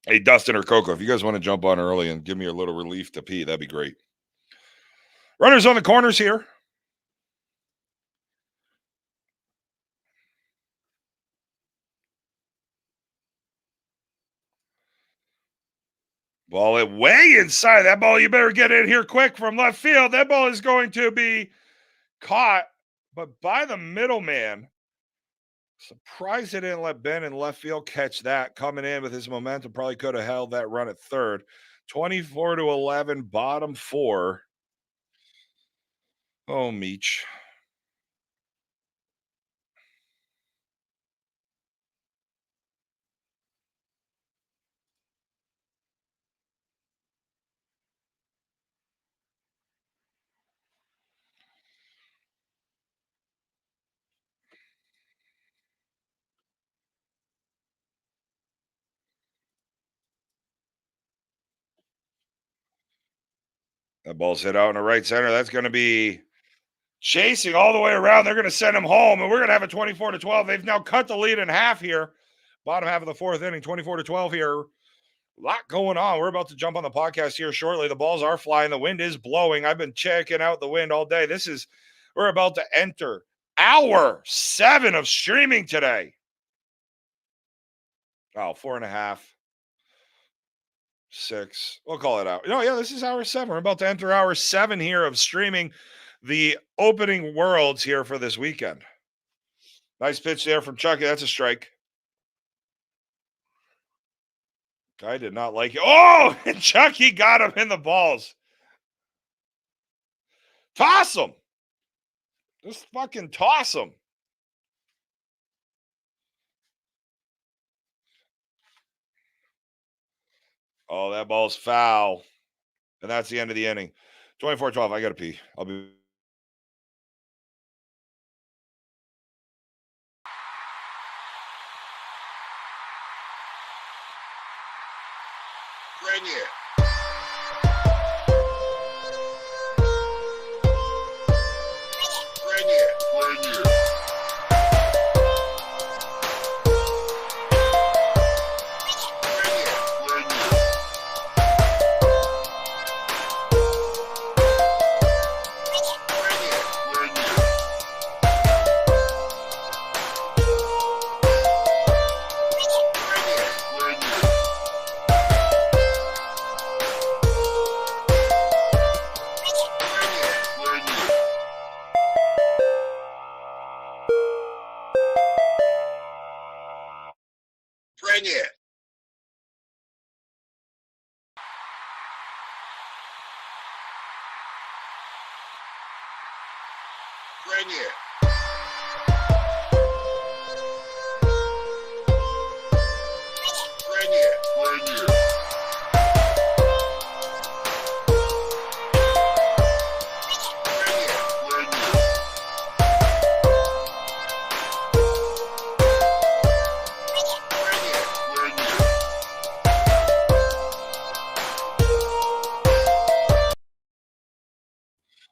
Hey, Dustin or Coco, if you guys want to jump on early and give me a little relief to pee, that'd be great. Runners on the corners here. Ball it way inside. That ball, you better get in here quick from left field. That ball is going to be caught, but by the middleman. Surprised they didn't let Ben in left field catch that. Coming in with his momentum, probably could have held that run at third. 24-11, bottom 4. Oh, Meech. That ball's hit out in the right center. That's going to be chasing all the way around. They're going to send him home, and we're going to have a 24-12. They've now cut the lead in half here. Bottom half of the 4th inning, 24-12 here. A lot going on. We're about to jump on the podcast here shortly. The balls are flying. The wind is blowing. I've been checking out the wind all day. We're about to enter hour 7 of streaming today. Oh, 4.5. 6. We'll call it out. No, yeah, this is hour 7. We're about to enter hour 7 here of streaming the opening worlds here for this weekend. Nice pitch there from Chucky. That's a strike. Guy did not like it. Oh, and Chucky got him in the balls. Toss him. Just fucking toss him. Oh, that ball's foul. And that's the end of the inning. 24-12. I got to pee. I'll be. Bring it. Bring it. Bring it. Bring it. Bring it. Bring it. Bring it.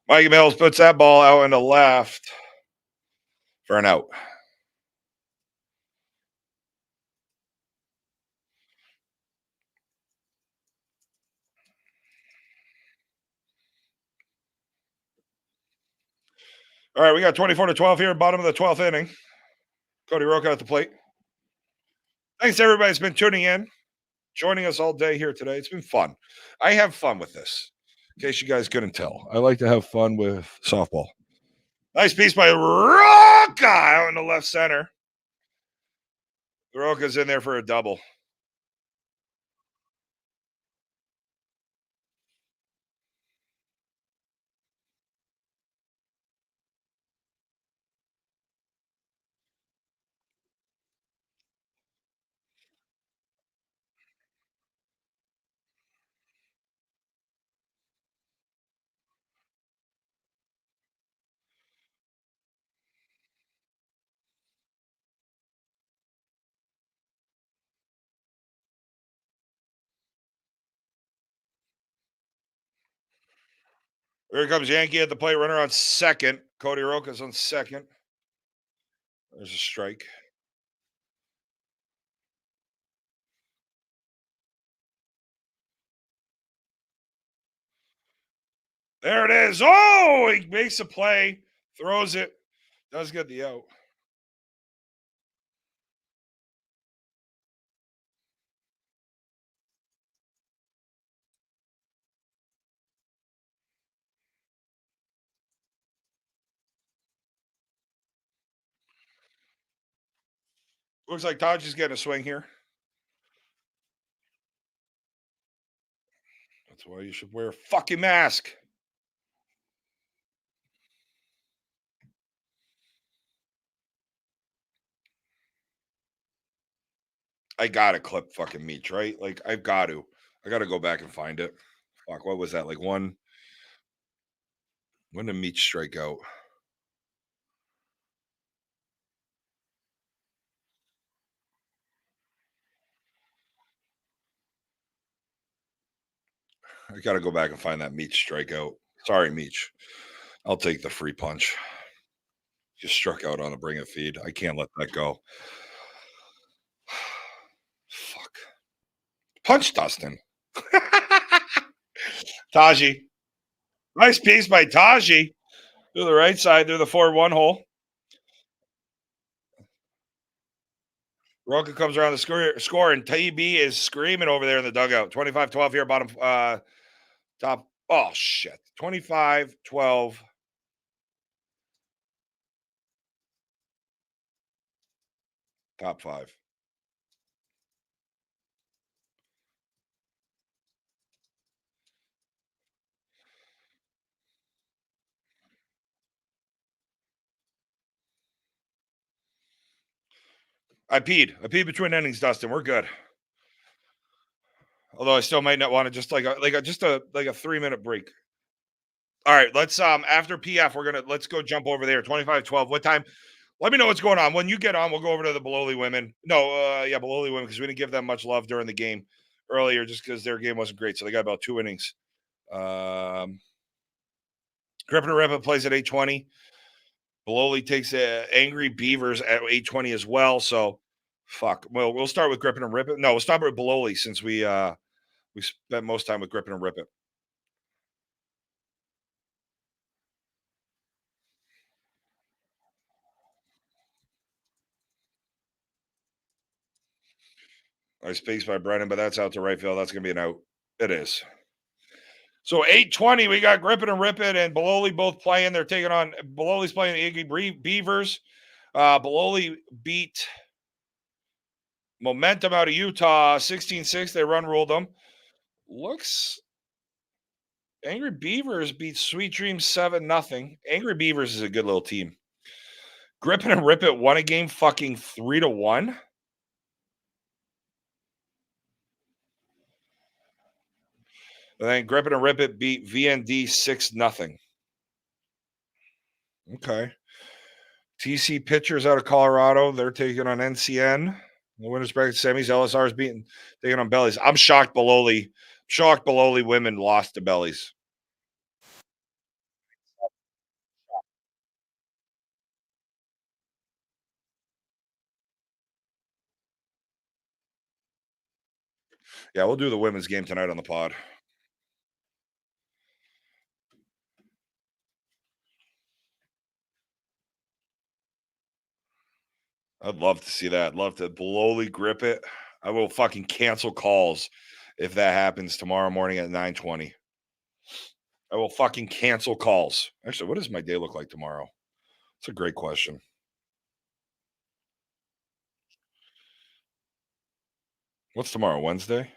Mikey Mills puts that ball out into left for an out. All right, we got 24-12 here, bottom of the 12th inning. Cody Roca at the plate. Thanks to everybody that's been tuning in, joining us all day here today. It's been fun. I have fun with this, in case you guys couldn't tell. I like to have fun with softball. Nice piece by Roca out in the left center. Roca's in there for a double. Here comes Yankee at the plate, runner on second. Cody Roca's on second. There's a strike. There it is. Oh, he makes a play, throws it, does get the out. Looks like Taji's getting a swing here. That's why you should wear a fucking mask. I gotta clip fucking Meach, right? Like I've got to. I gotta go back and find it. Fuck, what was that? Like one. When did Meach strike out? I gotta go back and find that Meach strikeout. Sorry, Meach. I'll take the free punch. Just struck out on a bring it feed. I can't let that go. Fuck. Punch Dustin. Taji. Nice piece by Taji. To the right side, through the 4-1 hole. Roka comes around the score, and TB is screaming over there in the dugout. 25-12 here, bottom top. Oh, shit. 25-12. Top 5. I peed. Between innings, Dustin. We're good. Although I still might not want to just like a 3-minute break. All right, let's after PF, let's go jump over there. 25-12. What time? Let me know what's going on. When you get on, we'll go over to the Beloli women. No, yeah, Beloli women, because we didn't give them much love during the game earlier, just because their game wasn't great. So they got about 2 innings. Griffin Rippa plays at 8:20. Beloli takes Angry Beavers at 8:20 as well. So fuck. Well, we'll start with Griffin and Rippa. No, we'll start with Beloli since we spent most time with Griffin and Rippa. I spaced by Brennan, but that's out to right field. That's gonna be an out. It is. So 8:20, we got Grippin and Rippin and Beloli both playing. They're taking on Beloli's playing the Angry Beavers. Beloli beat Momentum out of Utah 16-6. They run ruled them. Looks Angry Beavers beat Sweet Dreams 7-0. Angry Beavers is a good little team. Grippin and Rippin won a game fucking 3-1. And then Grippin and Rippin beat VND 6-0. Okay. TC Pitchers out of Colorado. They're taking on NCN. The winners bracket semis. LSR is taking on Bellies. I'm shocked Beloli women lost to Bellies. Yeah, we'll do the women's game tonight on the pod. I'd love to see that. I'd love to Beloli grip it. I will fucking cancel calls if that happens tomorrow morning at 9:20. I will fucking cancel calls. Actually, what does my day look like tomorrow? It's a great question. What's tomorrow? Wednesday?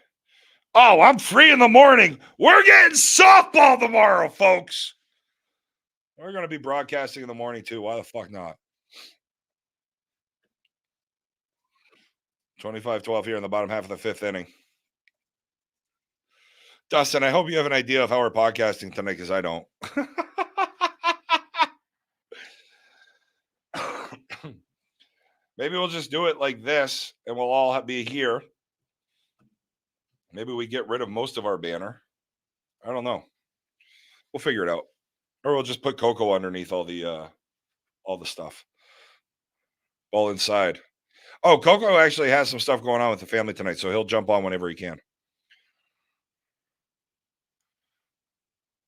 Oh, I'm free in the morning. We're getting softball tomorrow, folks. We're going to be broadcasting in the morning, too. Why the fuck not? 25-12 here in the bottom half of the 5th inning. Dustin, I hope you have an idea of how we're podcasting tonight, because I don't. Maybe we'll just do it like this, and we'll all be here. Maybe we get rid of most of our banner. I don't know. We'll figure it out. Or we'll just put Coco underneath all the stuff. All inside. Oh, Coco actually has some stuff going on with the family tonight, so he'll jump on whenever he can.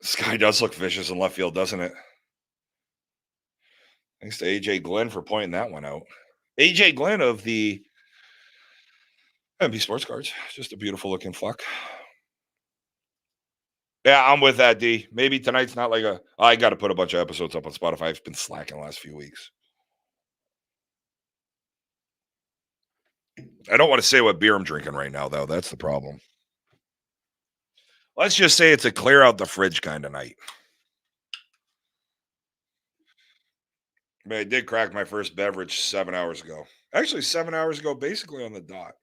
This guy does look vicious in left field, doesn't it? Thanks to AJ Glenn for pointing that one out. AJ Glenn of the MB Sports Cards. Just a beautiful looking fuck. Yeah, I'm with that, D. Maybe tonight's not like I got to put a bunch of episodes up on Spotify. I've been slacking the last few weeks. I don't want to say what beer I'm drinking right now, though. That's the problem. Let's just say it's a clear out the fridge kind of night. I mean, I did crack my first beverage 7 hours ago. Actually, 7 hours ago, basically on the dot.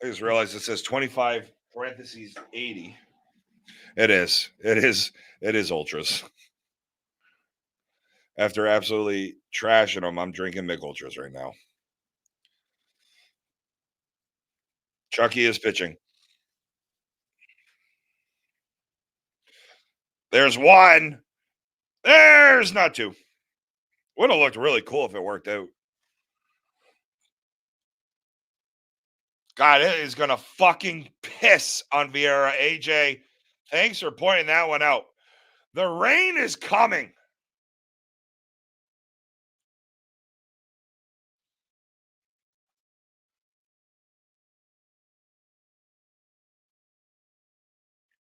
I just realized it says 25 parentheses 80. It is. It is ultras. After absolutely trashing them, I'm drinking Mick Ultras right now. Chucky is pitching. There's one. There's not two. Would have looked really cool if it worked out. God, it is going to fucking piss on Viera. AJ, thanks for pointing that one out. The rain is coming.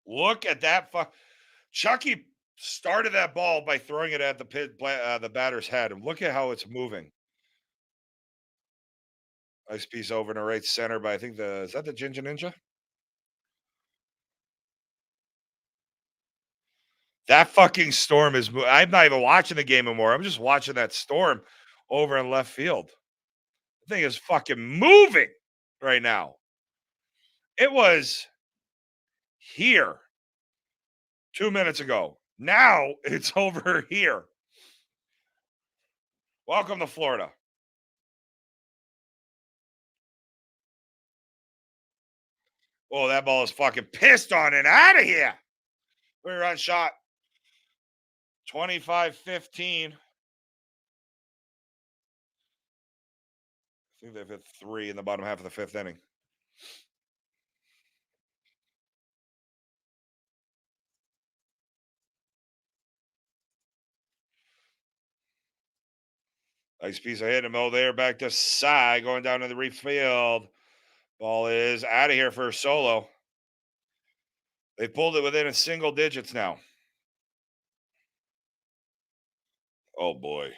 Look at that. Chucky started that ball by throwing it at the batter's head, and look at how it's moving. Nice piece over in the right center, but I think is that the Ginger Ninja? That fucking storm is. I'm not even watching the game anymore. I'm just watching that storm over in left field. The thing is fucking moving right now. It was here 2 minutes ago. Now it's over here. Welcome to Florida. Oh, that ball is fucking pissed on and out of here. We run shot 25-15. I think they've hit 3 in the bottom half of the 5th inning. Nice piece of hit in the middle there. Back to side, going down to the refield. Ball is out of here for a solo. They pulled it within a single digits now. Oh boy.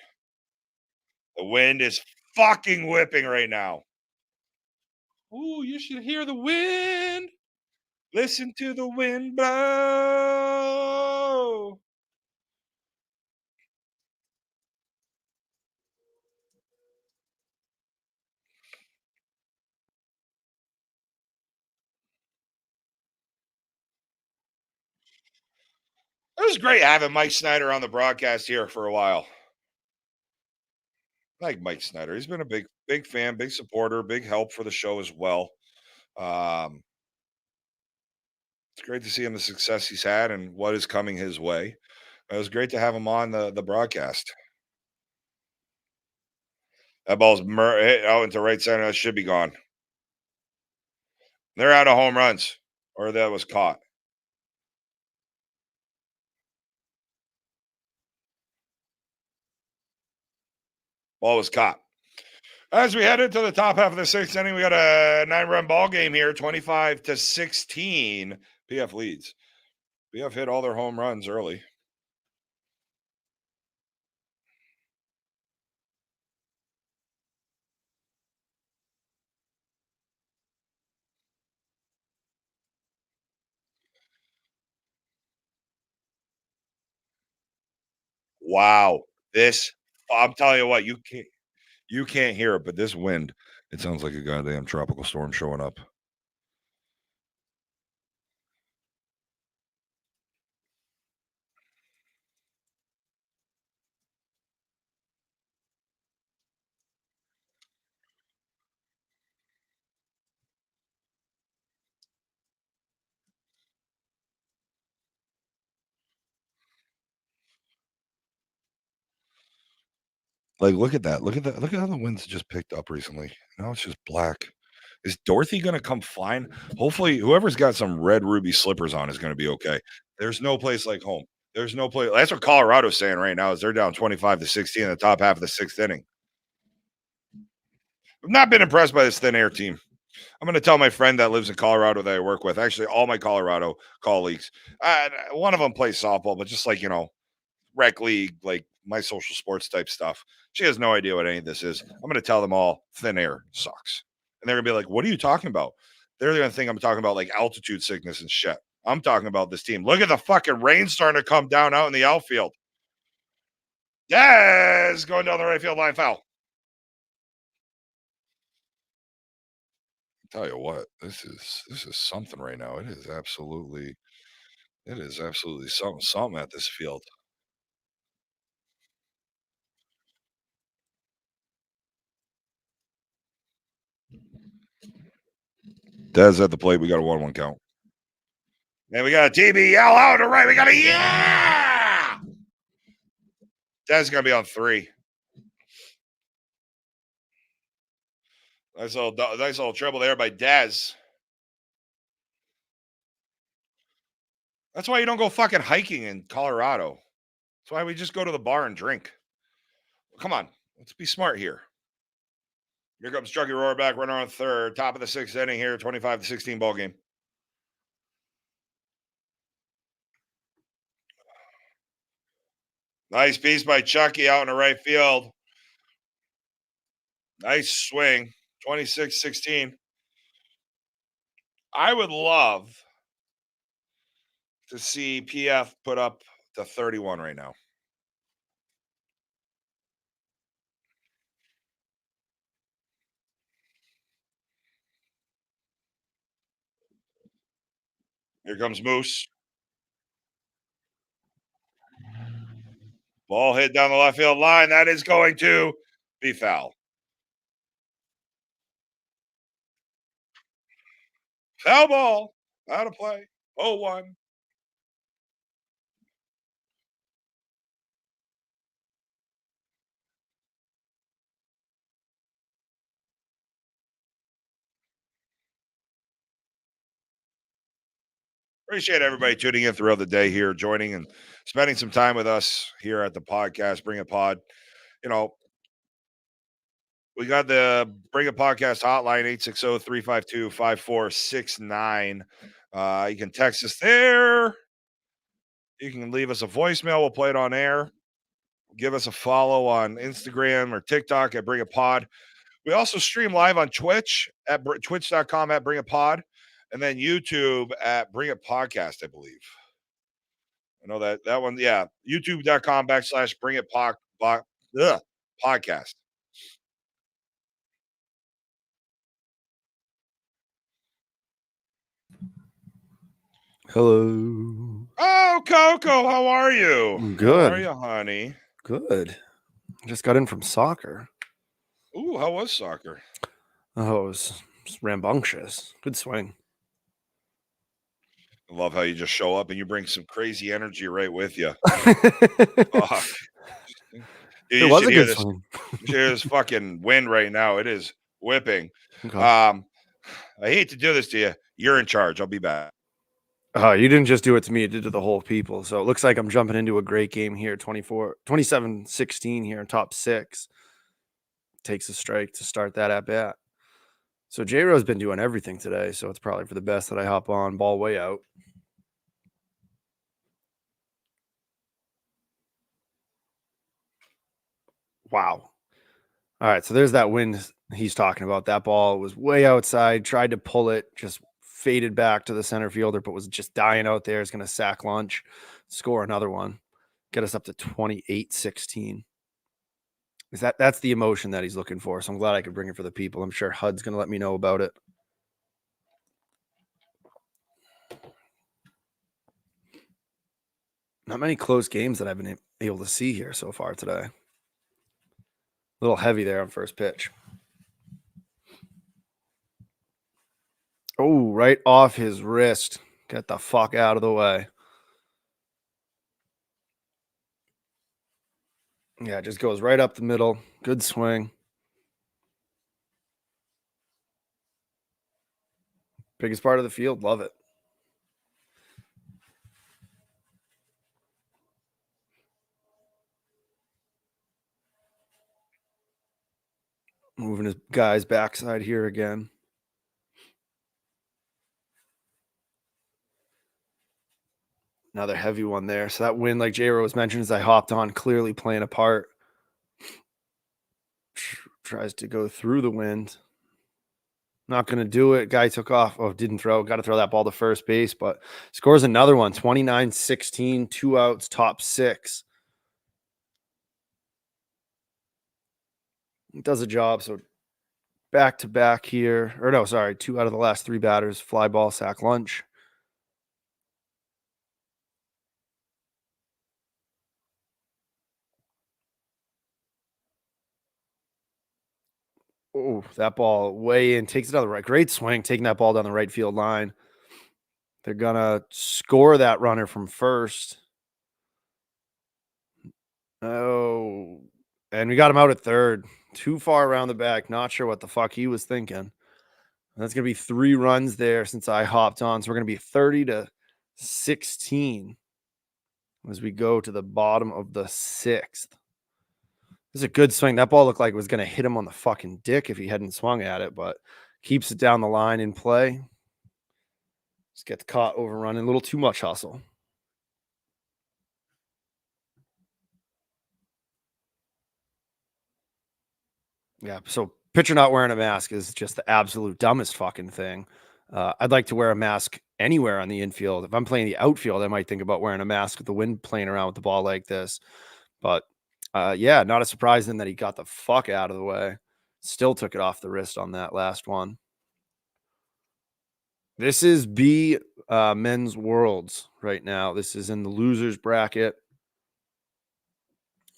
The wind is fucking whipping right now. Ooh, you should hear the wind. Listen to the wind blow. It was great having Mike Snyder on the broadcast here for a while. I like Mike Snyder. He's been a big fan, big supporter, big help for the show as well. Um, it's great to see him the success he's had and what is coming his way. It was great to have him on the broadcast. That ball's hit out into right center. That should be gone. They're out of home runs, or that was caught. Ball was caught. As we head into the top half of the 6th inning, we got a 9-run ball game here, 25-16. PF leads. PF hit all their home runs early. Wow. I'm telling you what, you can't hear it, but this wind, it sounds like a goddamn tropical storm showing up. Like, look at that. Look at that. Look at how the winds just picked up recently. Now it's just black. Is Dorothy gonna come flying? Hopefully, whoever's got some red ruby slippers on is gonna be okay. There's no place like home. There's no place. That's what Colorado's saying right now. Is they're down 25-16 in the top half of the 6th inning. I've not been impressed by this thin air team. I'm going to tell my friend that lives in Colorado that I work with. Actually, all my Colorado colleagues. One of them plays softball, but just like rec league, like my social sports type stuff. She has no idea what any of this is. I'm going to tell them all thin air sucks. And they're going to be like, what are you talking about? They're going to think I'm talking about like altitude sickness and shit. I'm talking about this team. Look at the fucking rain starting to come down out in the outfield. Yes, going down the right field line, foul. Tell you what, this is something right now. It is absolutely something at this field. Dez at the plate. We got a 1-1 count. And we got a TBL out to right. We got a yeah. Dez is gonna be on 3. Nice little triple there by Dez. That's why you don't go fucking hiking in Colorado. That's why we just go to the bar and drink. Come on, let's be smart here. Here comes Chucky Roarback, runner on 3rd, top of the 6th inning here, 25-16 ball game. Nice piece by Chucky out in the right field. Nice swing. 26-16. I would love to see PF put up to 31 right now. Here comes Moose. Ball hit down the left field line. That is going to be foul. Foul ball. Out of play. 0-1. Appreciate everybody tuning in throughout the day here, joining and spending some time with us here at the podcast. Bring a pod. You know, we got the Bring a Podcast hotline 860-352-5469. You can text us there. You can leave us a voicemail. We'll play it on air. Give us a follow on Instagram or TikTok at Bring a Pod. We also stream live on Twitch at twitch.com at Bring a Pod, and then YouTube at Bring a Podcast, I believe. I know that one. Yeah. YouTube.com/Bring It Podcast. Hello. Oh, Coco, how are you? Good. How are you, honey? Good. Just got in from soccer. Ooh, how was soccer? Oh, it was rambunctious. Good swing. I love how you just show up and you bring some crazy energy right with you. Fuck. It You was should a hear good this. swing. Hear this fucking wind right now. It is whipping. Okay. I hate to do this to you. You're in charge. I'll be back. You didn't just do it to me, it did to the whole people. So it looks like I'm jumping into a great game here. 27-16 here in top 6. Takes a strike to start that at bat. So J-Ro's been doing everything today, so it's probably for the best that I hop on, ball way out. Wow. All right, so there's that wind he's talking about. That ball was way outside, tried to pull it, just faded back to the center fielder, but was just dying out there. Is going to sack lunch, score another one, get us up to 28-16. That's the emotion that he's looking for. So I'm glad I could bring it for the people. I'm sure HUD's going to let me know about it. Not many close games that I've been able to see here so far today. A little heavy there on first pitch. Oh, right off his wrist. Get the fuck out of the way. Yeah, it just goes right up the middle. Good swing. Biggest part of the field. Love it. Moving his guy's backside here again. Another heavy one there. So that wind, like J-Ro was mentioned, as I hopped on, clearly playing a part. Tries to go through the wind. Not going to do it. Guy took off. Oh, didn't throw. Got to throw that ball to first base, but scores another one. 29-16, 2 outs, top 6. It does a job. So back to back here. Or no, sorry. 2 out of the last 3 batters. Fly ball, sack lunch. Oh, that ball way in. Takes another right. Great swing. Taking that ball down the right field line. They're going to score that runner from first. Oh, and we got him out at third. Too far around the back. Not sure what the fuck he was thinking. That's going to be 3 runs there since I hopped on. So we're going to be 30-16 as we go to the bottom of the 6th. This is a good swing. That ball looked like it was going to hit him on the fucking dick if he hadn't swung at it, but keeps it down the line in play. Just gets caught overrunning. A little too much hustle. Yeah. So pitcher not wearing a mask is just the absolute dumbest fucking thing. I'd like to wear a mask anywhere on the infield. If I'm playing the outfield, I might think about wearing a mask with the wind playing around with the ball like this. But yeah, not a surprise then that he got the fuck out of the way. Still took it off the wrist on that last one. This is B Men's Worlds right now. This is in the losers bracket.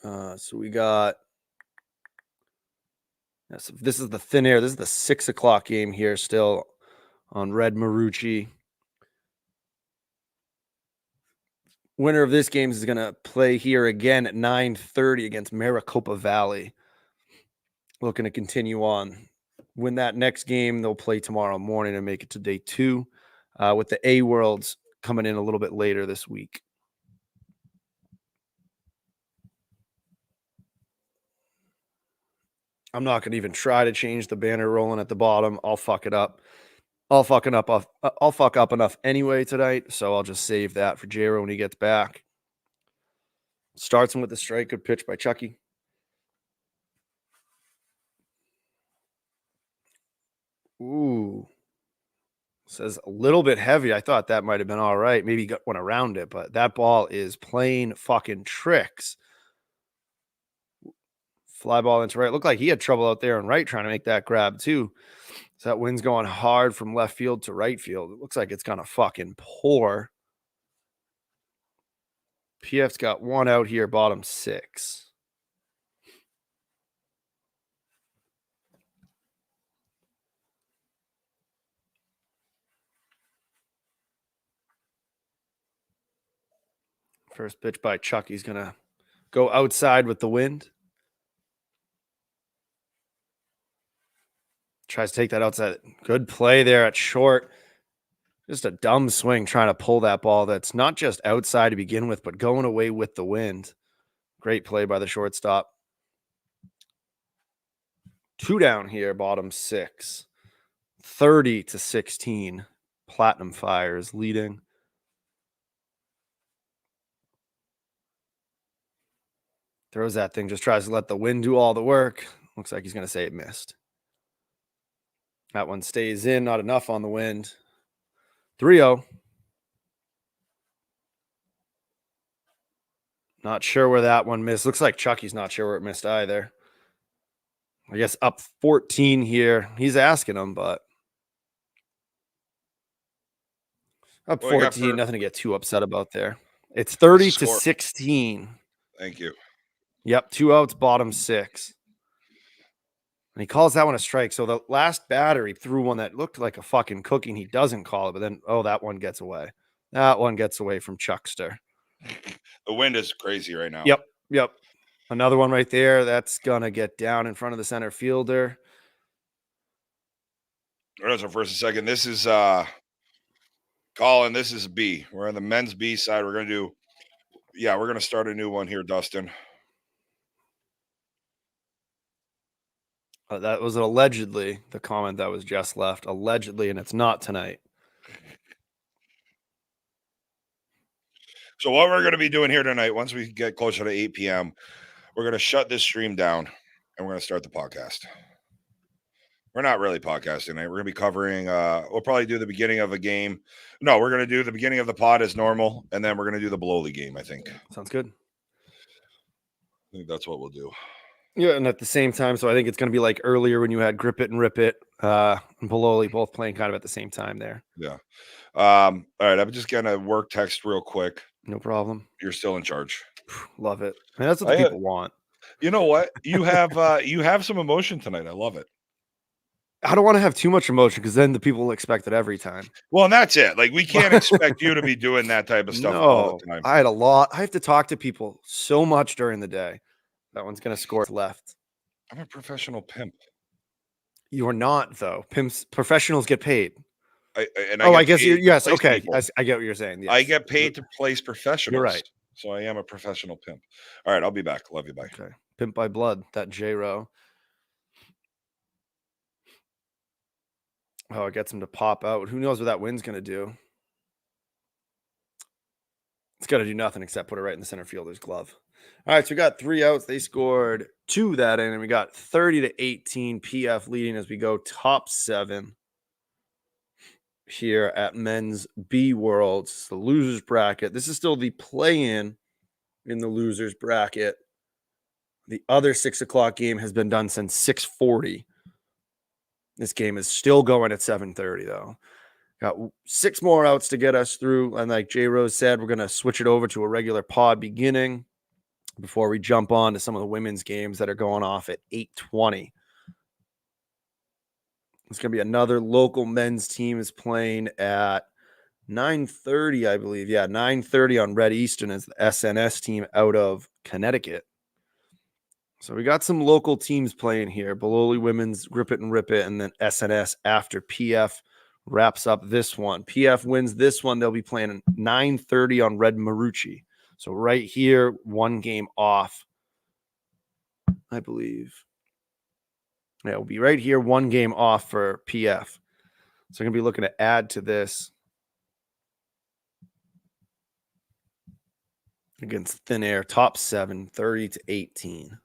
So we got. Yes, this is the thin air. This is the 6 o'clock game here still on Red Marucci. Winner of this game is going to play here again at 9:30 against Maricopa Valley. Looking to continue on. Win that next game, they'll play tomorrow morning and make it to day 2 with the A Worlds coming in a little bit later this week. I'm not going to even try to change the banner rolling at the bottom. I'll fuck it up. I'll fuck up enough anyway tonight, so I'll just save that for J-Ro when he gets back. Starts him with the strike. Good pitch by Chucky. Ooh. Says a little bit heavy. I thought that might have been all right. Maybe he went around it, but that ball is playing fucking tricks. Fly ball into right. Looked like he had trouble out there on right trying to make that grab too. So that wind's going hard from left field to right field. It looks like it's gonna fucking pour. PF's got one out here, bottom 6. First pitch by Chucky's gonna go outside with the wind. Tries to take that outside. Good play there at short. Just a dumb swing trying to pull that ball that's not just outside to begin with, but going away with the wind. Great play by the shortstop. 2 down here, bottom 6. 30-16. Platinum Fire is leading. Throws that thing, just tries to let the wind do all the work. Looks like he's going to say it missed. That one stays in, not enough on the wind. 3-0. Not sure where that one missed. Looks like Chucky's not sure where it missed either. I guess up 14 here. He's asking him, but up 14, nothing to get too upset about there. It's 30-16. Thank you. Yep, 2 outs, bottom 6. And he calls that one a strike. So the last batter, he threw one that looked like a fucking cookie, and he doesn't call it. But then, that one gets away. That one gets away from Chuckster. The wind is crazy right now. Yep. Another one right there. That's going to get down in front of the center fielder. There's our first and second. This is Colin. This is B. We're on the men's B side. We're going to do, we're going to start a new one here, Dustin. That was allegedly the comment that was just left. Allegedly, and it's not tonight. So what we're going to be doing here tonight, once we get closer to 8 p.m., we're going to shut this stream down, and we're going to start the podcast. We're not really podcasting tonight. We're going to be covering, we'll probably do the beginning of a game. No, we're going to do the beginning of the pod as normal, and then we're going to do the below the game, I think. Sounds good. I think that's what we'll do. Yeah, and at the same time, so I think it's going to be like earlier when you had Grip It and Rip It and Paloli both playing kind of at the same time there. Yeah. All right, I'm just going to work text real quick. No problem. You're still in charge. Love it. I mean, that's what the people want. You know what? You have some emotion tonight. I love it. I don't want to have too much emotion because then the people will expect it every time. Well, and that's it. Like, we can't expect you to be doing that type of stuff all the time. I had a lot. I have to talk to people so much during the day. That one's going to score left. I'm a professional pimp. You're not, though. Pimps, professionals get paid. I guess yes. Okay. I get what you're saying. Yes. I get paid to place professionals. You're right. So I am a professional pimp. All right. I'll be back. Love you. Bye. Okay. Pimp by blood. That J-Row. Oh, it gets him to pop out. Who knows what that wind's going to do? It's going to do nothing except put it right in the center fielder's glove. All right, so we got 3 outs. They scored 2 that inning, and we got 30-18 PF leading as we go top 7 here at Men's B Worlds, the losers bracket. This is still the play-in in the losers bracket. The other 6 o'clock game has been done since 6:40. This game is still going at 7:30 though. Got 6 more outs to get us through, and like J Rose said, we're gonna switch it over to a regular pod beginning before we jump on to some of the women's games that are going off at 8:20. It's going to be another local men's team is playing at 9:30, I believe. Yeah, 9:30 on Red Eastern is the SNS team out of Connecticut. So we got some local teams playing here. Bololi Women's, Grip It and Rip It, and then SNS after PF wraps up this one. PF wins this one. They'll be playing at 9:30 on Red Marucci. So right here, 1 game off, I believe. Yeah, we'll be right here, 1 game off for PF. So I'm going to be looking to add to this against Thin Air, top 7, 30-18.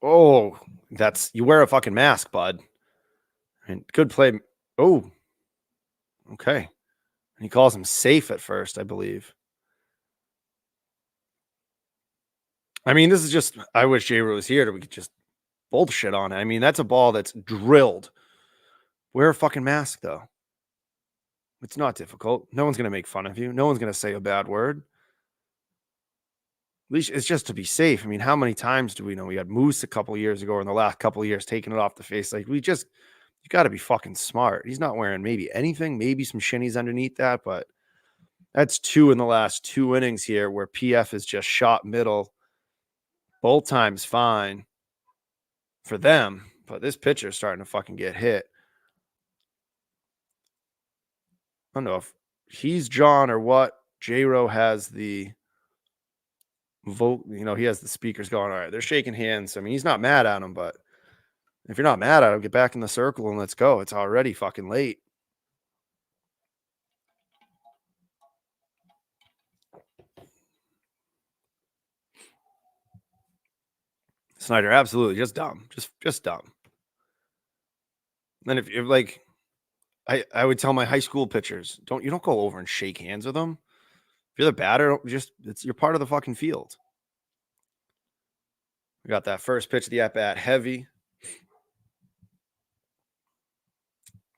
Oh, you wear a fucking mask, bud. And good play. Oh, okay. And he calls him safe at first, I believe. I mean, this is just, I wish J-Ro was here to we could just bullshit on it. I mean, that's a ball that's drilled. Wear a fucking mask, though. It's not difficult. No one's going to make fun of you. No one's going to say a bad word. At least it's just to be safe. I mean, how many times do we know? We had Moose a couple years ago, or in the last couple of years, taking it off the face. Like, you got to be fucking smart. He's not wearing maybe anything, maybe some shinnies underneath that, but that's 2 in the last 2 innings here where PF is just shot middle. Both times fine for them, but this pitcher is starting to fucking get hit. I don't know if he's John or what. J-Ro has the vote, he has the speakers going. All right, they're shaking hands. I mean, he's not mad at him, but if you're not mad at him, get back in the circle and let's go. It's already fucking late. Snyder, absolutely just dumb. Just dumb. And if you're like, I would tell my high school pitchers, you don't go over and shake hands with them. If you're the batter, you're part of the fucking field. We got that first pitch of the at-bat heavy.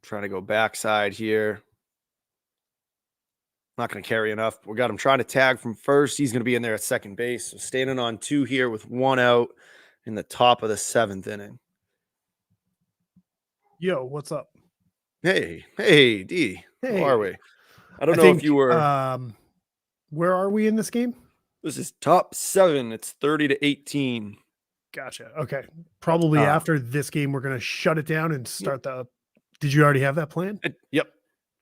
Trying to go backside here. Not going to carry enough. We got him trying to tag from first. He's going to be in there at second base. So standing on 2 here with 1 out in the top of the 7th inning. Yo, what's up? Hey, D. Hey. How are we? I don't know if you were. Where are we in this game? This is top 7. It's 30-18. Gotcha. Okay. Probably after this game, we're going to shut it down and start the. Did you already have that plan? Yep.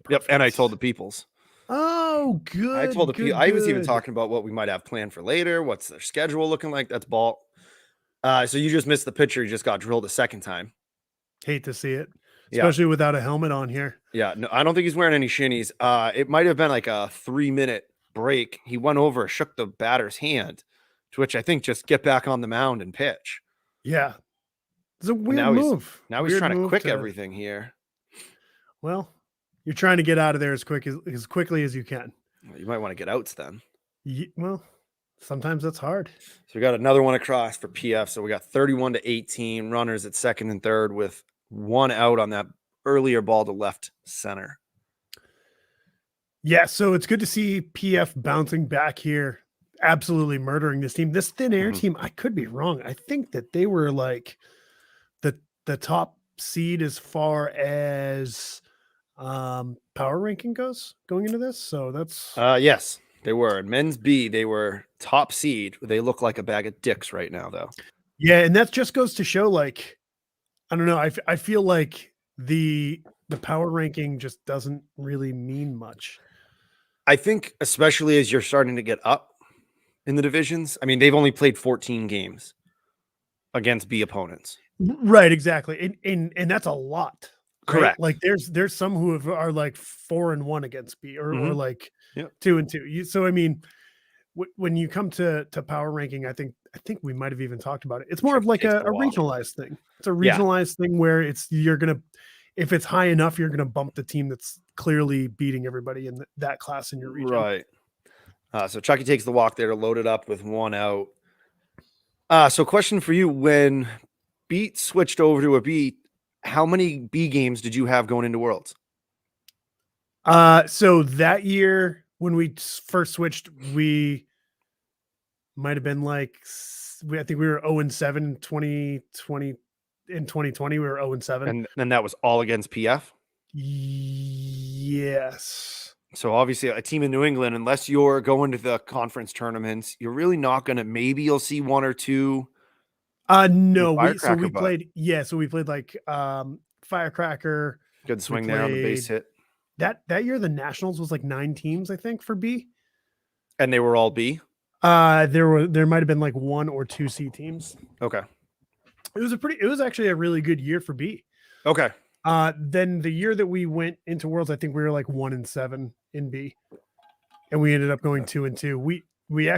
Perfect. Yep. And I told the peoples. Oh, good. I told the people. I was even talking about what we might have planned for later. What's their schedule looking like? That's ball. So you just missed the pitcher. You just got drilled a second time. Hate to see it, especially without a helmet on here. Yeah. No, I don't think he's wearing any shinnies. It might have been like a 3-minute break. He went over, shook the batter's hand, to which I think just get back on the mound and pitch. Yeah. It's a weird move. Now he's trying to quick everything here. Well, you're trying to get out of there as quickly as you can. You might want to get outs then. Well, sometimes that's hard. So we got another one across for PF. So we got 31-18 runners at second and third with 1 out on that earlier ball to left center. Yeah, so it's good to see PF bouncing back here, absolutely murdering this team. This Thin Air team, I could be wrong. I think that they were like the top seed as far as power ranking goes going into this. So that's yes, they were. In men's B, they were top seed. They look like a bag of dicks right now, though. Yeah, and that just goes to show, like, I don't know. I feel like the power ranking just doesn't really mean much. I think, especially as you're starting to get up in the divisions. I mean, they've only played 14 games against B opponents. Right, exactly. And that's a lot. Correct. Like there's some who are like 4-1 against B or Mhm. like Yep. 2-2. So I mean, when you come to power ranking, I think we might have even talked about it. It's more of like Takes a a walk. regionalized thing. It's a Yeah. regionalized thing where you're gonna, if it's high enough, you're gonna bump the team that's clearly beating everybody in that class in your region. Right. So Chucky takes the walk there to load it up with 1 out. So question for you: when Beat switched over to a B, how many B games did you have going into Worlds? So that year when we first switched, we might have been like I think we were 0-7 in 2020. In 2020, we were 0-7. And then that was all against PF. Yes. So obviously, a team in New England, unless you're going to the conference tournaments, you're really not going to. Maybe you'll see 1 or 2. No, we Firecracker, but played. Yeah, so we played like Firecracker. good swing there on the base hit, That year the Nationals was like 9 teams, I think, for B. and they were all B. There might have been like 1 or 2 C teams. Okay. It was actually a really good year for B. Okay. Then the year that we went into Worlds, I think we were like 1-7 in B, and we ended up going 2-2. We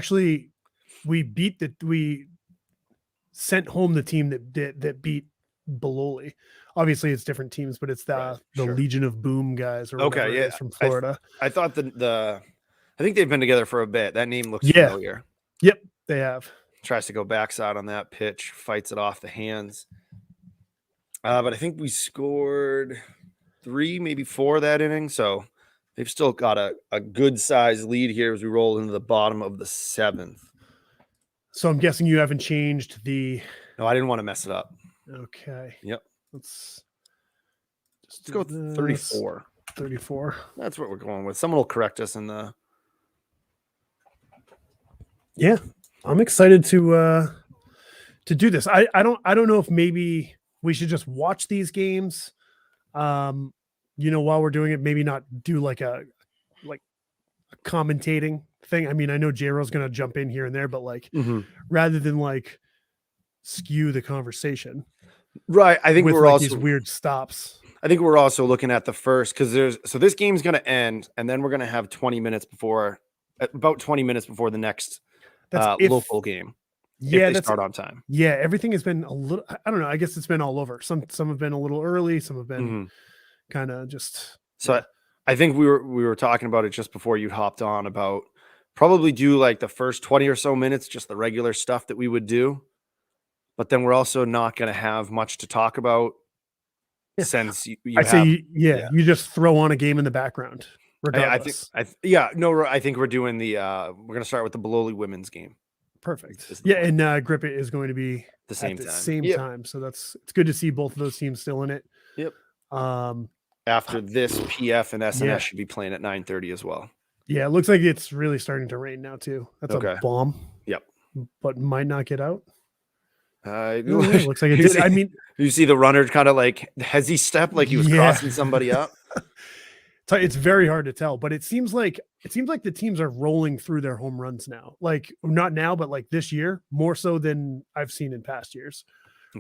sent home the team that beat Bololi. Obviously, it's different teams, but it's the sure. Legion of Boom guys or whatever it is from Florida. I thought I think they've been together for a bit. That name looks familiar. Yep, they have. Tries to go backside on that pitch, fights it off the hands. But I think we scored 3, maybe 4 that inning. So they've still got a good size lead here as we roll into the bottom of the 7th. So I'm guessing you haven't changed the. No, I didn't want to mess it up. Okay. Yep. Let's go with 34. 34. That's what we're going with. Someone will correct us in the. Yeah, I'm excited to do this. I don't know if maybe we should just watch these games. While we're doing it, maybe not do like a commentating thing. I mean, I know J-Ro's going to jump in here and there, but like rather than like skew the conversation. Right. I think with we're like also these weird stops. I think we're also looking at the first because this game's going to end and then we're going to have about 20 minutes before the next local game. Yeah, if they start on time. Yeah, everything has been a little. I don't know. I guess it's been all over. Some have been a little early. Some have been kind of just. So I think we were talking about it just before you hopped on about probably do like the first 20 or so minutes, just the regular stuff that we would do, but then we're also not going to have much to talk about since you just throw on a game in the background. Regardless. I think we're doing we're going to start with the Bololi women's game. Perfect. Yeah, and Grip It is going to be the same time. So it's good to see both of those teams still in it. Yep. After this, PF and SNS should be playing at 9:30 as well. Yeah, it looks like it's really starting to rain now too. That's a bomb. Yep. But might not get out. It looks like it did. I mean, you see the runner kind of like has he stepped like he was crossing somebody up? It's very hard to tell, but it seems like the teams are rolling through their home runs now. Like not now, but like this year, more so than I've seen in past years,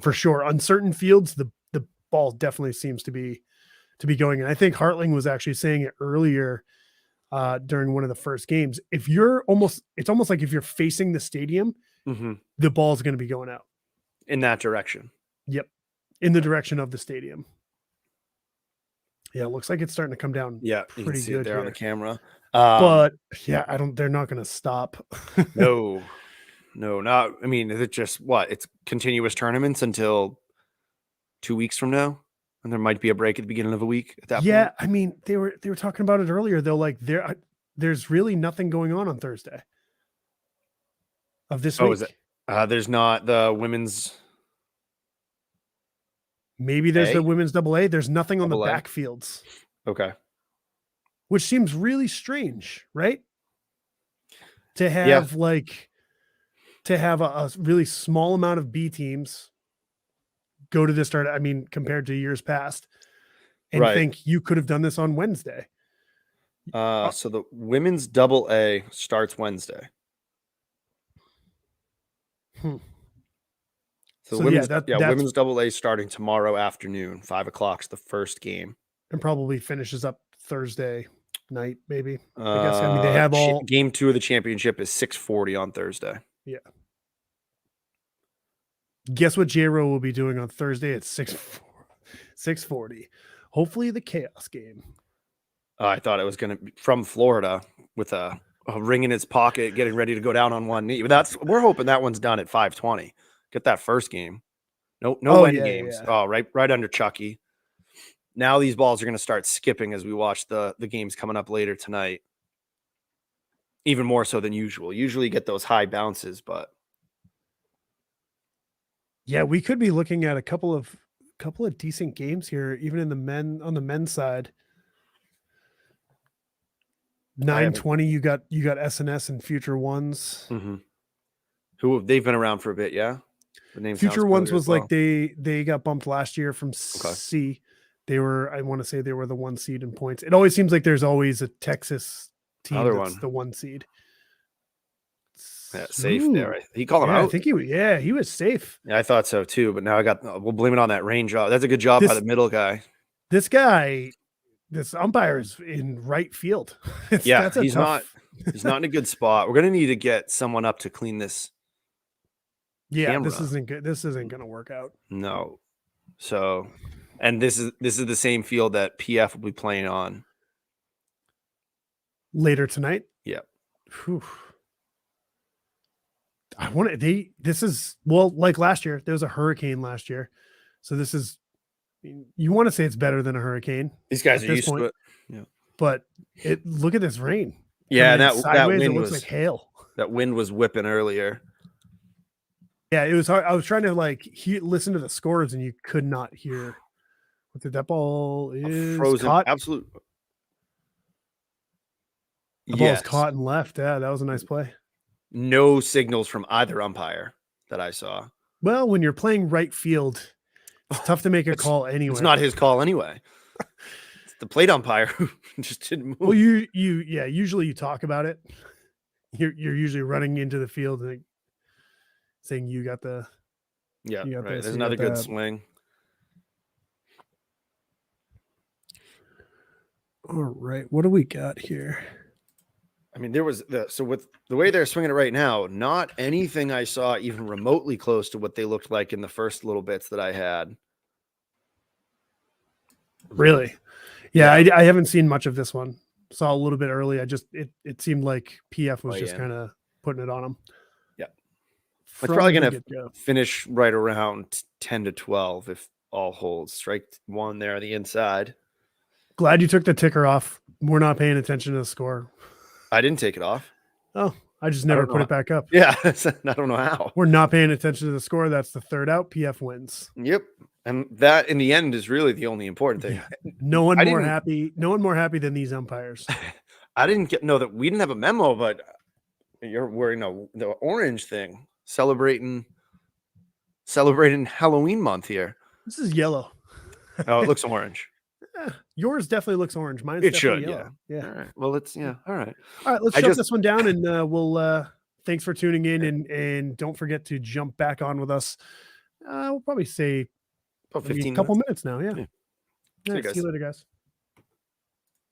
for sure. On certain fields, the ball definitely seems to be going. And I think Hartling was actually saying it earlier during one of the first games. It's almost like if you're facing the stadium, the ball is going to be going out in that direction. Yep, in the direction of the stadium. Yeah, it looks like it's starting to come down. Yeah, you can see it there on the camera. But yeah, they're not going to stop. No, not. I mean, is it just what? It's continuous tournaments until 2 weeks from now, and there might be a break at the beginning of a week. At that point. Yeah, I mean, they were talking about it earlier. Though, like there's really nothing going on Thursday of this week. Is it? There's not the women's. Maybe there's the women's AA. There's nothing on the backfields. Okay. Which seems really strange, right? To have a really small amount of B teams go to this start. I mean, compared to years past, and think you could have done this on Wednesday. So the women's AA starts Wednesday. So, So, women's, that's women's AA starting tomorrow afternoon, 5 o'clock's the first game. and probably finishes up Thursday night, maybe. I guess. I mean, they have Game 2 of the championship is 6:40 on Thursday. Yeah. Guess what J-Ro will be doing on Thursday at 6:40. Hopefully the chaos game. I thought it was going to be from Florida with a ring in his pocket, getting ready to go down on one knee. But we're hoping that one's done at 5:20. Get that first game. No end games. Yeah. Oh, right under Chucky. Now these balls are going to start skipping as we watch the games coming up later tonight. Even more so than usual. Usually you get those high bounces, but Yeah, we could be looking at a couple of decent games here, even in on the men's side. 9:20, you got SNS and Future Ones. Who they've been around for a bit, yeah. The name Future Ones was like they got bumped last year from C. They were, I want to say they were the 1 seed in points. It always seems like there's always a Texas team that's the 1 seed. Yeah, safe there. He called him out. I think he was safe. Yeah, I thought so too, but now we'll blame it on that rain job. That's a good job by the middle guy. This umpire is in right field. He's not in a good spot. We're gonna need to get someone up to clean this. Yeah, camera. this isn't good. This isn't gonna work out. No. So, and this is the same field that PF will be playing on later tonight. Yep. Whew. This is like last year. There was a hurricane last year, so this is. You want to say it's better than a hurricane. These guys are used to it. Yeah. But look at this rain. Yeah, that wind it looks like hail. That wind was whipping earlier. Yeah, it was hard. I was trying to listen to the scores, and you could not hear. That ball is frozen. Caught. Absolute. The ball's caught and left. Yeah, that was a nice play. No signals from either umpire that I saw. Well, when you're playing right field, it's tough to make a call anyway. It's not his call anyway. It's the plate umpire who just didn't move. Well, usually you talk about it. You're usually running into the field and saying you got the right. There's another good swing. All right, what do we got here? I mean, there was with the way they're swinging it right now, not anything I saw even remotely close to what they looked like in the first little bits that I had. Really? Yeah. I haven't seen much of this one. Saw a little bit early. It seemed like PF was just kind of putting it on them. Yeah. It's probably going to finish right around 10 to 12 if all holds. Strike one there on the inside. Glad you took the ticker off. We're not paying attention to the score. I didn't take it off. Oh, I just never put it back up. Yeah, I don't know how. We're not paying attention to the score. That's the third out. PF wins. Yep. And that in the end is really the only important thing. Yeah. No one more happy than these umpires. I didn't know that we didn't have a memo, but you're wearing the orange thing, celebrating Halloween month here. This is yellow. Oh, it looks orange. Yours definitely looks orange. Mine's it should, yellow. Yeah. All right. Well, all right. All right, let's shut this one down, and we'll thanks for tuning in, and don't forget to jump back on with us. We'll probably say about 15 couple minutes now. Yeah. See See you later, guys.